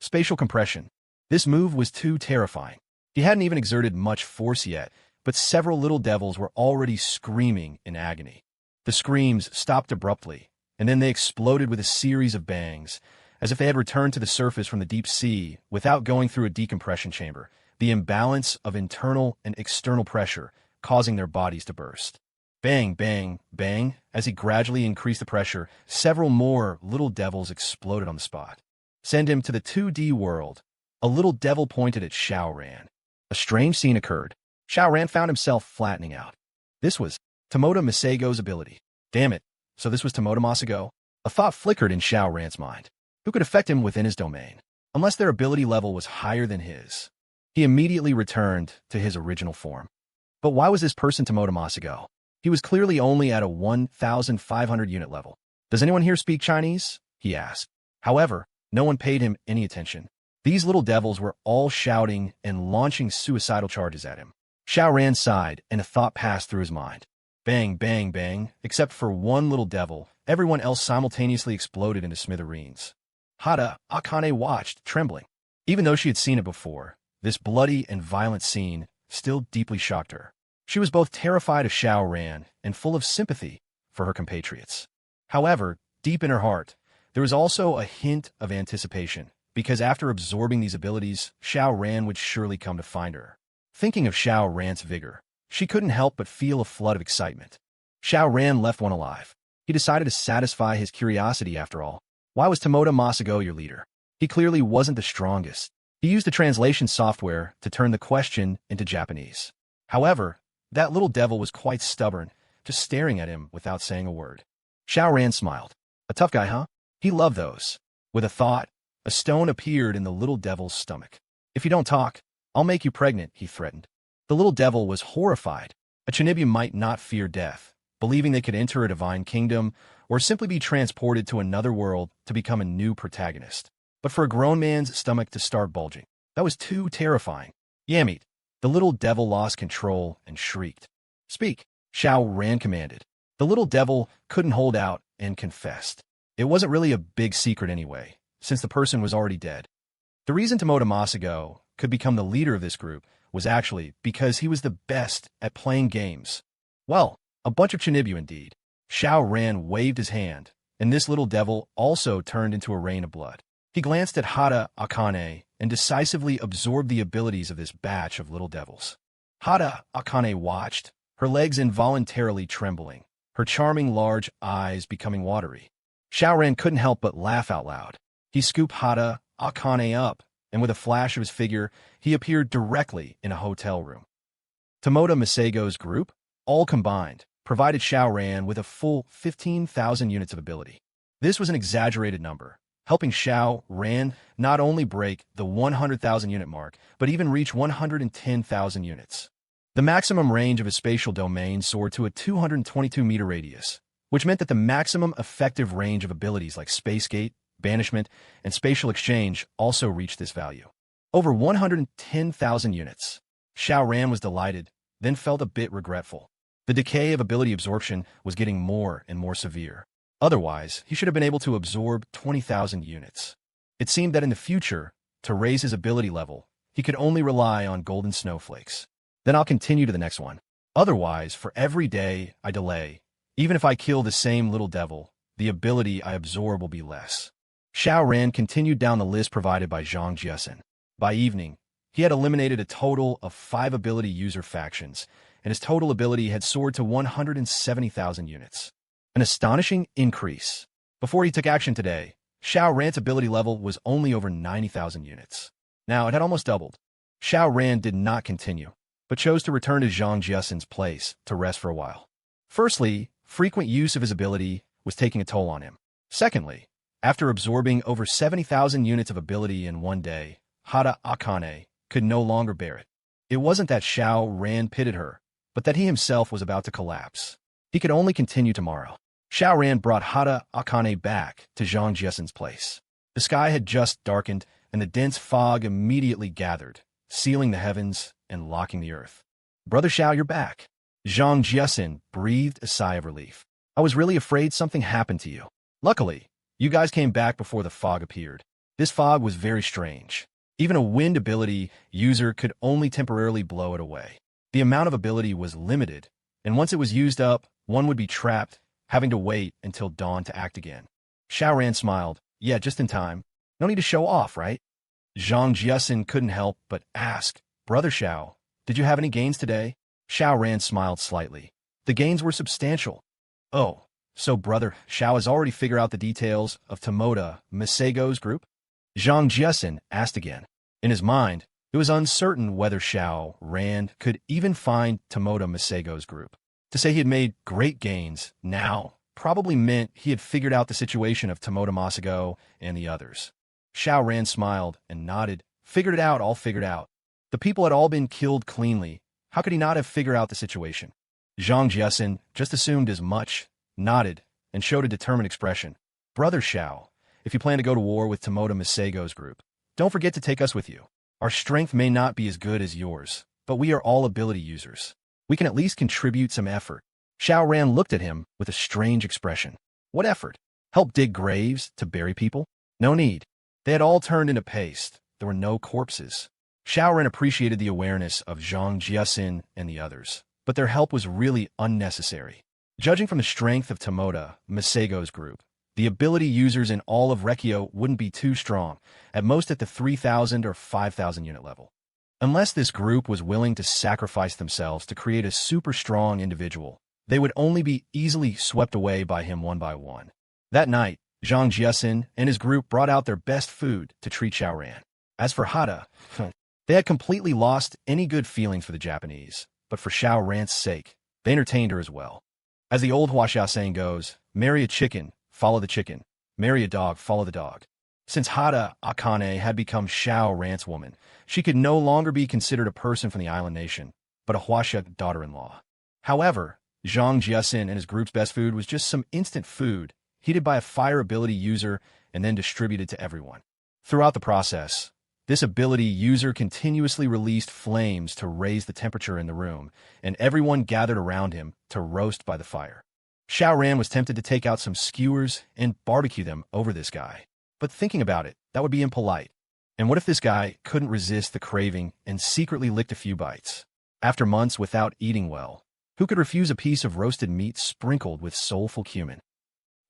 Spatial compression. This move was too terrifying. He hadn't even exerted much force yet, but several little devils were already screaming in agony. The screams stopped abruptly, and then they exploded with a series of bangs, as if they had returned to the surface from the deep sea without going through a decompression chamber, the imbalance of internal and external pressure causing their bodies to burst. Bang, bang, bang. As he gradually increased the pressure, several more little devils exploded on the spot. Send him to the 2D world. A little devil pointed at Xiao Ran. A strange scene occurred. Xiao Ran found himself flattening out. This was Tomoda Masago's ability. Damn it, so this was Tomoda Masago? A thought flickered in Xiao Ran's mind. Who could affect him within his domain? Unless their ability level was higher than his. He immediately returned to his original form. But why was this person Tomoda Masago? He was clearly only at a 1,500 unit level. "Does anyone here speak Chinese?" he asked. However, no one paid him any attention. These little devils were all shouting and launching suicidal charges at him. Xiao Ran sighed, and a thought passed through his mind. Bang, bang, bang. Except for one little devil, everyone else simultaneously exploded into smithereens. Hada Akane watched, trembling. Even though she had seen it before, this bloody and violent scene still deeply shocked her. She was both terrified of Xiao Ran and full of sympathy for her compatriots. However, deep in her heart, there was also a hint of anticipation, because after absorbing these abilities, Xiao Ran would surely come to find her. Thinking of Xiao Ran's vigor, she couldn't help but feel a flood of excitement. Xiao Ran left one alive. He decided to satisfy his curiosity after all. Why was Tomoda Masago your leader? He clearly wasn't the strongest. He used the translation software to turn the question into Japanese. However, that little devil was quite stubborn, just staring at him without saying a word. Xiao Ran smiled. A tough guy, huh? He loved those. With a thought, a stone appeared in the little devil's stomach. If you don't talk, I'll make you pregnant, he threatened. The little devil was horrified. A Chinibu might not fear death, believing they could enter a divine kingdom or simply be transported to another world to become a new protagonist. But for a grown man's stomach to start bulging, that was too terrifying. Yamit, the little devil lost control and shrieked. Speak, Xiao Ran commanded. The little devil couldn't hold out and confessed. It wasn't really a big secret anyway, since the person was already dead. The reason Tomoda Masago could become the leader of this group was actually because he was the best at playing games. Well, a bunch of Chinibu indeed. Xiao Ran waved his hand, and this little devil also turned into a rain of blood. He glanced at Hada Akane and decisively absorbed the abilities of this batch of little devils. Hada Akane watched, her legs involuntarily trembling, her charming large eyes becoming watery. Xiao Ran couldn't help but laugh out loud. He scooped Hada Akane up, and with a flash of his figure, he appeared directly in a hotel room. Tomoda Masago's group, all combined, provided Xiao Ran with a full 15,000 units of ability. This was an exaggerated number, helping Xiao Ran not only break the 100,000 unit mark, but even reach 110,000 units. The maximum range of his spatial domain soared to a 222-meter radius, which meant that the maximum effective range of abilities like Space Gate, Banishment, and Spatial Exchange also reached this value. Over 110,000 units. Xiao Ran was delighted, then felt a bit regretful. The decay of ability absorption was getting more and more severe. Otherwise, he should have been able to absorb 20,000 units. It seemed that in the future, to raise his ability level, he could only rely on golden snowflakes. Then I'll continue to the next one. Otherwise, for every day I delay, even if I kill the same little devil, the ability I absorb will be less. Xiao Ran continued down the list provided by Zhang Jiasen. By evening, he had eliminated a total of 5 ability user factions, and his total ability had soared to 170,000 units. An astonishing increase. Before he took action today, Xiao Ran's ability level was only over 90,000 units. Now it had almost doubled. Xiao Ran did not continue, but chose to return to Zhang Jiasen's place to rest for a while. Firstly, frequent use of his ability was taking a toll on him. Secondly, after absorbing over 70,000 units of ability in one day, Hada Akane could no longer bear it. It wasn't that Xiao Ran pitted her, but that he himself was about to collapse. He could only continue tomorrow. Xiao Ran brought Hada Akane back to Zhang Jiasen's place. The sky had just darkened, and the dense fog immediately gathered, sealing the heavens and locking the earth. Brother Xiao, you're back. Zhang Jiasen breathed a sigh of relief. I was really afraid something happened to you. Luckily, you guys came back before the fog appeared. This fog was very strange. Even a wind ability user could only temporarily blow it away. The amount of ability was limited, and once it was used up, one would be trapped, having to wait until dawn to act again. Xiao Ran smiled. Yeah, just in time. No need to show off, right? Zhang Jiasen couldn't help but ask, Brother Xiao, did you have any gains today? Xiao Ran smiled slightly. The gains were substantial. Oh, so Brother Xiao has already figured out the details of Tomoda Masago's group? Zhang Jiasen asked again. In his mind, it was uncertain whether Xiao Ran could even find Tomoda Masago's group. To say he had made great gains now probably meant he had figured out the situation of Tomoda Masago and the others. Xiao Ran smiled and nodded. Figured it out, all figured out. The people had all been killed cleanly. How could he not have figured out the situation? Zhang Jiasin just assumed as much, nodded, and showed a determined expression. Brother Xiao, if you plan to go to war with Tomoda Masago's group, don't forget to take us with you. Our strength may not be as good as yours, but we are all ability users. We can at least contribute some effort. Xiao Ran looked at him with a strange expression. What effort? Help dig graves to bury people? No need. They had all turned into paste. There were no corpses. Xiao Ran appreciated the awareness of Zhang Jiasin and the others, but their help was really unnecessary. Judging from the strength of Tomoda Masago's group, the ability users in all of Rekio wouldn't be too strong, at most at the 3,000 or 5,000 unit level. Unless this group was willing to sacrifice themselves to create a super strong individual, they would only be easily swept away by him one by one. That night, Zhang Jiasin and his group brought out their best food to treat Xiao Ran. As for Hada, they had completely lost any good feelings for the Japanese, but for Xiao Ran's sake, they entertained her as well. As the old Huaxia saying goes, marry a chicken, follow the chicken. Marry a dog, follow the dog. Since Hada Akane had become Xiao Ran's woman, she could no longer be considered a person from the island nation, but a Huaxia daughter-in-law. However, Zhang Jiasin and his group's best food was just some instant food, heated by a fire ability user and then distributed to everyone. Throughout the process, this ability user continuously released flames to raise the temperature in the room, and everyone gathered around him to roast by the fire. Xiao Ran was tempted to take out some skewers and barbecue them over this guy. But thinking about it, that would be impolite. And what if this guy couldn't resist the craving and secretly licked a few bites? After months without eating well, who could refuse a piece of roasted meat sprinkled with soulful cumin?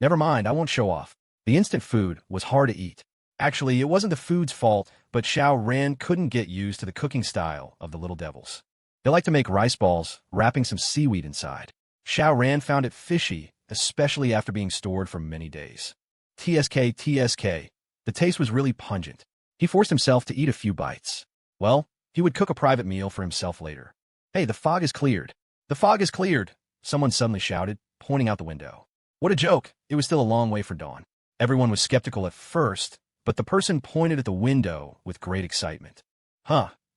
Never mind, I won't show off. The instant food was hard to eat. Actually, it wasn't the food's fault, but Xiao Ran couldn't get used to the cooking style of the little devils. They like to make rice balls, wrapping some seaweed inside. Xiao Ran found it fishy, especially after being stored for many days. TSK. The taste was really pungent. He forced himself to eat a few bites. Well, he would cook a private meal for himself later. Hey, the fog is cleared. The fog is cleared, someone suddenly shouted, pointing out the window. What a joke. It was still a long way for dawn. Everyone was skeptical at first, but the person pointed at the window with great excitement.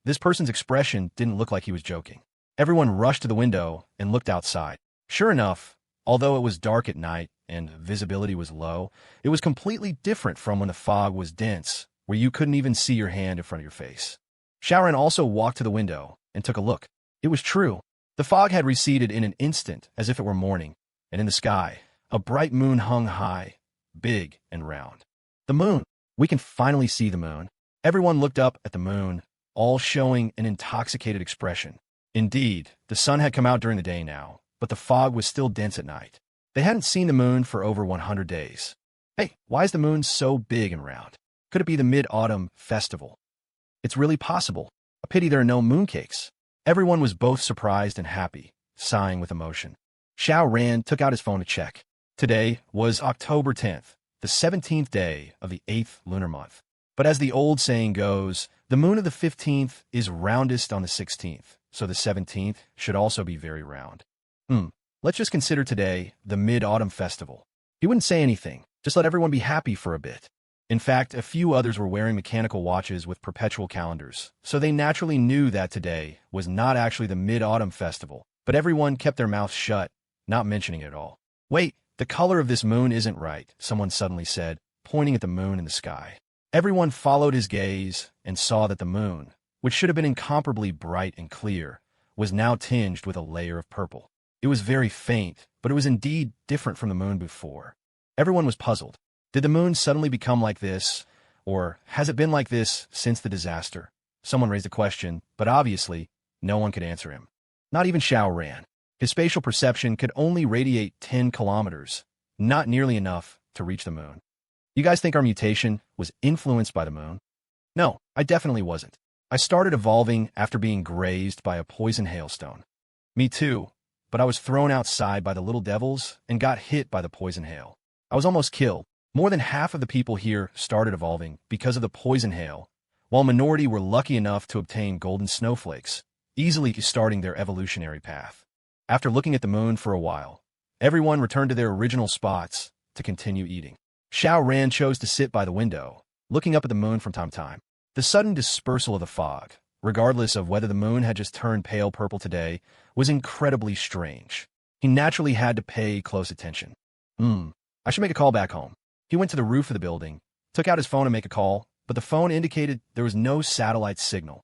This person's expression didn't look like he was joking. Everyone rushed to the window and looked outside. Sure enough, although it was dark at night and visibility was low, it was completely different from when the fog was dense, where you couldn't even see your hand in front of your face. Xiao Ran also walked to the window and took a look. It was true. The fog had receded in an instant, as if it were morning, and in the sky, a bright moon hung high, big and round. The moon! We can finally see the moon. Everyone looked up at the moon, all showing an intoxicated expression. Indeed, the sun had come out during the day now, but the fog was still dense at night. They hadn't seen the moon for over 100 days. Hey, why is the moon so big and round? Could it be the Mid-Autumn Festival? It's really possible. A pity there are no mooncakes. Everyone was both surprised and happy, sighing with emotion. Xiao Ran took out his phone to check. Today was October 10th, the 17th day of the 8th lunar month. But as the old saying goes, the moon of the 15th is roundest on the 16th, so the 17th should also be very round. Let's just consider today the Mid-Autumn Festival. He wouldn't say anything, just let everyone be happy for a bit. In fact, a few others were wearing mechanical watches with perpetual calendars, so they naturally knew that today was not actually the Mid-Autumn Festival, but everyone kept their mouths shut, not mentioning it at all. Wait, the color of this moon isn't right, someone suddenly said, pointing at the moon in the sky. Everyone followed his gaze and saw that the moon, which should have been incomparably bright and clear, was now tinged with a layer of purple. It was very faint, but it was indeed different from the moon before. Everyone was puzzled. Did the moon suddenly become like this, or has it been like this since the disaster? Someone raised a question, but obviously, no one could answer him. Not even Xiao Ran. His spatial perception could only radiate 10 kilometers, not nearly enough to reach the moon. You guys think our mutation was influenced by the moon? No, I definitely wasn't. I started evolving after being grazed by a poison hailstone. Me too. But I was thrown outside by the little devils and got hit by the poison hail. I was almost killed. More than half of the people here started evolving because of the poison hail, while a minority were lucky enough to obtain golden snowflakes, easily starting their evolutionary path. After looking at the moon for a while, everyone returned to their original spots to continue eating. Xiao Ran chose to sit by the window, looking up at the moon from time to time. The sudden dispersal of the fog, regardless of whether the moon had just turned pale purple today, was incredibly strange. He naturally had to pay close attention. I should make a call back home. He went to the roof of the building, took out his phone to make a call, but the phone indicated there was no satellite signal.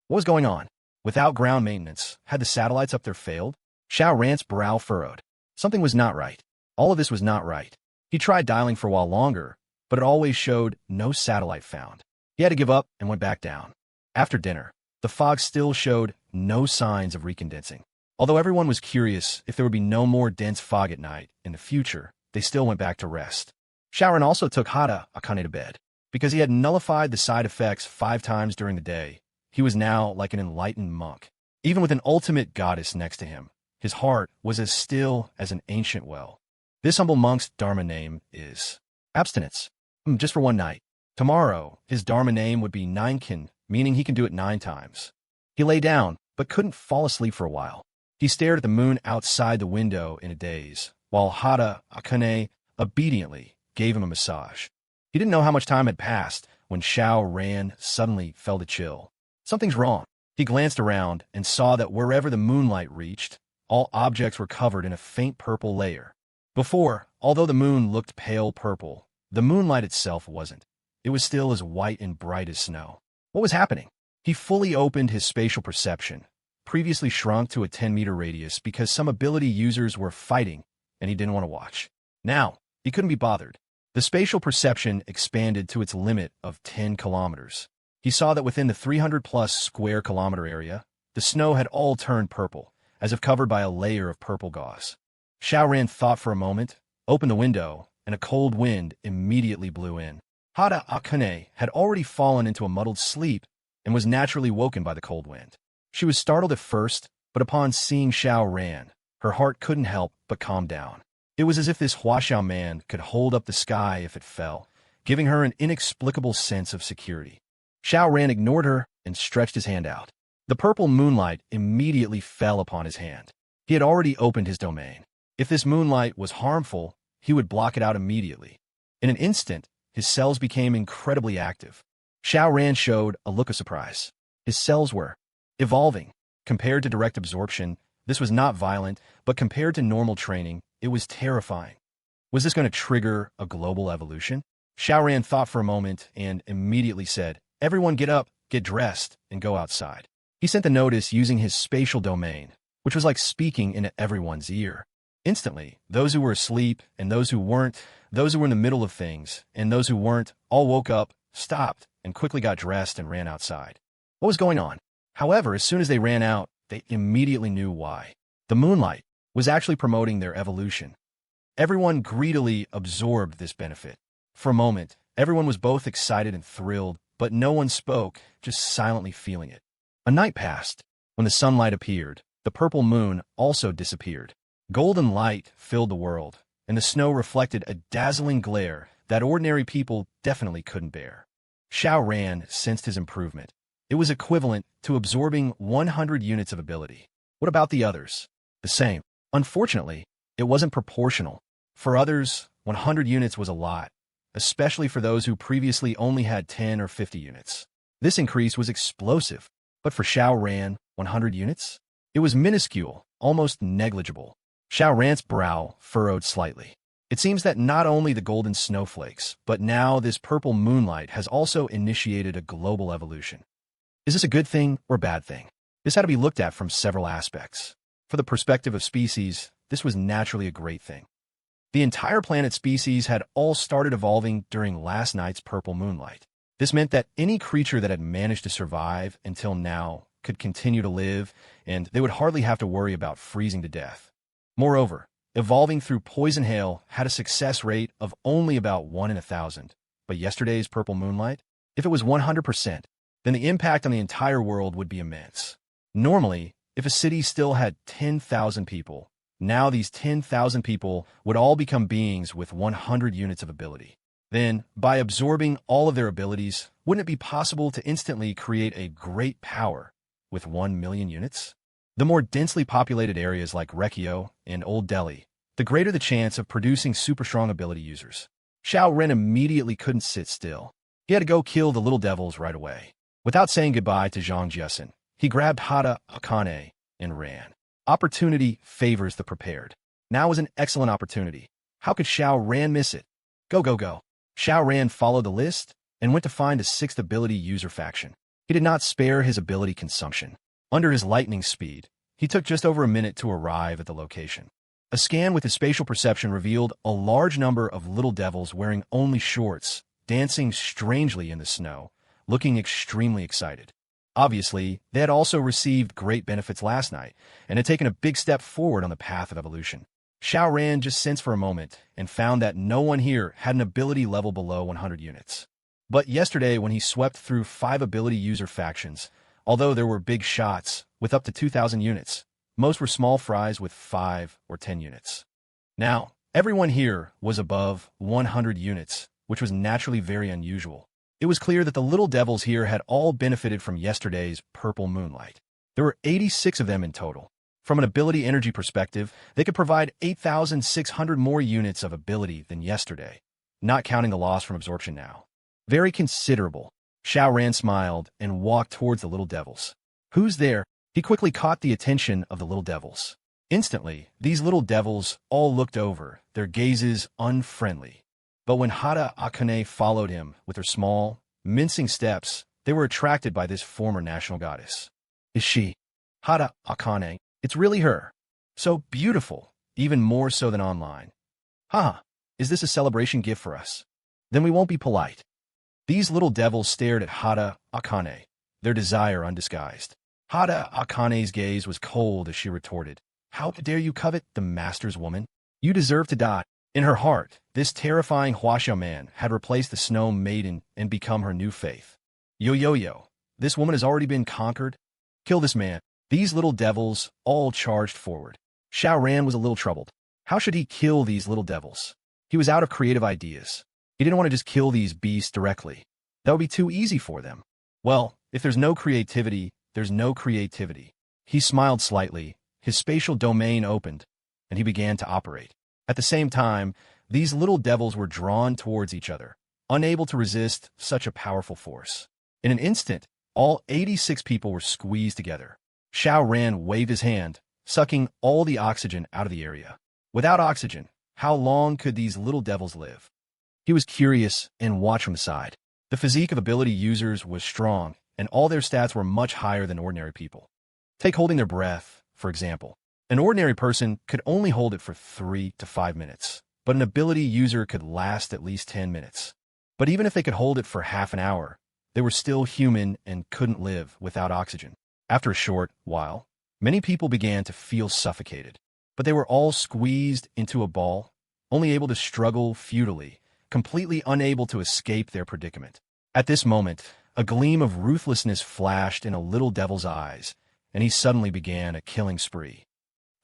What was going on? Without ground maintenance, had the satellites up there failed? Xiao Ran's brow furrowed. Something was not right. All of this was not right. He tried dialing for a while longer, but it always showed no satellite found. He had to give up and went back down. After dinner, the fog still showed no signs of recondensing. Although everyone was curious if there would be no more dense fog at night in the future, they still went back to rest. Xiao Ran also took Hada Akane to bed. Because he had nullified the side effects 5 times during the day, he was now like an enlightened monk. Even with an ultimate goddess next to him, his heart was as still as an ancient well. This humble monk's dharma name is abstinence. Just for one night. Tomorrow, his dharma name would be Ninekin, meaning he can do it 9 times. He lay down, but couldn't fall asleep for a while. He stared at the moon outside the window in a daze, while Hada Akane obediently gave him a massage. He didn't know how much time had passed when Xiao Ran suddenly felt a chill. Something's wrong. He glanced around and saw that wherever the moonlight reached, all objects were covered in a faint purple layer. Before, although the moon looked pale purple, the moonlight itself wasn't. It was still as white and bright as snow. What was happening? He fully opened his spatial perception, previously shrunk to a 10-meter radius because some ability users were fighting and he didn't want to watch. Now, he couldn't be bothered. The spatial perception expanded to its limit of 10 kilometers. He saw that within the 300-plus square kilometer area, the snow had all turned purple, as if covered by a layer of purple gauze. Xiao Ran thought for a moment, opened the window, and a cold wind immediately blew in. Hada Akane had already fallen into a muddled sleep and was naturally woken by the cold wind. She was startled at first, but upon seeing Xiao Ran, her heart couldn't help but calm down. It was as if this Huaxiao man could hold up the sky if it fell, giving her an inexplicable sense of security. Xiao Ran ignored her and stretched his hand out. The purple moonlight immediately fell upon his hand. He had already opened his domain. If this moonlight was harmful, he would block it out immediately. In an instant, his cells became incredibly active. Xiao Ran showed a look of surprise. His cells were evolving. Compared to direct absorption, this was not violent, but compared to normal training, it was terrifying. Was this going to trigger a global evolution? Xiao Ran thought for a moment and immediately said, "Everyone get up, get dressed, and go outside." He sent the notice using his spatial domain, which was like speaking into everyone's ear. Instantly, those who were asleep and those who weren't, those who were in the middle of things and those who weren't, all woke up, stopped, and quickly got dressed and ran outside. What was going on? However, as soon as they ran out, they immediately knew why. The moonlight was actually promoting their evolution. Everyone greedily absorbed this benefit. For a moment, everyone was both excited and thrilled, but no one spoke, just silently feeling it. A night passed. When the sunlight appeared, the purple moon also disappeared. Golden light filled the world, and the snow reflected a dazzling glare that ordinary people definitely couldn't bear. Xiao Ran sensed his improvement. It was equivalent to absorbing 100 units of ability. What about the others? The same. Unfortunately, it wasn't proportional. For others, 100 units was a lot, especially for those who previously only had 10 or 50 units. This increase was explosive, but for Xiao Ran, 100 units? It was minuscule, almost negligible. Xiao Ran's brow furrowed slightly. It seems that not only the golden snowflakes, but now this purple moonlight has also initiated a global evolution. Is this a good thing or a bad thing? This had to be looked at from several aspects. For the perspective of species, this was naturally a great thing. The entire planet species had all started evolving during last night's purple moonlight. This meant that any creature that had managed to survive until now could continue to live, and they would hardly have to worry about freezing to death. Moreover, evolving through poison hail had a success rate of only about 1 in 1,000. But yesterday's purple moonlight? If it was 100%, then the impact on the entire world would be immense. Normally, if a city still had 10,000 people, now these 10,000 people would all become beings with 100 units of ability. Then, by absorbing all of their abilities, wouldn't it be possible to instantly create a great power with 1 million units? The more densely populated areas like Rekio and Old Delhi, the greater the chance of producing super strong ability users. Xiao Ran immediately couldn't sit still. He had to go kill the little devils right away. Without saying goodbye to Zhang Jiasen, he grabbed Hada Akane and ran. Opportunity favors the prepared. Now was an excellent opportunity. How could Xiao Ran miss it? Go, go, go. Xiao Ran followed the list and went to find a sixth ability user faction. He did not spare his ability consumption. Under his lightning speed, he took just over a minute to arrive at the location. A scan with his spatial perception revealed a large number of little devils wearing only shorts, dancing strangely in the snow, looking extremely excited. Obviously, they had also received great benefits last night and had taken a big step forward on the path of evolution. Xiao Ran just sensed for a moment and found that no one here had an ability level below 100 units. But yesterday, when he swept through 5 ability user factions, although there were big shots with up to 2,000 units, most were small fries with 5 or 10 units. Now, everyone here was above 100 units, which was naturally very unusual. It was clear that the little devils here had all benefited from yesterday's purple moonlight. There were 86 of them in total. From an ability energy perspective, they could provide 8,600 more units of ability than yesterday, not counting the loss from absorption now. Very considerable. Xiao Ran smiled and walked towards the little devils. Who's there? He quickly caught the attention of the little devils. Instantly, these little devils all looked over, their gazes unfriendly. But when Hada Akane followed him with her small, mincing steps, they were attracted by this former national goddess. Is she? Hada Akane. It's really her. So beautiful, even more so than online. Haha, is this a celebration gift for us? Then we won't be polite. These little devils stared at Hada Akane, their desire undisguised. Hada Akane's gaze was cold as she retorted, "How dare you covet the master's woman? You deserve to die." In her heart, this terrifying Huaxiao man had replaced the snow maiden and become her new faith. Yo, this woman has already been conquered. Kill this man. These little devils all charged forward. Xiao Ran was a little troubled. How should he kill these little devils? He was out of creative ideas. He didn't want to just kill these beasts directly. That would be too easy for them. Well, if there's no creativity, there's no creativity. He smiled slightly, his spatial domain opened, and he began to operate. At the same time, these little devils were drawn towards each other, unable to resist such a powerful force. In an instant, all 86 people were squeezed together. Xiao Ran waved his hand, sucking all the oxygen out of the area. Without oxygen, how long could these little devils live? He was curious and watched from the side. The physique of ability users was strong, and all their stats were much higher than ordinary people. Take holding their breath, for example. An ordinary person could only hold it for 3 to 5 minutes, but an ability user could last at least 10 minutes. But even if they could hold it for half an hour, they were still human and couldn't live without oxygen. After a short while, many people began to feel suffocated, but they were all squeezed into a ball, only able to struggle futilely, completely unable to escape their predicament. At this moment, a gleam of ruthlessness flashed in a little devil's eyes, and he suddenly began a killing spree.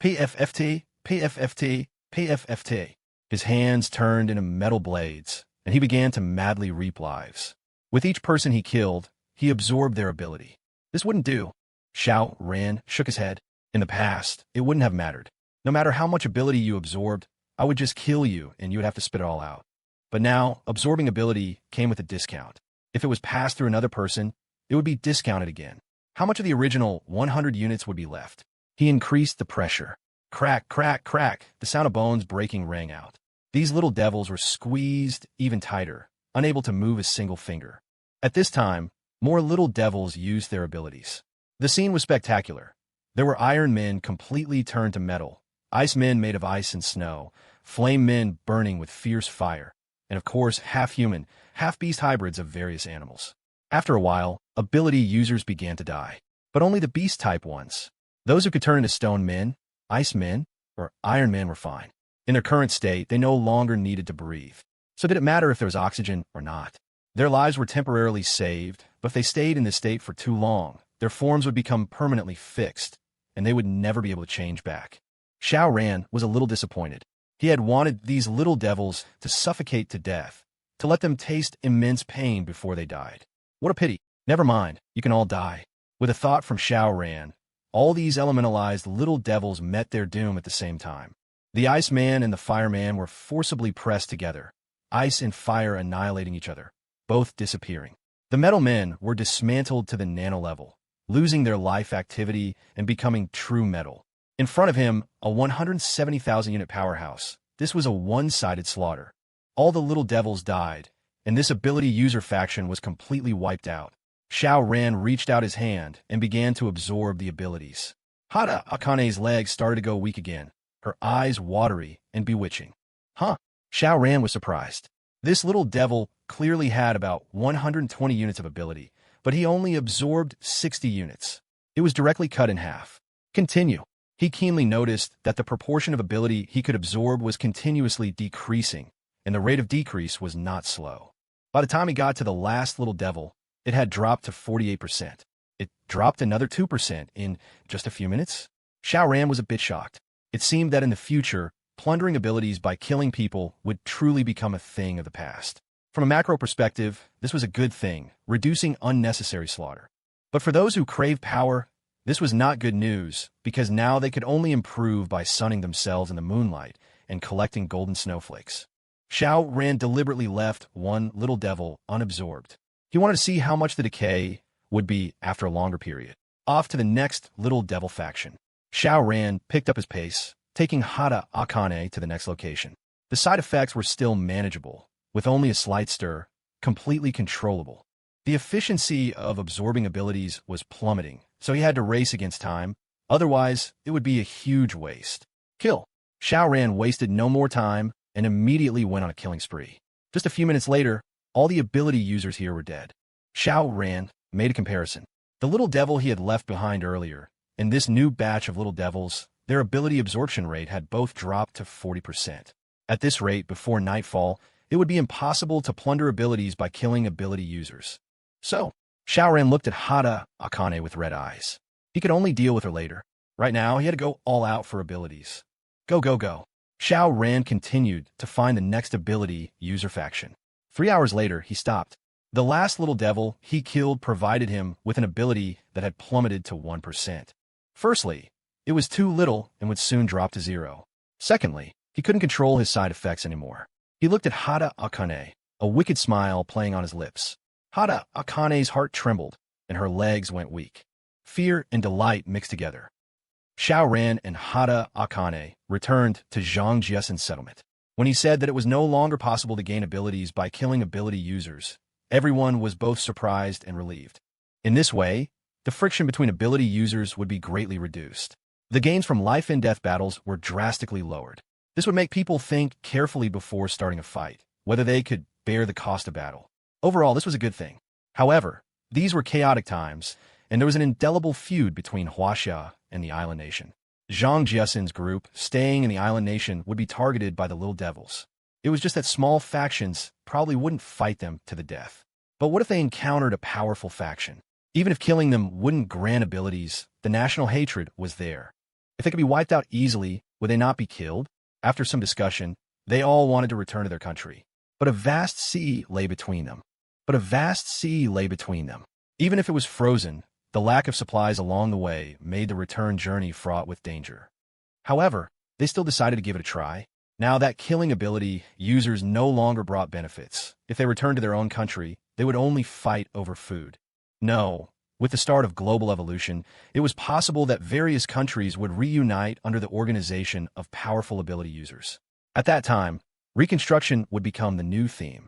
PFFT, PFFT, PFFT. His hands turned into metal blades, and he began to madly reap lives. With each person he killed, he absorbed their ability. This wouldn't do. Xiao Ran shook his head. In the past, it wouldn't have mattered. No matter how much ability you absorbed, I would just kill you and you would have to spit it all out. But now, absorbing ability came with a discount. If it was passed through another person, it would be discounted again. How much of the original 100 units would be left? He increased the pressure. Crack, crack, crack. The sound of bones breaking rang out. These little devils were squeezed even tighter, unable to move a single finger. At this time, more little devils used their abilities. The scene was spectacular. There were iron men completely turned to metal, ice men made of ice and snow, flame men burning with fierce fire, and of course half-human, half-beast hybrids of various animals. After a while, ability users began to die, but only the beast-type ones. Those who could turn into stone men, ice men, or iron men were fine. In their current state, they no longer needed to breathe. So did it matter if there was oxygen or not? Their lives were temporarily saved, but if they stayed in this state for too long, their forms would become permanently fixed, and they would never be able to change back. Xiao Ran was a little disappointed. He had wanted these little devils to suffocate to death, to let them taste immense pain before they died. What a pity. Never mind, you can all die. With a thought from Xiao Ran, all these elementalized little devils met their doom at the same time. The Iceman and the Fireman were forcibly pressed together, ice and fire annihilating each other, both disappearing. The metal men were dismantled to the nano level, losing their life activity and becoming true metal. In front of him, a 170,000 unit powerhouse. This was a one-sided slaughter. All the little devils died, and this ability user faction was completely wiped out. Xiao Ran reached out his hand and began to absorb the abilities. Hada Akane's legs started to go weak again, her eyes watery and bewitching. Huh? Xiao Ran was surprised. This little devil clearly had about 120 units of ability, but he only absorbed 60 units. It was directly cut in half. Continue. He keenly noticed that the proportion of ability he could absorb was continuously decreasing, and the rate of decrease was not slow. By the time he got to the last little devil, it had dropped to 48%. It dropped another 2% in just a few minutes. Xiao Ran was a bit shocked. It seemed that in the future, plundering abilities by killing people would truly become a thing of the past. From a macro perspective, this was a good thing, reducing unnecessary slaughter. But for those who crave power, this was not good news, because now they could only improve by sunning themselves in the moonlight and collecting golden snowflakes. Xiao Ran deliberately left one little devil unabsorbed. He wanted to see how much the decay would be after a longer period. Off to the next little devil faction. Xiao Ran picked up his pace, taking Hada Akane to the next location. The side effects were still manageable, with only a slight stir, completely controllable. The efficiency of absorbing abilities was plummeting, so he had to race against time. Otherwise, it would be a huge waste. Kill. Xiao Ran wasted no more time and immediately went on a killing spree. Just a few minutes later, all the ability users here were dead. Xiao Ran made a comparison. The little devil he had left behind earlier, and this new batch of little devils, their ability absorption rate had both dropped to 40%. At this rate, before nightfall, it would be impossible to plunder abilities by killing ability users. So, Xiao Ran looked at Hada Akane with red eyes. He could only deal with her later. Right now, he had to go all out for abilities. Go, go, go. Xiao Ran continued to find the next ability user faction. 3 hours later, he stopped. The last little devil he killed provided him with an ability that had plummeted to 1%. Firstly, it was too little and would soon drop to 0. Secondly, he couldn't control his side effects anymore. He looked at Hada Akane, a wicked smile playing on his lips. Hada Akane's heart trembled, and her legs went weak. Fear and delight mixed together. Xiao Ran and Hada Akane returned to Zhang Jiasen's settlement. When he said that it was no longer possible to gain abilities by killing ability users, everyone was both surprised and relieved. In this way, the friction between ability users would be greatly reduced. The gains from life-and-death battles were drastically lowered. This would make people think carefully before starting a fight, whether they could bear the cost of battle. Overall, this was a good thing. However, these were chaotic times, and there was an indelible feud between Huaxia and the island nation. Zhang Jiasen's group, staying in the island nation, would be targeted by the Little Devils. It was just that small factions probably wouldn't fight them to the death. But what if they encountered a powerful faction? Even if killing them wouldn't grant abilities, the national hatred was there. If they could be wiped out easily, would they not be killed? After some discussion, they all wanted to return to their country. But a vast sea lay between them. Even if it was frozen, the lack of supplies along the way made the return journey fraught with danger. However, they still decided to give it a try. Now that killing ability users no longer brought benefits. If they returned to their own country, they would only fight over food. No, with the start of global evolution, it was possible that various countries would reunite under the organization of powerful ability users. At that time, reconstruction would become the new theme.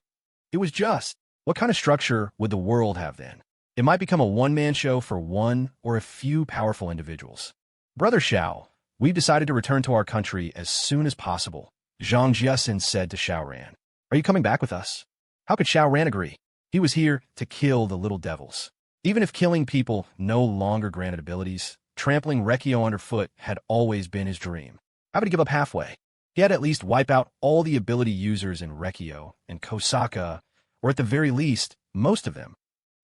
It was just, what kind of structure would the world have then? It might become a one-man show for one or a few powerful individuals. Brother Xiao, we've decided to return to our country as soon as possible, Zhang Jiasen said to Xiao Ran. Are you coming back with us? How could Xiao Ran agree? He was here to kill the little devils. Even if killing people no longer granted abilities, trampling Rekio underfoot had always been his dream. How could he give up halfway? He had to at least wipe out all the ability users in Rekio and Kosaka, or at the very least, most of them.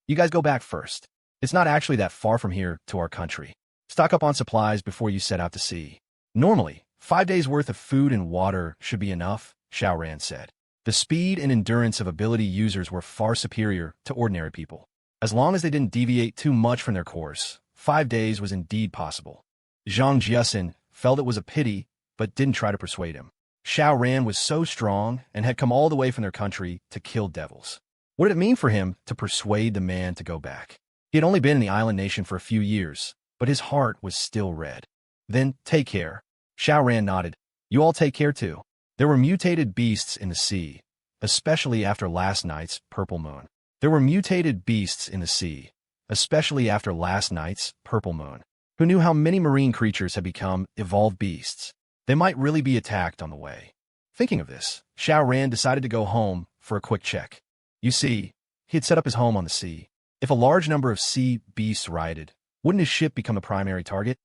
You guys go back first. It's not actually that far from here to our country. Stock up on supplies before you set out to sea. Normally, 5 days' worth of food and water should be enough, Xiao Ran said. The speed and endurance of ability users were far superior to ordinary people. As long as they didn't deviate too much from their course, 5 days was indeed possible. Zhang Jiasen felt it was a pity, but didn't try to persuade him. Xiao Ran was so strong and had come all the way from their country to kill devils. What did it mean for him to persuade the man to go back? He had only been in the island nation for a few years, but his heart was still red. Then, take care. Xiao Ran nodded. You all take care too. There were mutated beasts in the sea, especially after last night's purple moon. There were mutated beasts in the sea, especially after last night's purple moon. Who knew how many marine creatures had become evolved beasts? They might really be attacked on the way. Thinking of this, Xiao Ran decided to go home for a quick check. You see, he had set up his home on the sea. If a large number of sea beasts rioted, wouldn't his ship become a primary target?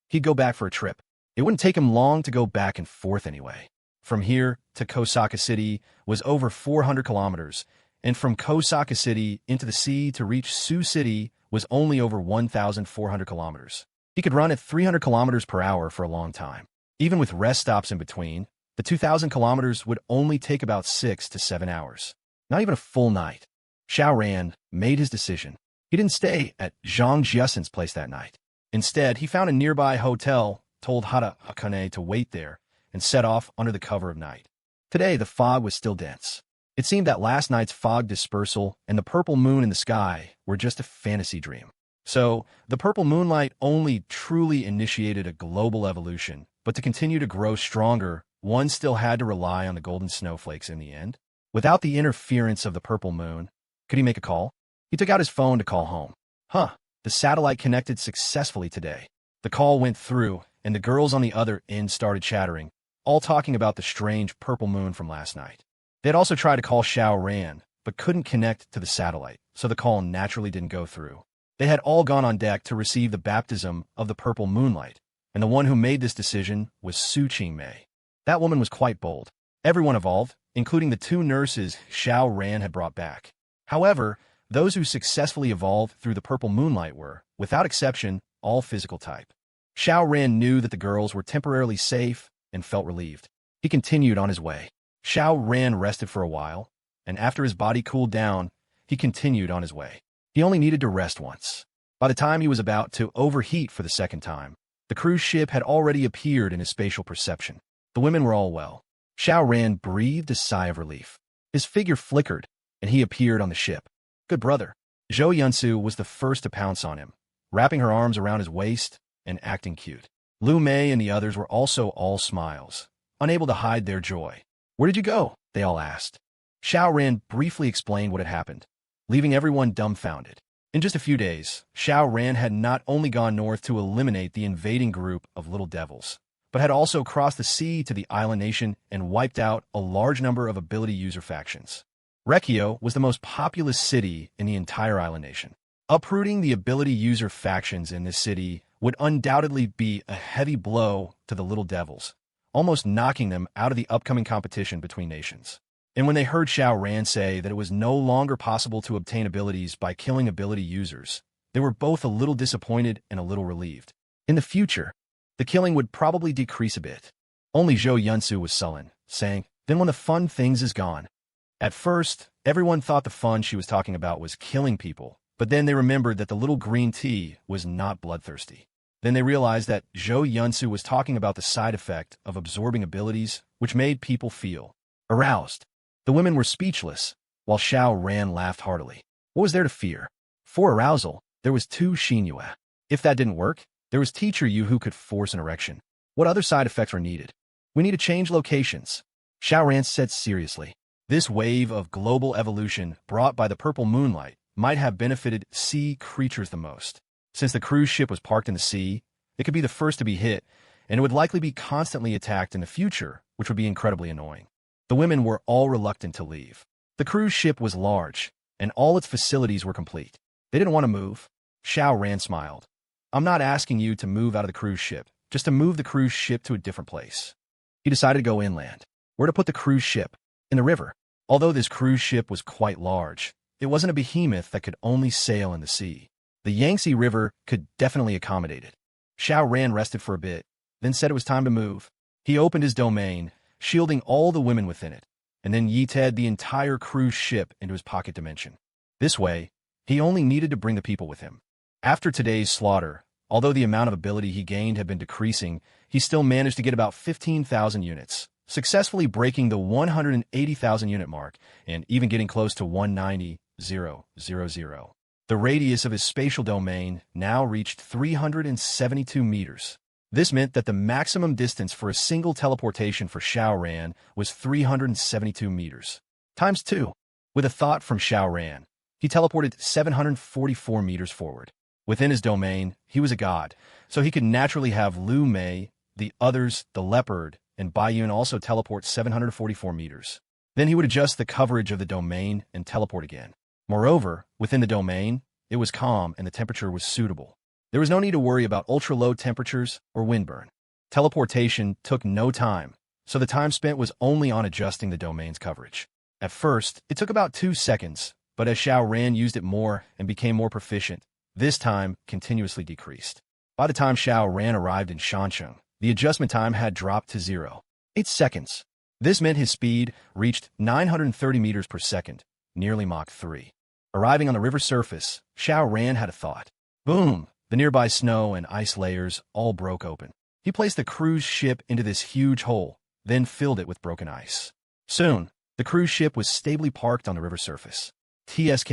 He'd go back for a trip. It wouldn't take him long to go back and forth anyway. From here to Kosaka City was over 400 kilometers, and from Kosaka City into the sea to reach Sioux City was only over 1,400 kilometers. He could run at 300 kilometers per hour for a long time. Even with rest stops in between, the 2,000 kilometers would only take about 6 to 7 hours. Not even a full night. Xiao Ran made his decision. He didn't stay at Zhang Jiasen's place that night. Instead, he found a nearby hotel, told Hada Akane to wait there, and set off under the cover of night. Today, the fog was still dense. It seemed that last night's fog dispersal and the purple moon in the sky were just a fantasy dream. So, the purple moonlight only truly initiated a global evolution, but to continue to grow stronger, one still had to rely on the golden snowflakes in the end. Without the interference of the purple moon, could he make a call? He took out his phone to call home. The satellite connected successfully today. The call went through, and the girls on the other end started chattering, all talking about the strange purple moon from last night. They had also tried to call Xiao Ran, but couldn't connect to the satellite, so the call naturally didn't go through. They had all gone on deck to receive the baptism of the purple moonlight, and the one who made this decision was Su Qingmei. That woman was quite bold. Everyone evolved, including the 2 nurses Xiao Ran had brought back. However, those who successfully evolved through the purple moonlight were, without exception, all physical type. Xiao Ran knew that the girls were temporarily safe and felt relieved. He continued on his way. Xiao Ran rested for a while, and after his body cooled down, he continued on his way. He only needed to rest once. By the time he was about to overheat for the second time, the cruise ship had already appeared in his spatial perception. The women were all well. Xiao Ran breathed a sigh of relief. His figure flickered, and he appeared on the ship. Good brother. Wong Su was the first to pounce on him, wrapping her arms around his waist and acting cute. Lu Mei and the others were also all smiles, unable to hide their joy. Where did you go? They all asked. Xiao Ran briefly explained what had happened, leaving everyone dumbfounded. In just a few days, Xiao Ran had not only gone north to eliminate the invading group of little devils, but had also crossed the sea to the island nation and wiped out a large number of ability user factions. Rekio was the most populous city in the entire island nation. Uprooting the ability user factions in this city would undoubtedly be a heavy blow to the little devils, almost knocking them out of the upcoming competition between nations. And when they heard Xiao Ran say that it was no longer possible to obtain abilities by killing ability users, they were both a little disappointed and a little relieved. In the future, the killing would probably decrease a bit. Only Wong Su was sullen, saying, "Then when the fun things is gone." At first, everyone thought the fun she was talking about was killing people, but then they remembered that the little green tea was not bloodthirsty. Then they realized that Wong Su was talking about the side effect of absorbing abilities, which made people feel aroused. The women were speechless, while Xiao Ran laughed heartily. What was there to fear? For arousal, there was 2 Xinyue. If that didn't work, there was Teacher Yu who could force an erection. What other side effects were needed? We need to change locations, Xiao Ran said seriously. This wave of global evolution brought by the purple moonlight might have benefited sea creatures the most. Since the cruise ship was parked in the sea, it could be the first to be hit, and it would likely be constantly attacked in the future, which would be incredibly annoying. The women were all reluctant to leave. The cruise ship was large, and all its facilities were complete. They didn't want to move. Xiao Ran smiled. I'm not asking you to move out of the cruise ship, just to move the cruise ship to a different place. He decided to go inland. Where to put the cruise ship? In the river. Although this cruise ship was quite large, it wasn't a behemoth that could only sail in the sea. The Yangtze River could definitely accommodate it. Xiao Ran rested for a bit, then said it was time to move. He opened his domain, shielding all the women within it, and then yeeted the entire cruise ship into his pocket dimension. This way, he only needed to bring the people with him. After today's slaughter, although the amount of ability he gained had been decreasing, he still managed to get about 15,000 units, successfully breaking the 180,000 unit mark and even getting close to 190,000. The radius of his spatial domain now reached 372 meters. This meant that the maximum distance for a single teleportation for Xiao Ran was 372 meters. Times 2. With a thought from Xiao Ran, he teleported 744 meters forward. Within his domain, he was a god, so he could naturally have Lu Mei, the others, the leopard, and Baiyun also teleport 744 meters. Then he would adjust the coverage of the domain and teleport again. Moreover, within the domain, it was calm and the temperature was suitable. There was no need to worry about ultra-low temperatures or windburn. Teleportation took no time, so the time spent was only on adjusting the domain's coverage. At first, it took about 2 seconds, but as Xiao Ran used it more and became more proficient, this time continuously decreased. By the time Xiao Ran arrived in Shancheng, the adjustment time had dropped to 0.8 seconds. This meant his speed reached 930 meters per second, nearly Mach 3. Arriving on the river surface, Xiao Ran had a thought. Boom! The nearby snow and ice layers all broke open. He placed the cruise ship into this huge hole, then filled it with broken ice. Soon, the cruise ship was stably parked on the river surface. TSK.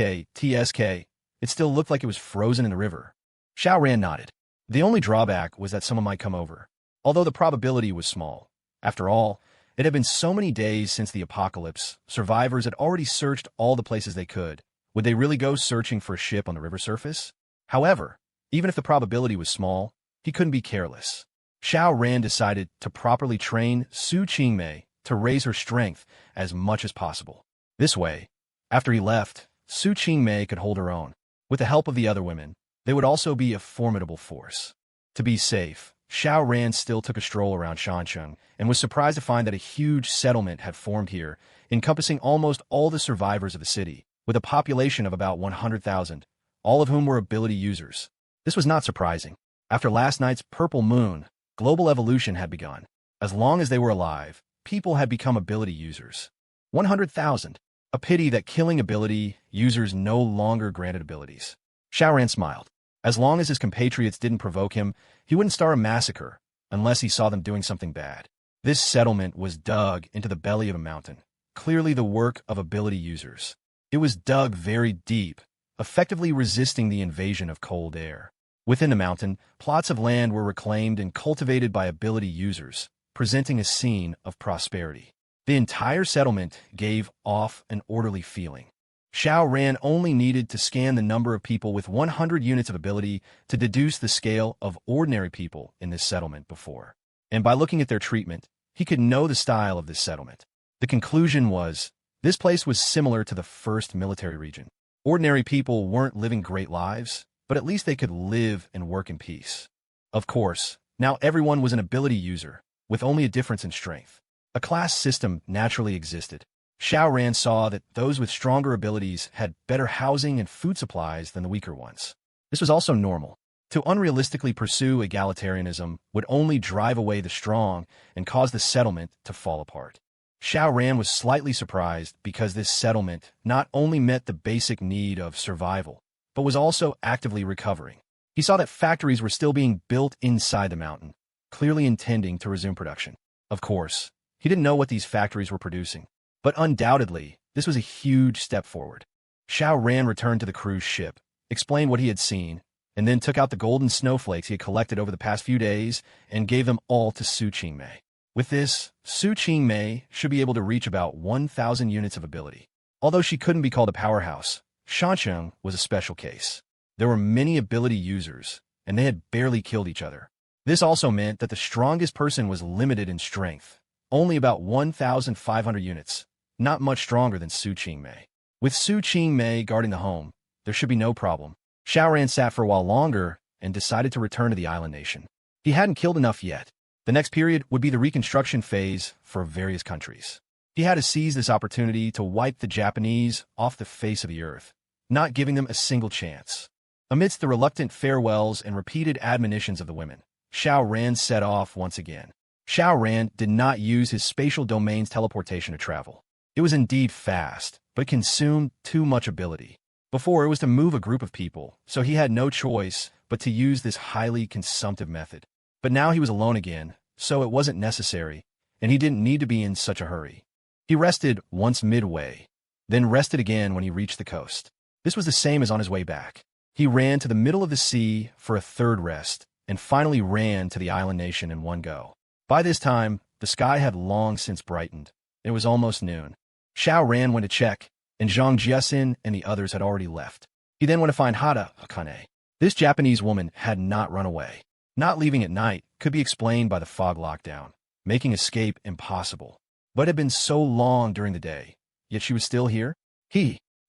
It still looked like it was frozen in the river. Xiao Ran nodded. The only drawback was that someone might come over, although the probability was small. After all, it had been so many days since the apocalypse, survivors had already searched all the places they could. Would they really go searching for a ship on the river surface? However, even if the probability was small, he couldn't be careless. Xiao Ran decided to properly train Su Qingmei to raise her strength as much as possible. This way, after he left, Su Qingmei could hold her own. With the help of the other women, they would also be a formidable force. To be safe, Xiao Ran still took a stroll around Shancheng and was surprised to find that a huge settlement had formed here, encompassing almost all the survivors of the city, with a population of about 100,000, all of whom were ability users. This was not surprising. After last night's purple moon, global evolution had begun. As long as they were alive, people had become ability users. 100,000. A pity that killing ability users no longer granted abilities. Xiao Ran smiled. As long as his compatriots didn't provoke him, he wouldn't start a massacre, unless he saw them doing something bad. This settlement was dug into the belly of a mountain, clearly the work of ability users. It was dug very deep, effectively resisting the invasion of cold air. Within the mountain, plots of land were reclaimed and cultivated by ability users, presenting a scene of prosperity. The entire settlement gave off an orderly feeling. Xiao Ran only needed to scan the number of people with 100 units of ability to deduce the scale of ordinary people in this settlement before. And by looking at their treatment, he could know the style of this settlement. The conclusion was, this place was similar to the first military region. Ordinary people weren't living great lives, but at least they could live and work in peace. Of course, now everyone was an ability user, with only a difference in strength. A class system naturally existed. Xiao Ran saw that those with stronger abilities had better housing and food supplies than the weaker ones. This was also normal. To unrealistically pursue egalitarianism would only drive away the strong and cause the settlement to fall apart. Xiao Ran was slightly surprised because this settlement not only met the basic need of survival, but was also actively recovering. He saw that factories were still being built inside the mountain, clearly intending to resume production. Of course, he didn't know what these factories were producing, but undoubtedly, this was a huge step forward. Xiao Ran returned to the cruise ship, explained what he had seen, and then took out the golden snowflakes he had collected over the past few days and gave them all to Su Qingmei. With this, Su Qingmei should be able to reach about 1,000 units of ability. Although she couldn't be called a powerhouse, Shancheng was a special case. There were many ability users, and they had barely killed each other. This also meant that the strongest person was limited in strength, only about 1,500 units, not much stronger than Su Qingmei. With Su Qingmei guarding the home, there should be no problem. Xiao Ran sat for a while longer and decided to return to the island nation. He hadn't killed enough yet. The next period would be the reconstruction phase for various countries. He had to seize this opportunity to wipe the Japanese off the face of the earth, not giving them a single chance. Amidst the reluctant farewells and repeated admonitions of the women, Xiao Ran set off once again. Xiao Ran did not use his spatial domain's teleportation to travel. It was indeed fast, but consumed too much ability. Before, it was to move a group of people, so he had no choice but to use this highly consumptive method. But now he was alone again, so it wasn't necessary, and he didn't need to be in such a hurry. He rested once midway, then rested again when he reached the coast. This was the same as on his way back. He ran to the middle of the sea for a third rest, and finally ran to the island nation in one go. By this time, the sky had long since brightened. It was almost noon. Xiao Ran went to check, and Zhang Jiaxin and the others had already left. He then went to find Hada Akane. This Japanese woman had not run away. Not leaving at night could be explained by the fog lockdown, making escape impossible. But it had been so long during the day, yet she was still here?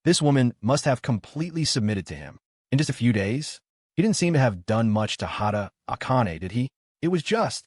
This woman must have completely submitted to him. In just a few days? He didn't seem to have done much to Hada Akane, did he? It was just.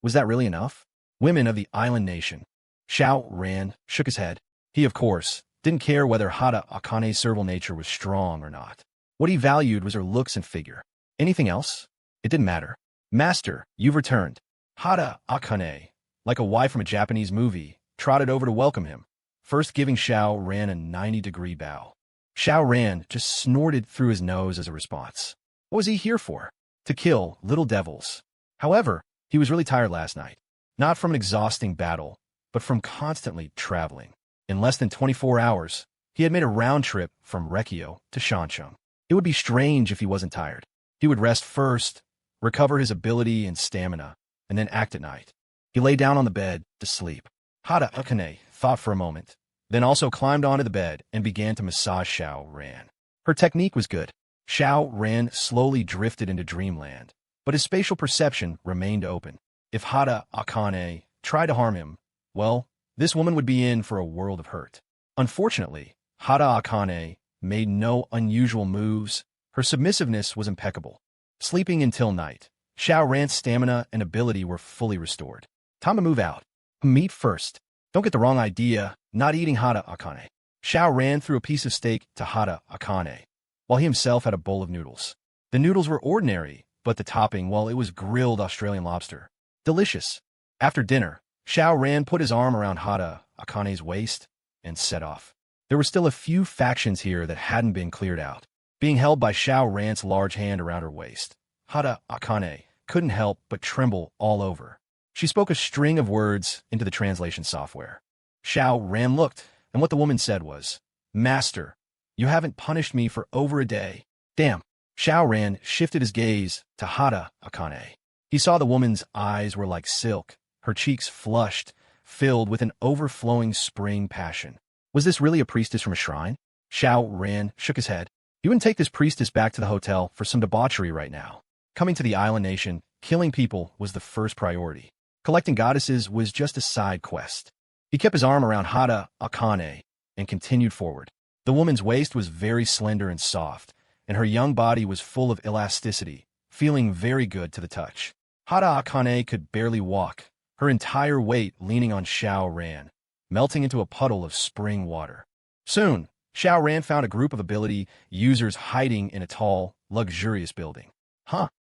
Was that really enough? Women of the island nation. Xiao Ran shook his head. He, of course, didn't care whether Hada Akane's servile nature was strong or not. What he valued was her looks and figure. Anything else? It didn't matter. Master, you've returned. Hada Akane, like a wife from a Japanese movie, trotted over to welcome him, first giving Xiao Ran a 90-degree bow. Xiao Ran just snorted through his nose as a response. What was he here for? To kill little devils. However, he was really tired last night. Not from an exhausting battle, but from constantly traveling. In less than 24 hours, he had made a round trip from Rekio to Shancheng. It would be strange if he wasn't tired. He would rest first, recover his ability and stamina, and then act at night. He lay down on the bed to sleep. Hada Akane thought for a moment, then also climbed onto the bed and began to massage Xiao Ran. Her technique was good. Xiao Ran slowly drifted into dreamland, but his spatial perception remained open. If Hada Akane tried to harm him, well, this woman would be in for a world of hurt. Unfortunately, Hada Akane made no unusual moves. Her submissiveness was impeccable. Sleeping until night, Xiao Ran's stamina and ability were fully restored. Time to move out. Meat first. Don't get the wrong idea, not eating Hada Akane. Xiao Ran threw a piece of steak to Hada Akane, while he himself had a bowl of noodles. The noodles were ordinary, but the topping, well, it was grilled Australian lobster. Delicious. After dinner, Xiao Ran put his arm around Hada Akane's waist and set off. There were still a few factions here that hadn't been cleared out. Being held by Xiao Ran's large hand around her waist, Hada Akane couldn't help but tremble all over. She spoke a string of words into the translation software. Xiao Ran looked, and what the woman said was, "Master, you haven't punished me for over a day." Damn. Xiao Ran shifted his gaze to Hada Akane. He saw the woman's eyes were like silk, her cheeks flushed, filled with an overflowing spring passion. Was this really a priestess from a shrine? Xiao Ran shook his head. You wouldn't take this priestess back to the hotel for some debauchery right now. Coming to the island nation, killing people was the first priority. Collecting goddesses was just a side quest. He kept his arm around Hada Akane and continued forward. The woman's waist was very slender and soft, and her young body was full of elasticity, feeling very good to the touch. Hada Akane could barely walk, her entire weight leaning on Xiao Ran, melting into a puddle of spring water. Soon, Xiao Ran found a group of ability users hiding in a tall, luxurious building.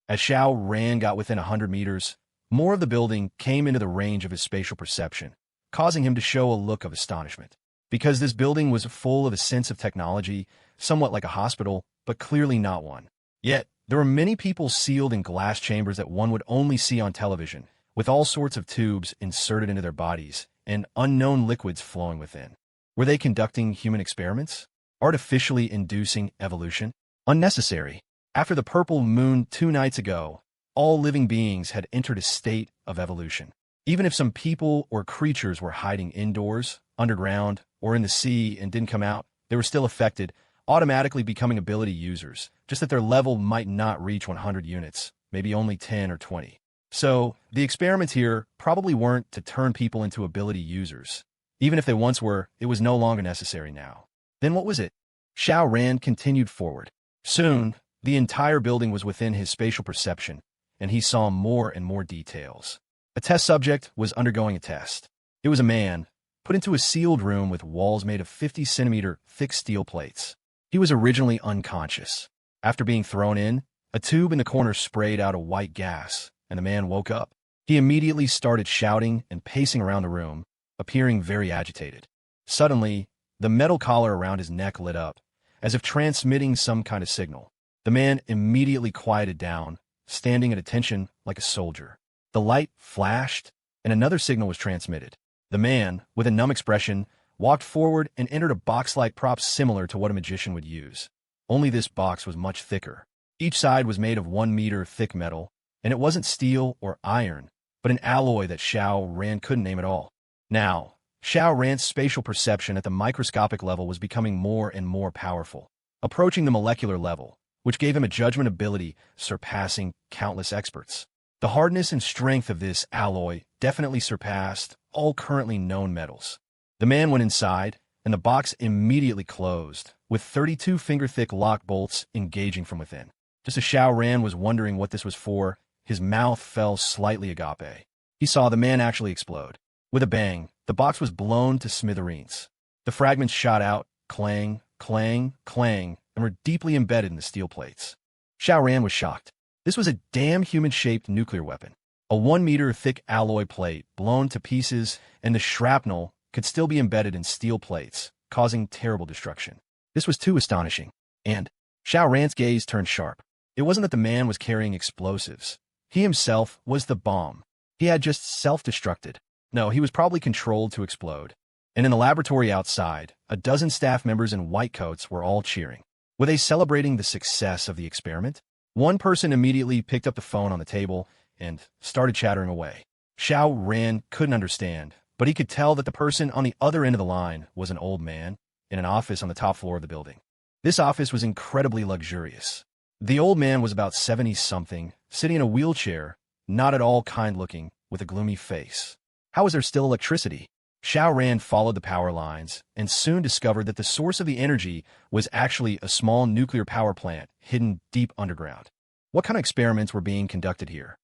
As Xiao Ran got within 100 meters, more of the building came into the range of his spatial perception, causing him to show a look of astonishment. Because this building was full of a sense of technology, somewhat like a hospital, but clearly not one. Yet, there were many people sealed in glass chambers that one would only see on television, with all sorts of tubes inserted into their bodies and unknown liquids flowing within. Were they conducting human experiments? Artificially inducing evolution? Unnecessary. After the purple moon 2 nights ago, all living beings had entered a state of evolution. Even if some people or creatures were hiding indoors, underground, or in the sea and didn't come out, they were still affected, automatically becoming ability users, just that their level might not reach 100 units, maybe only 10 or 20. So, the experiments here probably weren't to turn people into ability users. Even if they once were, it was no longer necessary now. Then what was it? Xiao Ran continued forward. Soon, the entire building was within his spatial perception, and he saw more and more details. A test subject was undergoing a test. It was a man, put into a sealed room with walls made of 50-centimeter thick steel plates. He was originally unconscious. After being thrown in, a tube in the corner sprayed out a white gas, and the man woke up. He immediately started shouting and pacing around the room, appearing very agitated. Suddenly, the metal collar around his neck lit up, as if transmitting some kind of signal. The man immediately quieted down, standing at attention like a soldier. The light flashed, and another signal was transmitted. The man, with a numb expression, walked forward and entered a box-like prop similar to what a magician would use. Only this box was much thicker. Each side was made of 1 meter thick metal, and it wasn't steel or iron, but an alloy that Xiao Ran couldn't name at all. Now, Xiao Ran's spatial perception at the microscopic level was becoming more and more powerful, approaching the molecular level, which gave him a judgment ability surpassing countless experts. The hardness and strength of this alloy definitely surpassed all currently known metals. The man went inside, and the box immediately closed, with 32 finger-thick lock bolts engaging from within. Just as Xiao Ran was wondering what this was for, his mouth fell slightly agape. He saw the man actually explode. With a bang, the box was blown to smithereens. The fragments shot out, clang, clang, clang, and were deeply embedded in the steel plates. Xiao Ran was shocked. This was a damn human-shaped nuclear weapon. A 1 meter thick alloy plate blown to pieces, and the shrapnel could still be embedded in steel plates, causing terrible destruction. This was too astonishing. And Xiao Ran's gaze turned sharp. It wasn't that the man was carrying explosives. He himself was the bomb. He had just self-destructed. No, he was probably controlled to explode. And in the laboratory outside, a dozen staff members in white coats were all cheering. Were they celebrating the success of the experiment? One person immediately picked up the phone on the table and started chattering away. Xiao Ran couldn't understand, but he could tell that the person on the other end of the line was an old man in an office on the top floor of the building. This office was incredibly luxurious. The old man was about 70-something, sitting in a wheelchair, not at all kind-looking, with a gloomy face. How was there still electricity? Xiao Ran followed the power lines and soon discovered that the source of the energy was actually a small nuclear power plant hidden deep underground. What kind of experiments were being conducted here?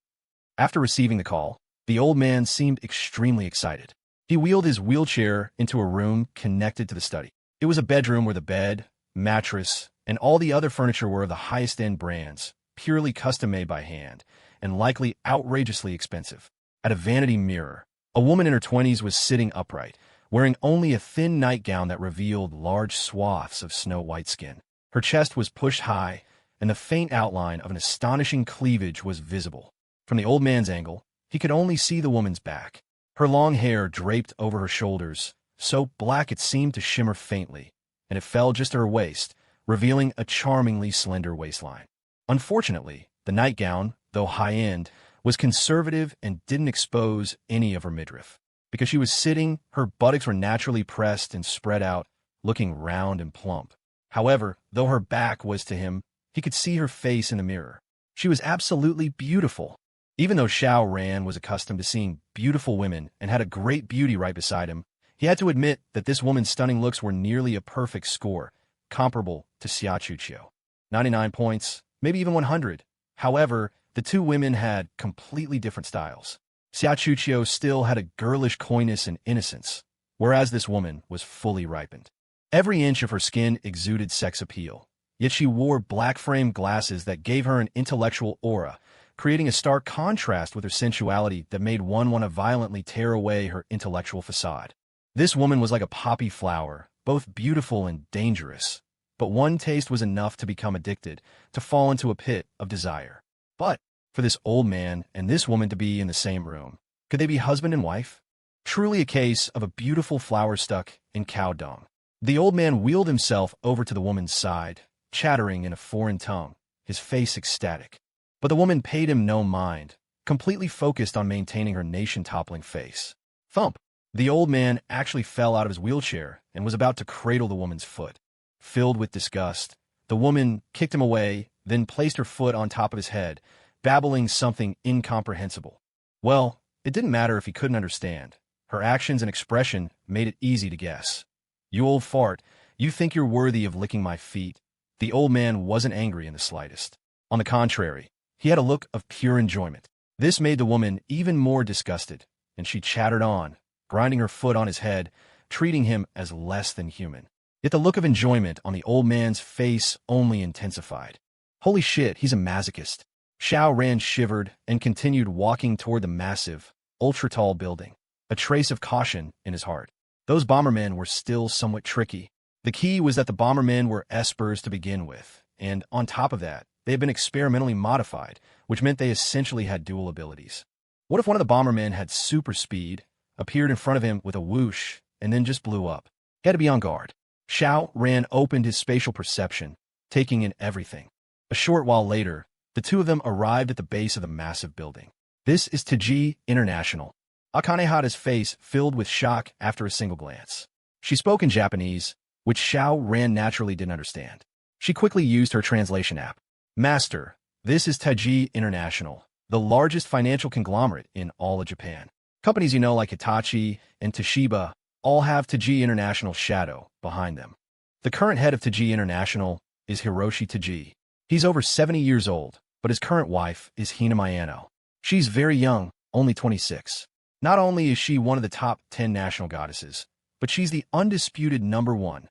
After receiving the call, the old man seemed extremely excited. He wheeled his wheelchair into a room connected to the study. It was a bedroom where the bed, mattress, and all the other furniture were of the highest-end brands, purely custom-made by hand, and likely outrageously expensive. At a vanity mirror, a woman in her 20s was sitting upright, wearing only a thin nightgown that revealed large swaths of snow-white skin. Her chest was pushed high, and the faint outline of an astonishing cleavage was visible. From the old man's angle, he could only see the woman's back. Her long hair draped over her shoulders, so black it seemed to shimmer faintly, and it fell just to her waist, revealing a charmingly slender waistline. Unfortunately, the nightgown, though high-end, was conservative and didn't expose any of her midriff. Because she was sitting, her buttocks were naturally pressed and spread out, looking round and plump. However, though her back was to him, he could see her face in the mirror. She was absolutely beautiful. Even though Xiao Ran was accustomed to seeing beautiful women and had a great beauty right beside him, he had to admit that this woman's stunning looks were nearly a perfect score, comparable to Xiao Jiang. 99 points, maybe even 100. However, the two women had completely different styles. Xiao Jiang still had a girlish coyness and innocence, whereas this woman was fully ripened. Every inch of her skin exuded sex appeal, yet she wore black-framed glasses that gave her an intellectual aura, creating a stark contrast with her sensuality that made one want to violently tear away her intellectual facade. This woman was like a poppy flower, both beautiful and dangerous, but one taste was enough to become addicted, to fall into a pit of desire. But for this old man and this woman to be in the same room, could they be husband and wife? Truly a case of a beautiful flower stuck in cow dung. The old man wheeled himself over to the woman's side, chattering in a foreign tongue, his face ecstatic. But the woman paid him no mind, completely focused on maintaining her nation-toppling face. Thump! The old man actually fell out of his wheelchair and was about to cradle the woman's foot. Filled with disgust, the woman kicked him away, then placed her foot on top of his head, babbling something incomprehensible. Well, it didn't matter if he couldn't understand. Her actions and expression made it easy to guess. "You old fart, you think you're worthy of licking my feet?" The old man wasn't angry in the slightest. On the contrary, he had a look of pure enjoyment. This made the woman even more disgusted, and she chattered on, grinding her foot on his head, treating him as less than human. Yet the look of enjoyment on the old man's face only intensified. Holy shit, he's a masochist. Xiao Ran shivered and continued walking toward the massive, ultra-tall building, a trace of caution in his heart. Those bombermen were still somewhat tricky. The key was that the bombermen were espers to begin with, and on top of that, they had been experimentally modified, which meant they essentially had dual abilities. What if one of the bombermen had super speed, appeared in front of him with a whoosh, and then just blew up? He had to be on guard. Xiao Ran opened his spatial perception, taking in everything. A short while later, the two of them arrived at the base of the massive building. This is Taiji International. Akanehata's face filled with shock after a single glance. She spoke in Japanese, which Xiao Ran naturally didn't understand. She quickly used her translation app. Master, this is Taiji International, the largest financial conglomerate in all of Japan. Companies you know like Hitachi and Toshiba all have Taiji International shadow behind them. The current head of Taiji International is Hiroshi Taiji. He's over 70 years old, but his current wife is Hina Mayano. She's very young, only 26. Not only is she one of the top 10 national goddesses, but she's the undisputed #1.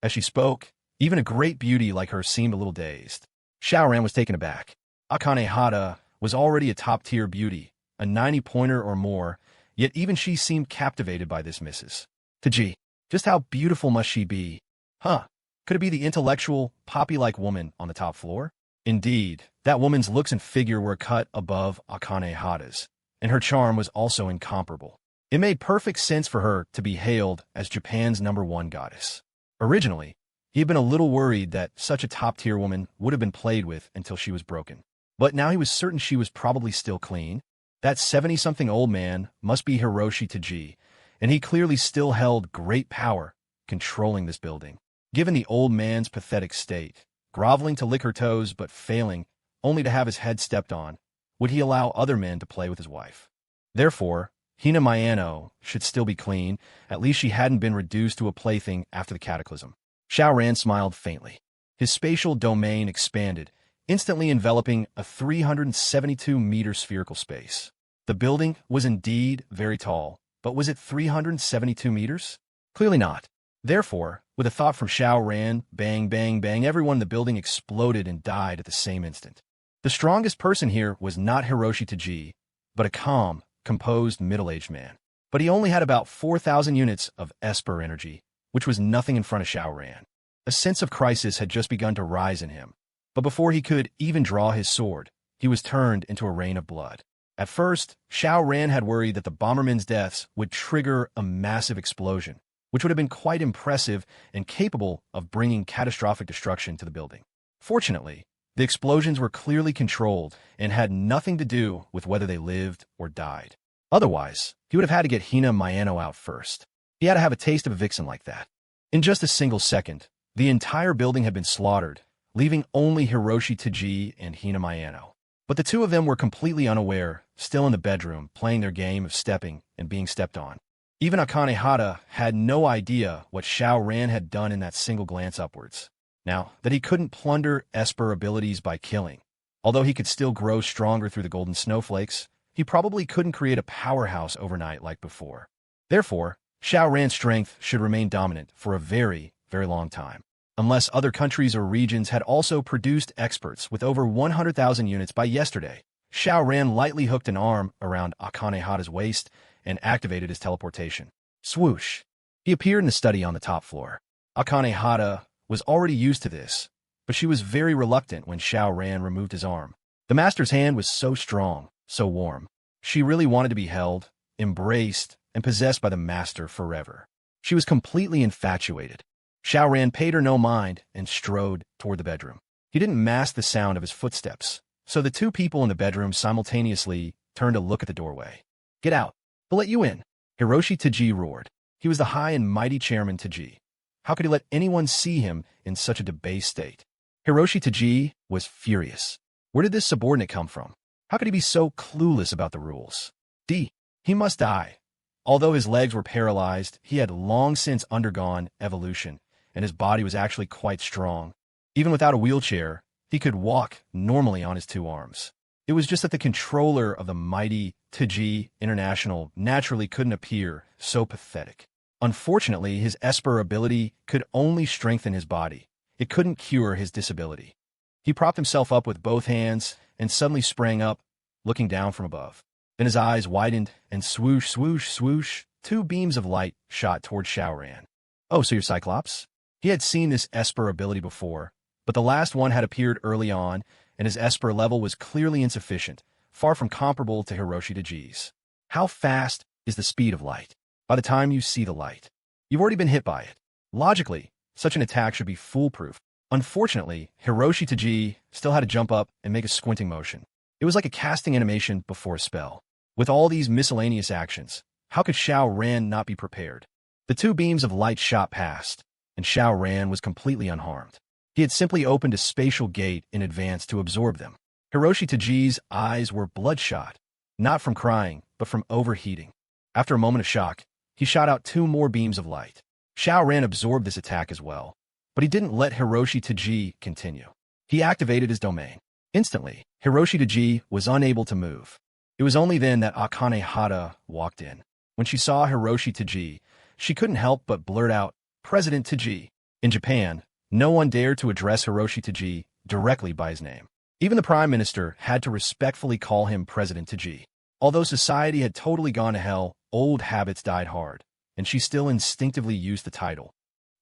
As she spoke, even a great beauty like her seemed a little dazed. Xiao Ran was taken aback. Akanehata was already a top-tier beauty, a 90-pointer or more, yet even she seemed captivated by this Mrs. Taiji. Just how beautiful must she be? Huh? Could it be the intellectual, poppy-like woman on the top floor? Indeed, that woman's looks and figure were cut above Akanehata's, and her charm was also incomparable. It made perfect sense for her to be hailed as Japan's #1 goddess. Originally, he had been a little worried that such a top-tier woman would have been played with until she was broken. But now he was certain she was probably still clean. That 70-something old man must be Hiroshi Taiji, and he clearly still held great power controlling this building. Given the old man's pathetic state, groveling to lick her toes but failing only to have his head stepped on, would he allow other men to play with his wife? Therefore, Hina Mayano should still be clean. At least she hadn't been reduced to a plaything after the cataclysm. Xiao Ran smiled faintly. His spatial domain expanded, instantly enveloping a 372-meter spherical space. The building was indeed very tall, but was it 372 meters? Clearly not. Therefore, with a thought from Xiao Ran, bang, bang, bang, everyone in the building exploded and died at the same instant. The strongest person here was not Hiroshi Taiji, but a calm, composed middle-aged man. But he only had about 4,000 units of Esper energy, which was nothing in front of Xiao Ran. A sense of crisis had just begun to rise in him. But before he could even draw his sword, he was turned into a rain of blood. At first, Xiao Ran had worried that the bombermen's deaths would trigger a massive explosion, which would have been quite impressive and capable of bringing catastrophic destruction to the building. Fortunately, the explosions were clearly controlled and had nothing to do with whether they lived or died. Otherwise, he would have had to get Hina Mayano out first. He had to have a taste of a vixen like that. In just a single second, the entire building had been slaughtered, leaving only Hiroshi Taiji and Hina Mayano. But the two of them were completely unaware, still in the bedroom, playing their game of stepping and being stepped on. Even Akanehata had no idea what Xiao Ran had done in that single glance upwards. Now, that he couldn't plunder Esper abilities by killing. Although he could still grow stronger through the golden snowflakes, he probably couldn't create a powerhouse overnight like before. Therefore, Xiao Ran's strength should remain dominant for a very, very long time. Unless other countries or regions had also produced experts with over 100,000 units by yesterday. Xiao Ran lightly hooked an arm around Akanehata's waist and activated his teleportation. Swoosh! He appeared in the study on the top floor. Akanehata was already used to this, but she was very reluctant when Xiao Ran removed his arm. The master's hand was so strong, so warm. She really wanted to be held, embraced, and possessed by the master forever. She was completely infatuated. Xiao Ran paid her no mind and strode toward the bedroom. He didn't mask the sound of his footsteps, so the two people in the bedroom simultaneously turned to look at the doorway. Get out! We'll let you in! Hiroshi Taiji roared. He was the high and mighty chairman Taiji. How could he let anyone see him in such a debased state? Hiroshi Taiji was furious. Where did this subordinate come from? How could he be so clueless about the rules? He must die. Although his legs were paralyzed, he had long since undergone evolution, and his body was actually quite strong. Even without a wheelchair, he could walk normally on his two arms. It was just that the controller of the mighty Taiji International naturally couldn't appear so pathetic. Unfortunately, his Esper ability could only strengthen his body. It couldn't cure his disability. He propped himself up with both hands and suddenly sprang up, looking down from above. Then his eyes widened, and swoosh, swoosh, swoosh, two beams of light shot toward Xiao Ran. Oh, so you're Cyclops? He had seen this Esper ability before, but the last one had appeared early on, and his Esper level was clearly insufficient far from comparable to Hiroshi Taji's. How fast is the speed of light? By the time you see the light, you've already been hit by it. Logically, such an attack should be foolproof. Unfortunately, Hiroshi Taji still had to jump up and make a squinting motion. It was like a casting animation before a spell. With all these miscellaneous actions, how could Xiao Ran not be prepared? The two beams of light shot past, and Xiao Ran was completely unharmed. He had simply opened a spatial gate in advance to absorb them. Hiroshi Taji's eyes were bloodshot, not from crying, but from overheating. After a moment of shock, he shot out two more beams of light. Xiao Ran absorbed this attack as well, but he didn't let Hiroshi Taji continue. He activated his domain. Instantly, Hiroshi Taji was unable to move. It was only then that Akane Hata walked in. When she saw Hiroshi Taji, she couldn't help but blurt out, "President Taji." In Japan, no one dared to address Hiroshi Taji directly by his name. Even the prime minister had to respectfully call him President Taji. Although society had totally gone to hell, old habits died hard, and she still instinctively used the title.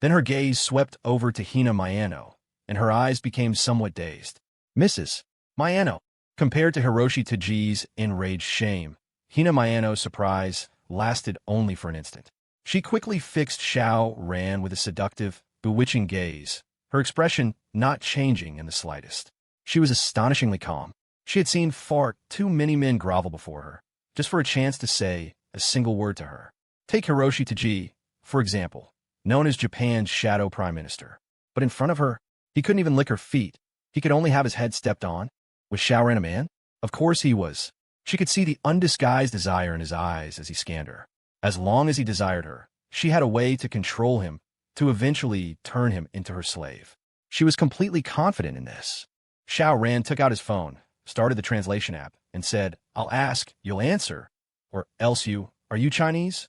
Then her gaze swept over to Hina Mayano, and her eyes became somewhat dazed. Mrs. Mayano. Compared to Hiroshi Taji's enraged shame, Hina Mayano's surprise lasted only for an instant. She quickly fixed Xiao Ran with a seductive, bewitching gaze, her expression not changing in the slightest. She was astonishingly calm. She had seen far too many men grovel before her, just for a chance to say a single word to her. Take Hiroshi Taji, for example, known as Japan's shadow prime minister. But in front of her, he couldn't even lick her feet. He could only have his head stepped on. Was Xiao Ran a man? Of course he was. She could see the undisguised desire in his eyes as he scanned her. As long as he desired her, she had a way to control him, to eventually turn him into her slave. She was completely confident in this. Xiao Ran took out his phone, started the translation app, and said, "I'll ask, you'll answer, or else are you Chinese?"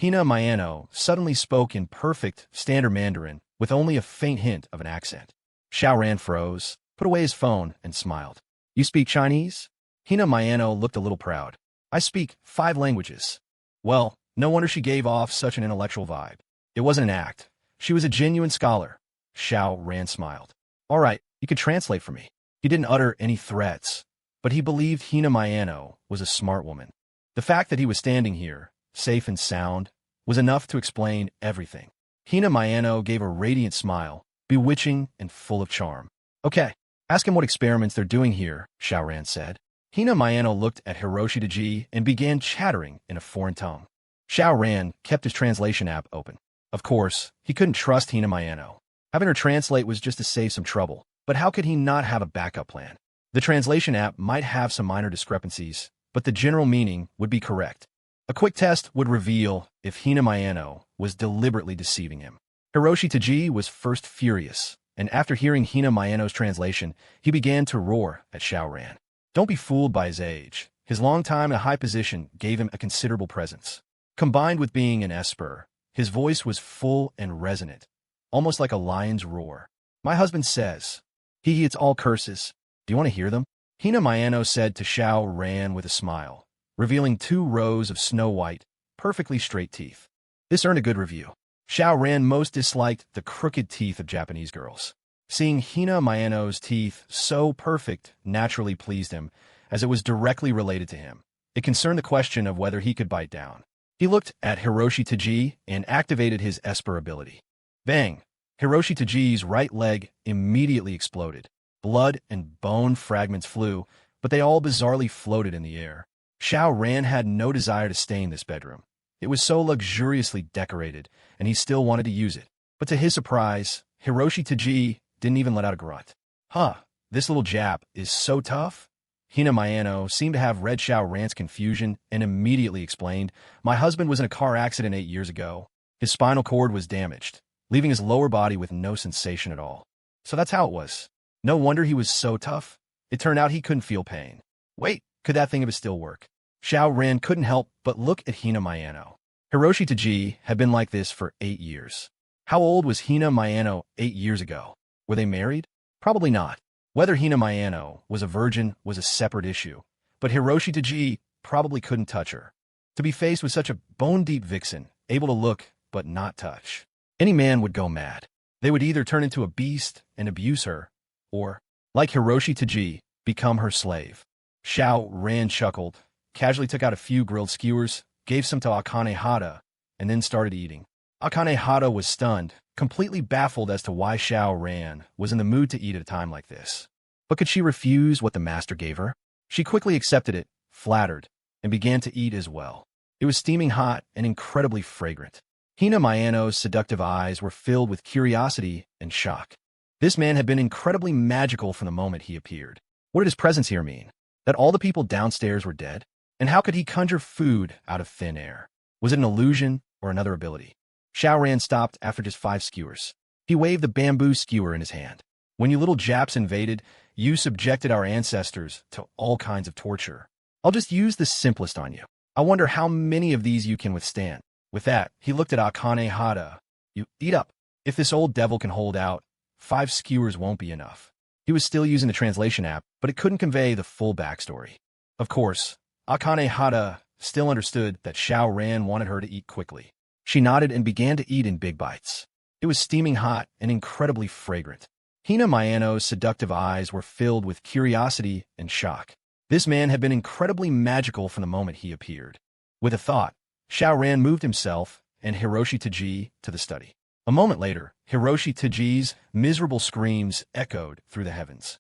Hina Mayano suddenly spoke in perfect standard Mandarin with only a faint hint of an accent. Xiao Ran froze, put away his phone, and smiled. "You speak Chinese?" Hina Mayano looked a little proud. "I speak 5 languages." Well, no wonder she gave off such an intellectual vibe. It wasn't an act. She was a genuine scholar. Xiao Ran smiled. "All right, you can translate for me." He didn't utter any threats, but he believed Hina Mayano was a smart woman. The fact that he was standing here, safe and sound, was enough to explain everything. Hina Mayano gave a radiant smile, bewitching and full of charm. "Okay, ask him what experiments they're doing here," Xiao Ran said. Hina Mayano looked at Hiroshi Taji and began chattering in a foreign tongue. Xiao Ran kept his translation app open. Of course, he couldn't trust Hina Mayano. Having her translate was just to save some trouble, but how could he not have a backup plan? The translation app might have some minor discrepancies, but the general meaning would be correct. A quick test would reveal if Hina Mayano was deliberately deceiving him. Hiroshi Taji was first furious, and after hearing Hina Mayano's translation, he began to roar at Xiao Ran. Don't be fooled by his age. His long time in a high position gave him a considerable presence. Combined with being an esper, his voice was full and resonant, almost like a lion's roar. "My husband says, it's all curses. Do you want to hear them?" Hina Mayano said to Xiao Ran with a smile, revealing 2 rows of snow-white, perfectly straight teeth. This earned a good review. Xiao Ran most disliked the crooked teeth of Japanese girls. Seeing Hina Mayano's teeth so perfect naturally pleased him, as it was directly related to him. It concerned the question of whether he could bite down. He looked at Hiroshi Taji and activated his esper ability. Bang! Hiroshi Taji's right leg immediately exploded. Blood and bone fragments flew, but they all bizarrely floated in the air. Xiao Ran had no desire to stay in this bedroom. It was so luxuriously decorated, and he still wanted to use it. But to his surprise, Hiroshi Taji didn't even let out a grunt. "Huh, this little Jap is so tough?" Hina Mayano seemed to have read Xiao Ran's confusion and immediately explained, "My husband was in a car accident 8 years ago. His spinal cord was damaged, leaving his lower body with no sensation at all. So that's how it was. No wonder he was so tough. It turned out he couldn't feel pain. Wait, could that thing of his still work?" Xiao Ran couldn't help but look at Hina Mayano. Hiroshi Taji had been like this for 8 years. How old was Hina Mayano 8 years ago? Were they married? Probably not. Whether Hina Mayano was a virgin was a separate issue, but Hiroshi Taji probably couldn't touch her. To be faced with such a bone-deep vixen, able to look but not touch, any man would go mad. They would either turn into a beast and abuse her, or, like Hiroshi Taji, become her slave. Xiao Ran chuckled, casually took out a few grilled skewers, gave some to Akane Hata, and then started eating. Akane Hata was stunned, completely baffled as to why Xiao Ran was in the mood to eat at a time like this. But could she refuse what the master gave her? She quickly accepted it, flattered, and began to eat as well. It was steaming hot and incredibly fragrant. Hina Mayano's seductive eyes were filled with curiosity and shock. This man had been incredibly magical from the moment he appeared. What did his presence here mean? That all the people downstairs were dead? And how could he conjure food out of thin air? Was it an illusion or another ability? Xiao Ran stopped after just 5 skewers. He waved the bamboo skewer in his hand. When you little Japs invaded, you subjected our ancestors to all kinds of torture. I'll just use the simplest on you. I wonder how many of these you can withstand. With that, he looked at Akane Hata. You eat up. If this old devil can hold out, 5 skewers won't be enough. He was still using the translation app, but it couldn't convey the full backstory. Of course, Akane Hata still understood that Xiao Ran wanted her to eat quickly. She nodded and began to eat in big bites. It was steaming hot and incredibly fragrant. Hina Mayano's seductive eyes were filled with curiosity and shock. This man had been incredibly magical from the moment he appeared. With a thought, Xiao Ran moved himself and Hiroshi Taji to the study. A moment later, Hiroshi Taji's miserable screams echoed through the heavens.